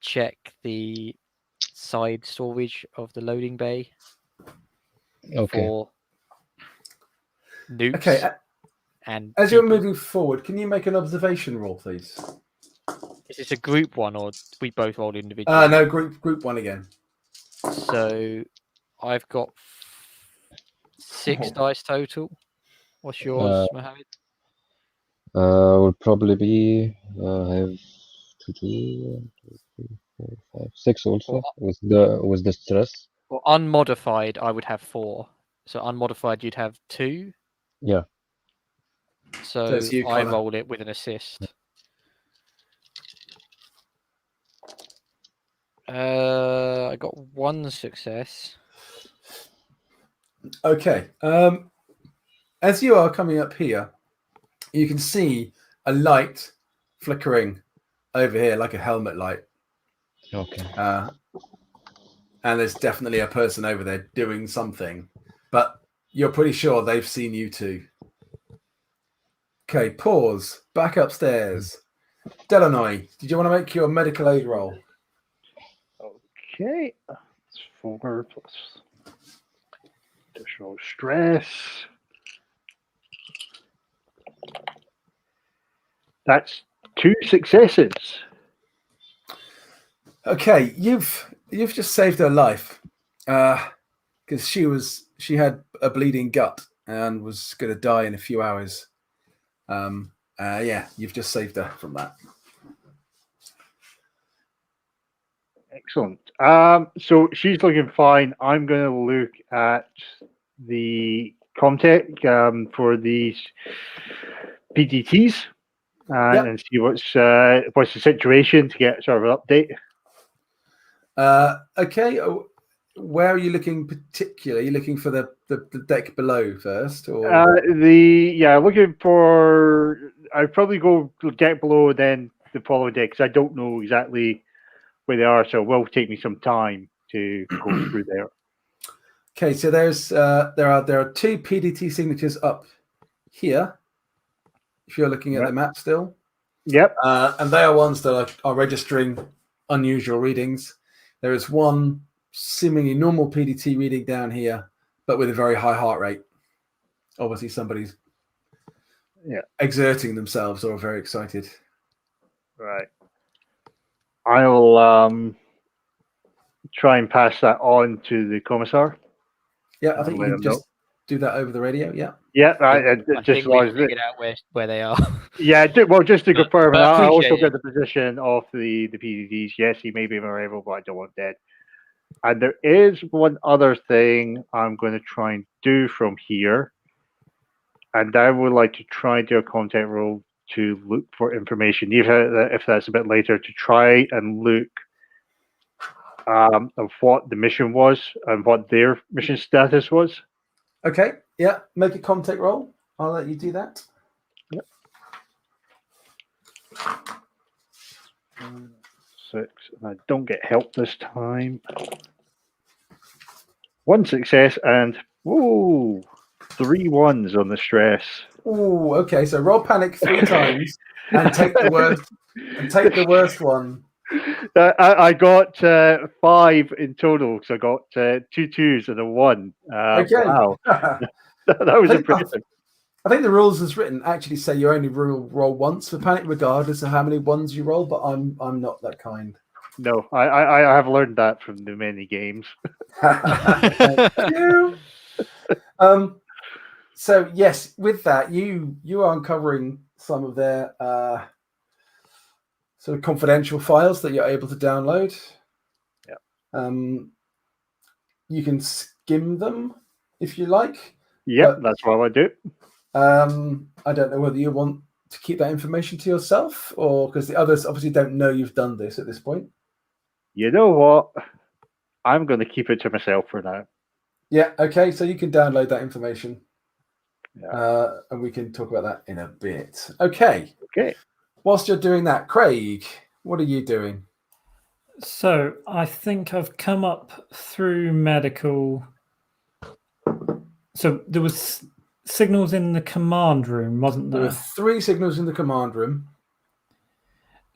check the side storage of the loading bay Okay. for nukes. Okay, And as you're people. moving forward, can you make an observation roll, please? Is this a group one or we both roll individually? No, group 1 again. So I've got 6 dice total. What's yours, Mohammed? Will probably be I have 2, 3, 4, 5, 6 also with the stress. Well, unmodified, I would have 4. So unmodified, you'd have 2. Yeah. So That's you, I Connor. rolled it with an assist. I got 1 success. Okay. As you are coming up here, you can see a light flickering over here, like a helmet light. Okay. And there's definitely a person over there doing something, but you're pretty sure they've seen you too. Okay, pause. Back upstairs. Delanoy, did you want to make your medical aid roll? Okay. That's 4 plus additional stress. That's 2 successes. Okay, you've just saved her life because she had a bleeding gut and was going to die in a few hours. Yeah, you've just saved her from that. Excellent. So she's looking fine. I'm going to look at the Comtech for these PDTs and see what's the situation to get sort of an update. Okay. Where are you looking particularly? Are you looking for the deck below first? Or? Looking for... I'd probably go deck below, then the following deck, because I don't know exactly where they are, so it will take me some time to go through there. Okay, so there are 2 PDT signatures up here, if you're looking at the map still. Yep. And they are ones that are registering unusual readings. There is one seemingly normal PDT reading down here, but with a very high heart rate. Obviously, somebody's exerting themselves or very excited. Right. I will try and pass that on to the commissar. Yeah, I think you can just do that over the radio. Yeah. Yeah, I think we figured out where they are. Yeah, just to confirm, But I also appreciate get the position of the PDDs. Yes, he may be arrival, but I don't want dead. And there is one other thing I'm going to try and do from here, and I would like to try and do a content roll to look for information, even if that's a bit later, to try and look of what the mission was and what their mission status was. Okay. Yeah. Make a contact roll. I'll let you do that. Yep. 6, and I don't get help this time. 1 success and 3 1s on the stress. Oh, okay. So roll panic 3 times and take the worst. And take the worst one. I got 5 in total, because I got 2 2s and a 1. Okay. Wow, that was impressive. I think the rules as written actually say you only roll once for panic, regardless of how many ones you roll. But I'm not that kind. No, I have learned that from the many games. Thank you. So yes, with that, you are uncovering some of their sort of confidential files that you're able to download. Yeah. You can skim them if you like. Yep, that's what I do. I don't know whether you want to keep that information to yourself, or because the others obviously don't know you've done this at this point. You know what? I'm going to keep it to myself for now. Yeah, okay, so you can download that information. Yeah. And we can talk about that in a bit. Okay. Okay. Whilst you're doing that, Craig, what are you doing? So I think I've come up through medical. So there was signals in the command room, wasn't There there? were 3 signals in the command room.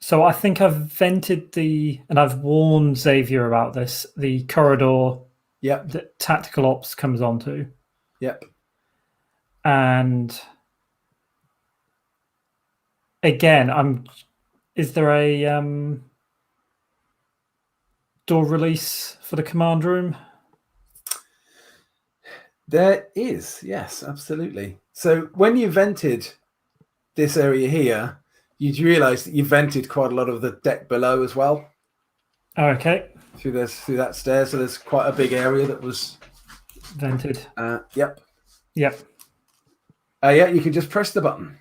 So I think I've vented and I've warned Xavier about this, the corridor Yep. that tactical ops comes onto. Yep. And again, is there a door release for the command room? There is, yes, absolutely. So when you vented this area here, you'd realise that you vented quite a lot of the deck below as well. Okay. Through that stairs. So there's quite a big area that was Vented. Yep. Yep. Yeah, you can just press the button.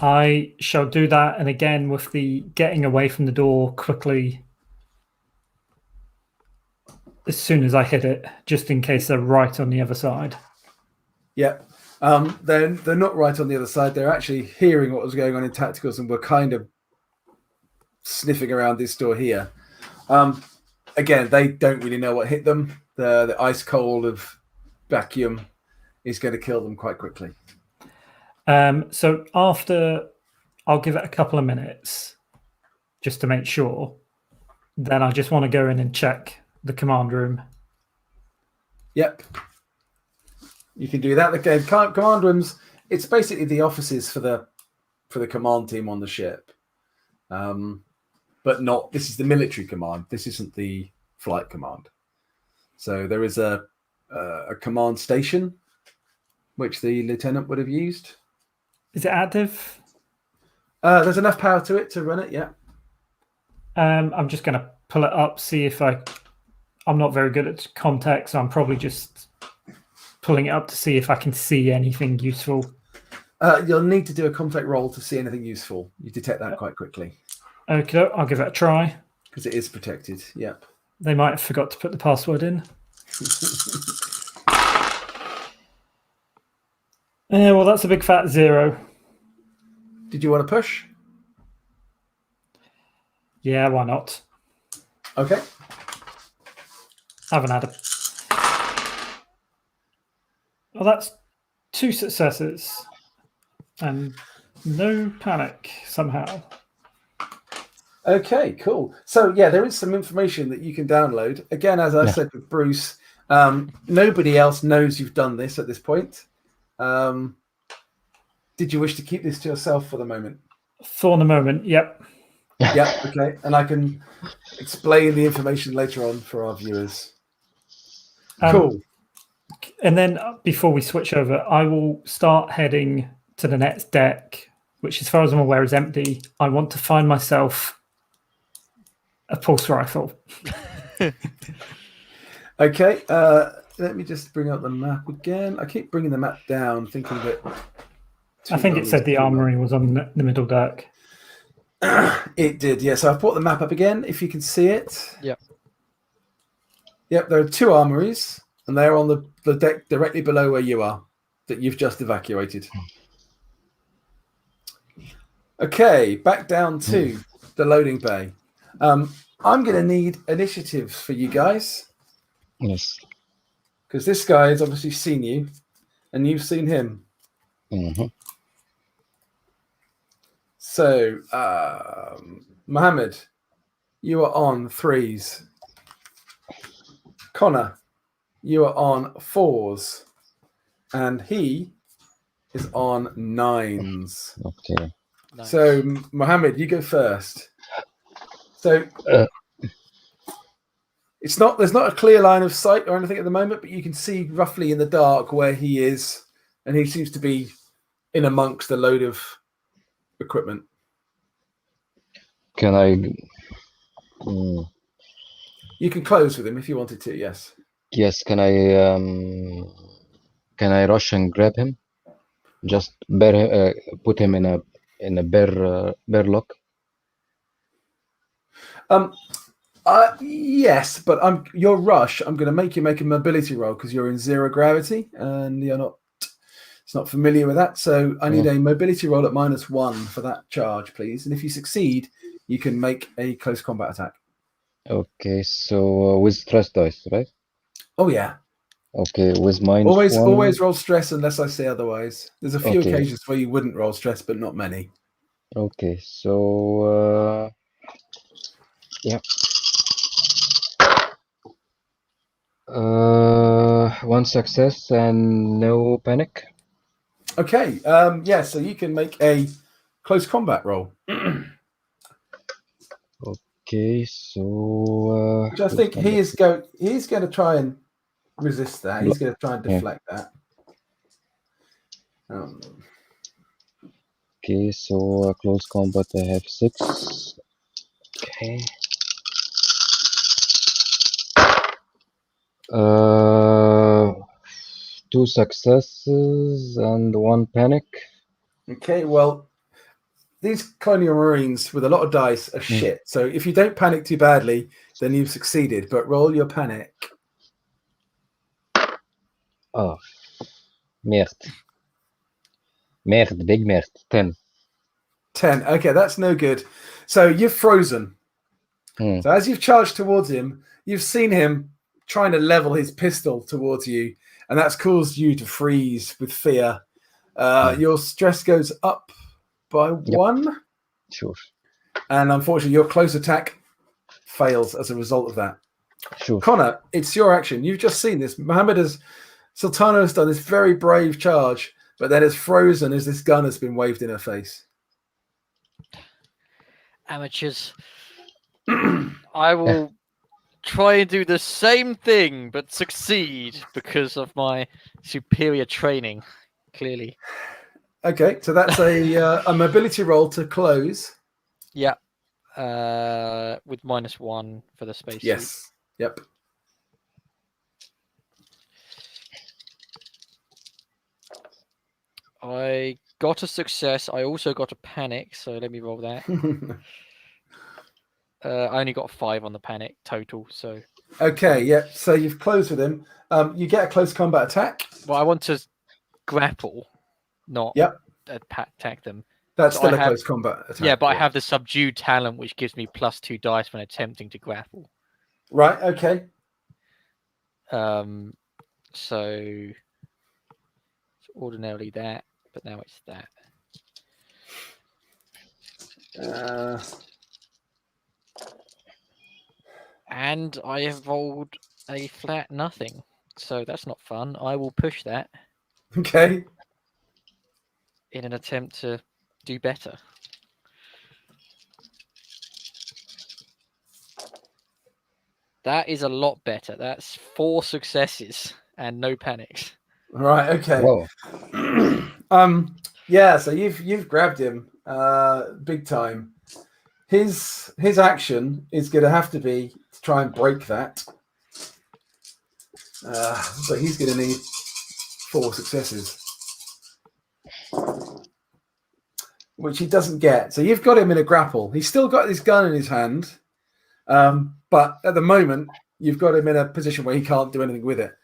I shall do that, and again with the getting away from the door quickly as soon as I hit it, just in case they're right on the other side. Yeah. They're not right on the other side. They're actually hearing what was going on in tacticals and were kind of sniffing around this door here. Again, they don't really know what hit them. The ice cold of vacuum is going to kill them quite quickly. So after, I'll give it a couple of minutes just to make sure. Then I just want to go in and check the command room. Yep. You can do that. Again, command rooms, it's basically the offices for the command team on the ship. But not, this is the military command. This isn't the flight command. So there is a command station, which the lieutenant would have used. Is it active? There's enough power to it to run it, yeah. I'm just going to pull it up, see if I'm not very good at context, so I'm probably just pulling it up to see if I can see anything useful. You'll need to do a contact roll to see anything useful. You detect that quite quickly. Okay, I'll give it a try. Because it is protected, yep. They might have forgot to put the password in. Yeah, well, that's a big fat 0. Did you want to push? Yeah, why not? Okay. I haven't had a... Well, that's 2 successes. And no panic, somehow. Okay, cool. So, yeah, there is some information that you can download. Again, as I said with Bruce, nobody else knows you've done this at this point. Did you wish to keep this to yourself for the moment? For the moment, yep. Yeah, okay. And I can explain the information later on for our viewers. Cool. And then before we switch over, I will start heading to the next deck, which as far as I'm aware is empty. I want to find myself a pulse rifle. Okay. Let me just bring up the map again. I keep bringing the map down, thinking that... I think it said the armory was on the middle deck. It did, yeah. So I've brought the map up again, if you can see it. Yep. Yep, there are 2 armories, and they're on the deck directly below where you are, that you've just evacuated. Okay, back down to the loading bay. I'm going to need initiatives for you guys. Yes. Because this guy has obviously seen you, and you've seen him. Mm-hmm. So, Mohammed, you are on 3s. Connor, you are on 4s. And he is on 9s. Okay. Nice. So, Mohammed, you go first. So, Uh. there's not a clear line of sight or anything at the moment, but you can see roughly in the dark where he is, and he seems to be in amongst a load of equipment. Can I? You can close with him if you wanted to. Yes. Yes. Can I? Can I rush and grab him? Just put him in a bear lock. Yes, but your rush. I'm going to make you make a mobility roll because you're in 0 gravity and you're not. It's not familiar with that, so I need a mobility roll at -1 for that charge, please. And if you succeed, you can make a close combat attack. Okay. So with stress dice, right? Oh yeah. Okay. With -1. Always roll stress unless I say otherwise. There's a few occasions where you wouldn't roll stress, but not many. Okay. So yeah. 1 success and no panic. Okay. Yeah. So you can make a close combat roll. Okay. So Which I think he's going to try and resist that. He's going to try and deflect that. Okay. So close combat. I have 6. Okay. 2 successes and 1 panic. Okay, well, these Colonial Marines with a lot of dice are shit. So if you don't panic too badly, then you've succeeded. But roll your panic. Oh, merde. Merde, big merde. 10. 10. Okay, that's no good. So you've frozen. So as you've charged towards him, you've seen him trying to level his pistol towards you, and that's caused you to freeze with fear. Your stress goes up by 1. Sure. And unfortunately, your close attack fails as a result of that. Sure. Connor, it's your action. You've just seen this. Sultana has done this very brave charge, but then is frozen as this gun has been waved in her face. Amateurs. I will try and do the same thing, but succeed because of my superior training, clearly. Okay, so that's a mobility roll to close. Yeah. With -1 for the space. Yes. Suit. Yep. I got a success. I also got a panic, so let me roll that. I only got 5 on the panic total, so... Okay, yeah, so you've closed with him. You get a close combat attack. Well, I want to grapple, not attack them. That's So still I a have- close combat attack. Yeah, but I have the subdued talent, which gives me +2 dice when attempting to grapple. Right, okay. So it's ordinarily that, but now it's that. And I have rolled a flat nothing, so that's not fun. I will push that Okay. in an attempt to do better. That is a lot better. That's 4 successes and no panics. Right, okay. Whoa. Yeah, so you've grabbed him big time. His action is going to have to be to try and break that. But he's going to need 4 successes, which he doesn't get. So you've got him in a grapple. He's still got his gun in his hand, but at the moment you've got him in a position where he can't do anything with it.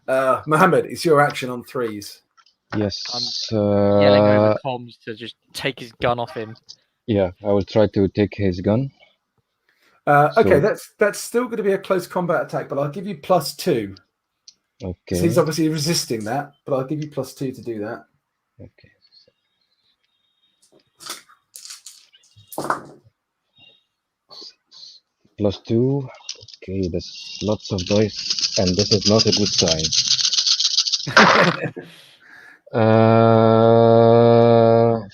Mohammed, it's your action on 3s. Yes. Yelling over comms to just take his gun off him. Yeah, I will try to take his gun. Okay, So- that's still going to be a close combat attack, but I'll give you +2. Okay. So he's obviously resisting that, but I'll give you +2 to do that. Okay. +2. Okay, that's lots of dice, and this is not a good sign.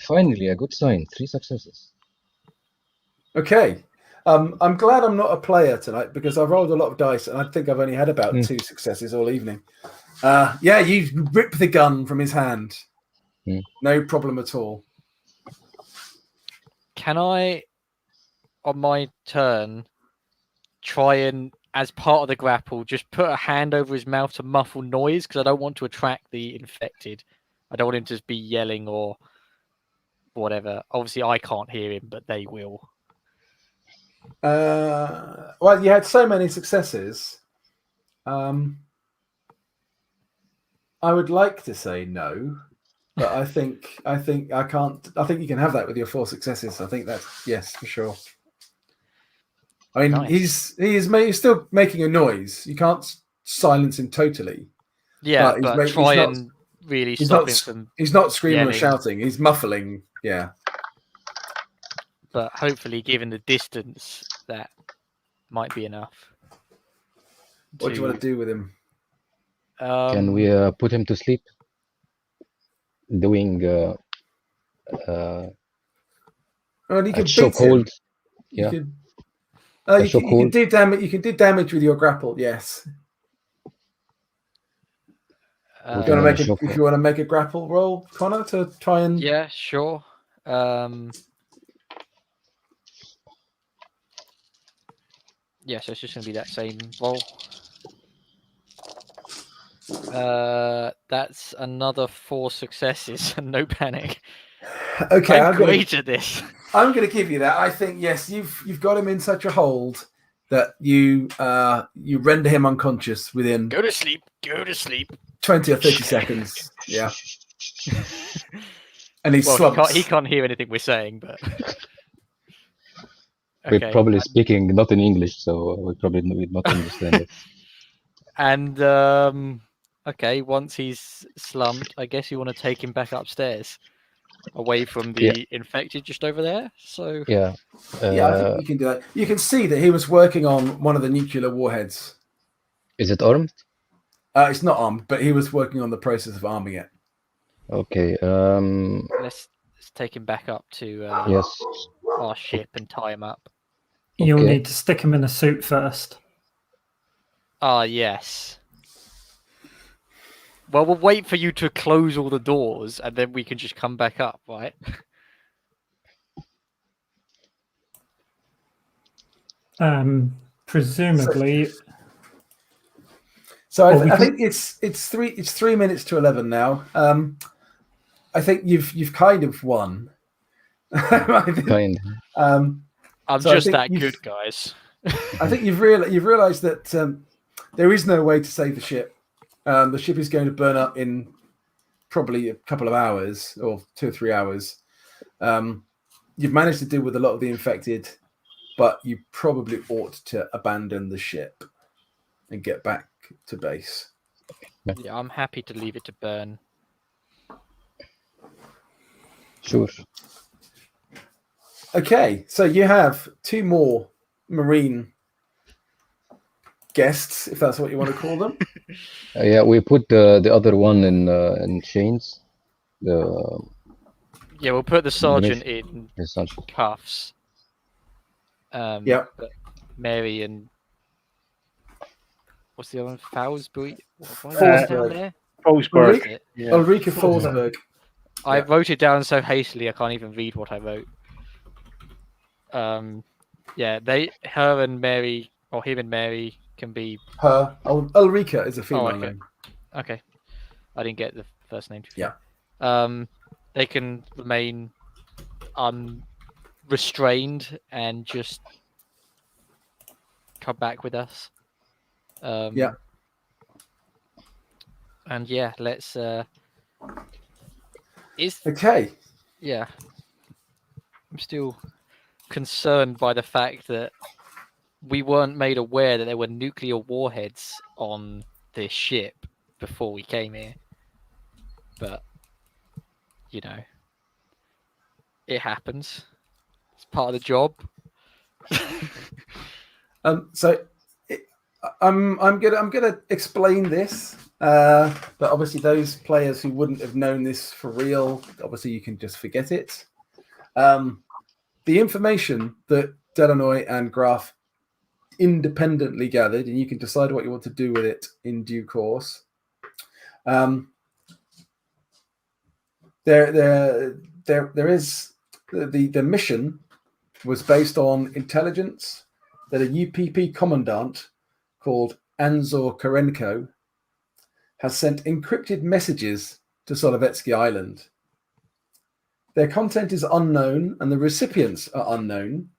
Finally, a good sign. 3 successes. Okay. I'm glad I'm not a player tonight because I've rolled a lot of dice and I think I've only had about 2 successes all evening. Yeah, you rip the gun from his hand. No problem at all. Can I, on my turn, try and, as part of the grapple, just put a hand over his mouth to muffle noise? Because I don't want to attract the infected. I don't want him to just be yelling or whatever. Obviously, I can't hear him, but they will. Well, you had so many successes. I would like to say no, but I think I can't. I think you can have that with your 4 successes. I think that's yes for sure. I mean, Nice. he's still making a noise. You can't silence him totally. Yeah, But but try and really stop him from. He's not screaming yelling. or shouting. He's muffling. Yeah. But hopefully, given the distance, that might be enough. What do you want to do with him? Can we put him to sleep? Doing Well, you a can beat him. chokehold. You Yeah. can, A you can do damage. You can do damage with your grapple. Yes. Put Do you him want in to a make if chokehold. you want to make a grapple roll, Connor, to try and Yeah, sure. Yeah, so it's just going to be that same roll. That's another 4 successes and no panic. Okay, I'm great at this. I'm going to give you that. I think yes, you've got him in such a hold that you render him unconscious within Go to sleep. Go to sleep. 20 or 30 seconds. Yeah, and he Well, slumps. he can't hear anything we're saying, but We're probably speaking not in English, so we probably would not understand it. And okay, once he's slumped, I guess you want to take him back upstairs, away from the infected, just over there. So Yeah. Yeah, I think you can do that. You can see that he was working on one of the nuclear warheads. Is it armed? It's not armed, but he was working on the process of arming it. Okay. let's take him back up to Yes. our ship and tie him up. You'll Okay. need to stick him in a suit first. Ah, yes. Well, we'll wait for you to close all the doors, and then we can just come back up, right? Presumably. So I think it's 3 minutes to 11 now. I think you've kind of won. Kind. I'm So I just think that good, guys. I think you've realised that there is no way to save the ship. The ship is going to burn up in probably a couple of hours or 2 or 3 hours. You've managed to deal with a lot of the infected, but you probably ought to abandon the ship and get back to base. Yeah, I'm happy to leave it to burn. Sure. Okay, so you have 2 more Marine guests, if that's what you want to call them. Yeah, we put the other one in chains. Yeah, we'll put the sergeant in Essentially. cuffs. Yeah. But Mary and what's the other one? Fowlsbury? Forsberg. There? Forsberg. Yeah. Ulrika Forsberg. I Yeah. wrote it down so hastily I can't even read what I wrote. Yeah, her and Mary, or him and Mary can be. Ulrika is a female okay. name. Okay, I didn't get the first name. Yeah. They can remain unrestrained and just come back with us. Yeah. And yeah, let's. Okay. Yeah. I'm still concerned by the fact that we weren't made aware that there were nuclear warheads on this ship before we came here. But, you know, it happens. It's part of the job. So I'm gonna explain this, but obviously those players who wouldn't have known this for real, obviously you can just forget it. The information that Delanoy and Graf independently gathered, and you can decide what you want to do with it in due course. There is the mission was based on intelligence that a UPP commandant called Anzor Karenko has sent encrypted messages to Solovetski Island. Their content is unknown and the recipients are unknown,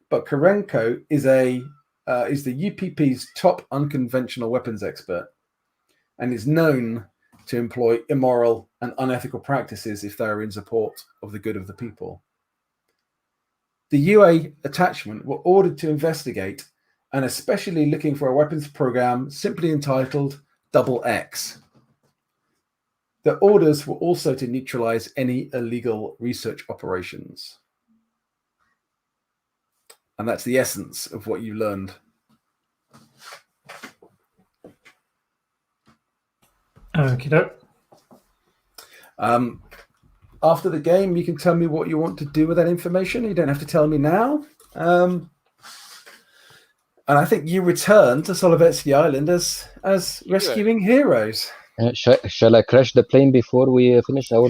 but Karenko is the UPP's top unconventional weapons expert and is known to employ immoral and unethical practices if they are in support of the good of the people. The UA attachment were ordered to investigate and especially looking for a weapons program simply entitled Double X. The orders were also to neutralize any illegal research operations. And that's the essence of what you learned. Okie doke. After the game, you can tell me what you want to do with that information. You don't have to tell me now. And I think you return to Solovetski Island as rescuing heroes. Shall I crash the plane before we finish our?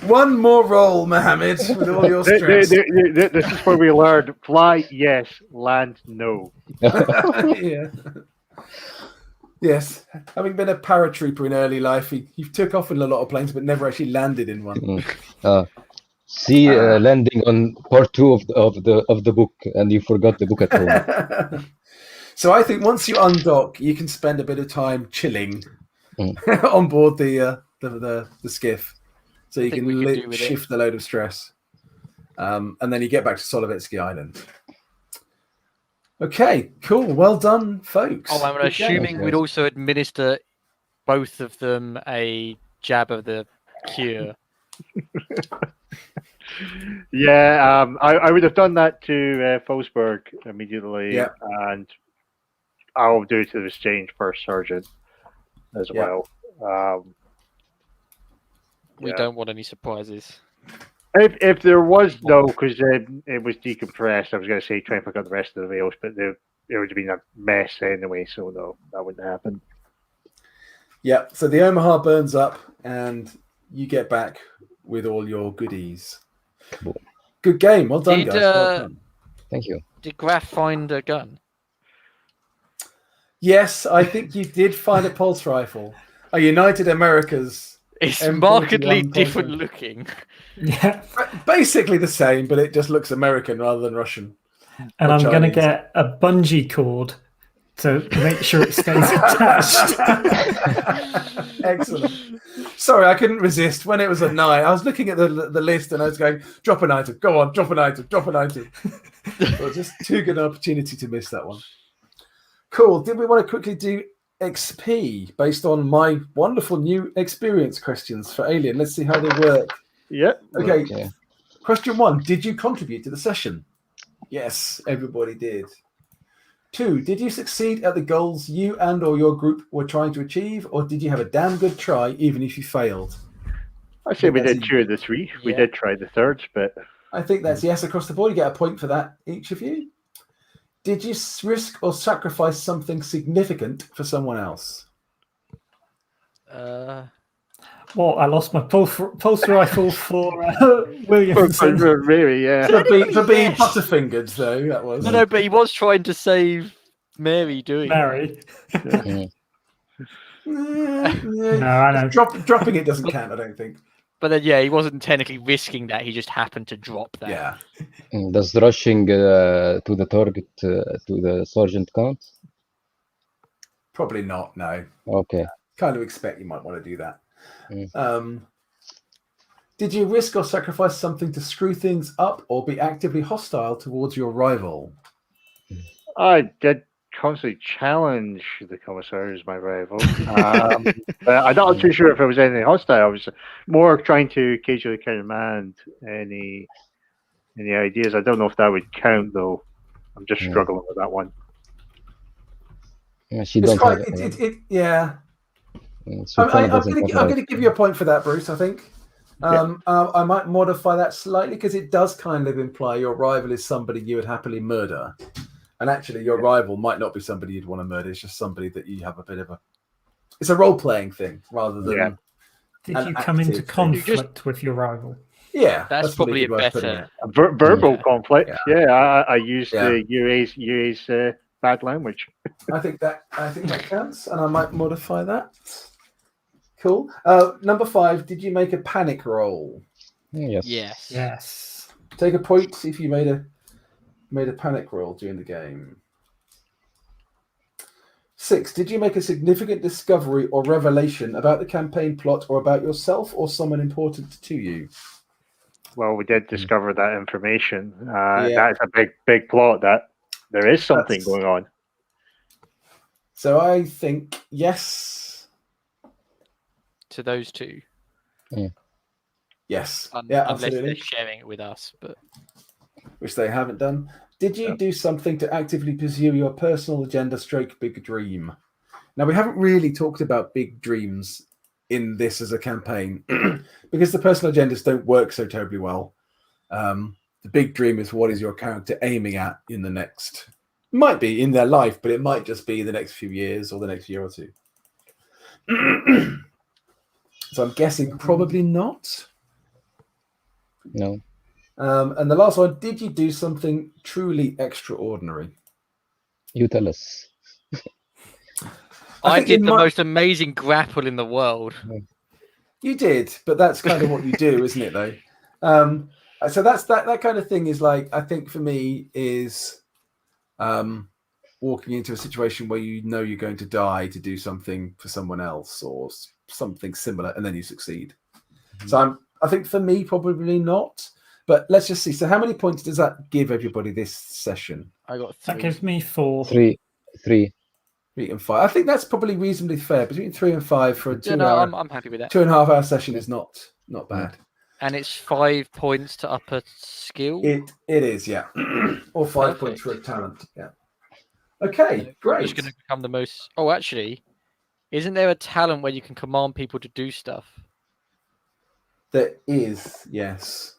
One more roll, Mohammed, with all your stress. This is where we learned: fly, yes; land, no. Yeah. Yes, having been a paratrooper in early life, he took off in a lot of planes, but never actually landed in one. Landing on part 2 of the book, and you forgot the book at home. So I think once you undock, you can spend a bit of time chilling on board the skiff, so you can shift the load of stress, and then you get back to Solovetski Island. Okay, cool. Well done, folks. Oh, I'm assuming we'd also administer both of them a jab of the cure. Yeah, I would have done that to Fosberg immediately, and I'll do it to the exchange first sergeant as well. We don't want any surprises. If there was no, because it was decompressed, I was going to say try and pick up the rest of the rails, but it would have been a mess anyway, so no, that wouldn't happen. Yeah, so the Omaha burns up and you get back with all your goodies. Good game. Well done, guys. Well done. Thank you. Did Graf find a gun? Yes, I think you did find a pulse rifle. A United America's. It's markedly different looking. Yeah. Basically the same, but it just looks American rather than Russian. And I'm going to get a bungee cord to make sure it stays attached. Excellent. Sorry, I couldn't resist. When it was at 9, I was looking at the list and I was going, drop an item, go on, drop an item, drop an item. It was just too good an opportunity to miss that one. Cool. Did we want to quickly do XP based on my wonderful new experience questions for Alien? Let's see how they work. Yeah. Okay. Question 1. Did you contribute to the session? Yes, everybody did. 2. Did you succeed at the goals you and or your group were trying to achieve, or did you have a damn good try even if you failed? I say we did 2 of the 3. We did try the third, but I think that's yes across the board. You get a point for that, each of you. Did you risk or sacrifice something significant for someone else? Well, I lost my pulse rifle for Williamson. Really, yeah. For being butterfingered, though, that was. No, but he was trying to save Mary doing Mary. No, I know. Dropping it doesn't count, I don't think. But then, yeah, he wasn't technically risking that. He just happened to drop that. Yeah. Does rushing to the target to the sergeant count? Probably not, no. Okay. Kind of expect you might want to do that. Did you risk or sacrifice something to screw things up or be actively hostile towards your rival? I did constantly challenge the commissar as my rival. But I'm not too sure if it was anything hostile. I was more trying to occasionally countermand any ideas. I don't know if that would count, though. I'm just struggling with that one. She It's don't quite. have it. Yeah. Sultana I'm doesn't going have to right. give you a point for that, Bruce. I think. I might modify that slightly because it does kind of imply your rival is somebody you would happily murder, and actually your rival might not be somebody you'd want to murder. It's just somebody that you have a bit of a. It's a role-playing thing rather than. Did an you come into active thing. conflict with your rival? Yeah, That's probably a good way of putting better. it. Verbal Yeah. conflict. Yeah, I used Yeah. the UA's bad language. I think that counts, and I might modify that. Cool. Number 5. Did you make a panic roll? Yes. Yes. Yes. Take a point if you made a panic roll during the game. 6. Did you make a significant discovery or revelation about the campaign plot or about yourself or someone important to you? Well, we did discover that information. Yeah. That's a big plot that there is something That's- going on. So I think yes. To those two. Yes. Unless absolutely. they're sharing it with us. But Which they haven't done. Did you do something to actively pursue your personal agenda / big dream? Now, we haven't really talked about big dreams in this as a campaign because the personal agendas don't work so terribly well. The big dream is what is your character aiming at in the next, might be in their life, but it might just be the next few years or the next year or two. So I'm guessing probably not. No. And the last one, did you do something truly extraordinary? You tell us. I think did in the my- most amazing grapple in the world. You did, but that's kind of what you do, isn't it, though? So that's that kind of thing is like, I think for me is walking into a situation where you know you're going to die to do something for someone else or something similar, and then you succeed. So I think for me, probably not. But let's just see. So how many points does that give everybody this session? I got That 3. gives me 4. 3. 3 and 5. I think that's probably reasonably fair. Between 3 and 5 for a 2-hour, I'm happy with that. 2.5 hour session is not bad. And it's 5 points to up a skill. It is, yeah. Or 5 points for a talent, yeah. Okay, great. It's going to become the most. Oh, actually, isn't there a talent where you can command people to do stuff? There is, yes.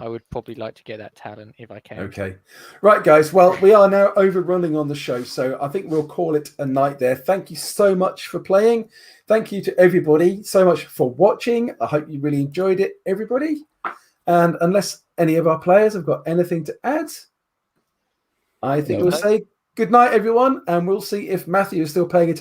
I would probably like to get that talent if I can. Okay. Right, guys. Well, we are now overrunning on the show, so I think we'll call it a night there. Thank you so much for playing. Thank you to everybody so much for watching. I hope you really enjoyed it, everybody. And unless any of our players have got anything to add, I think we'll say good night, everyone, and we'll see if Matthew is still paying attention.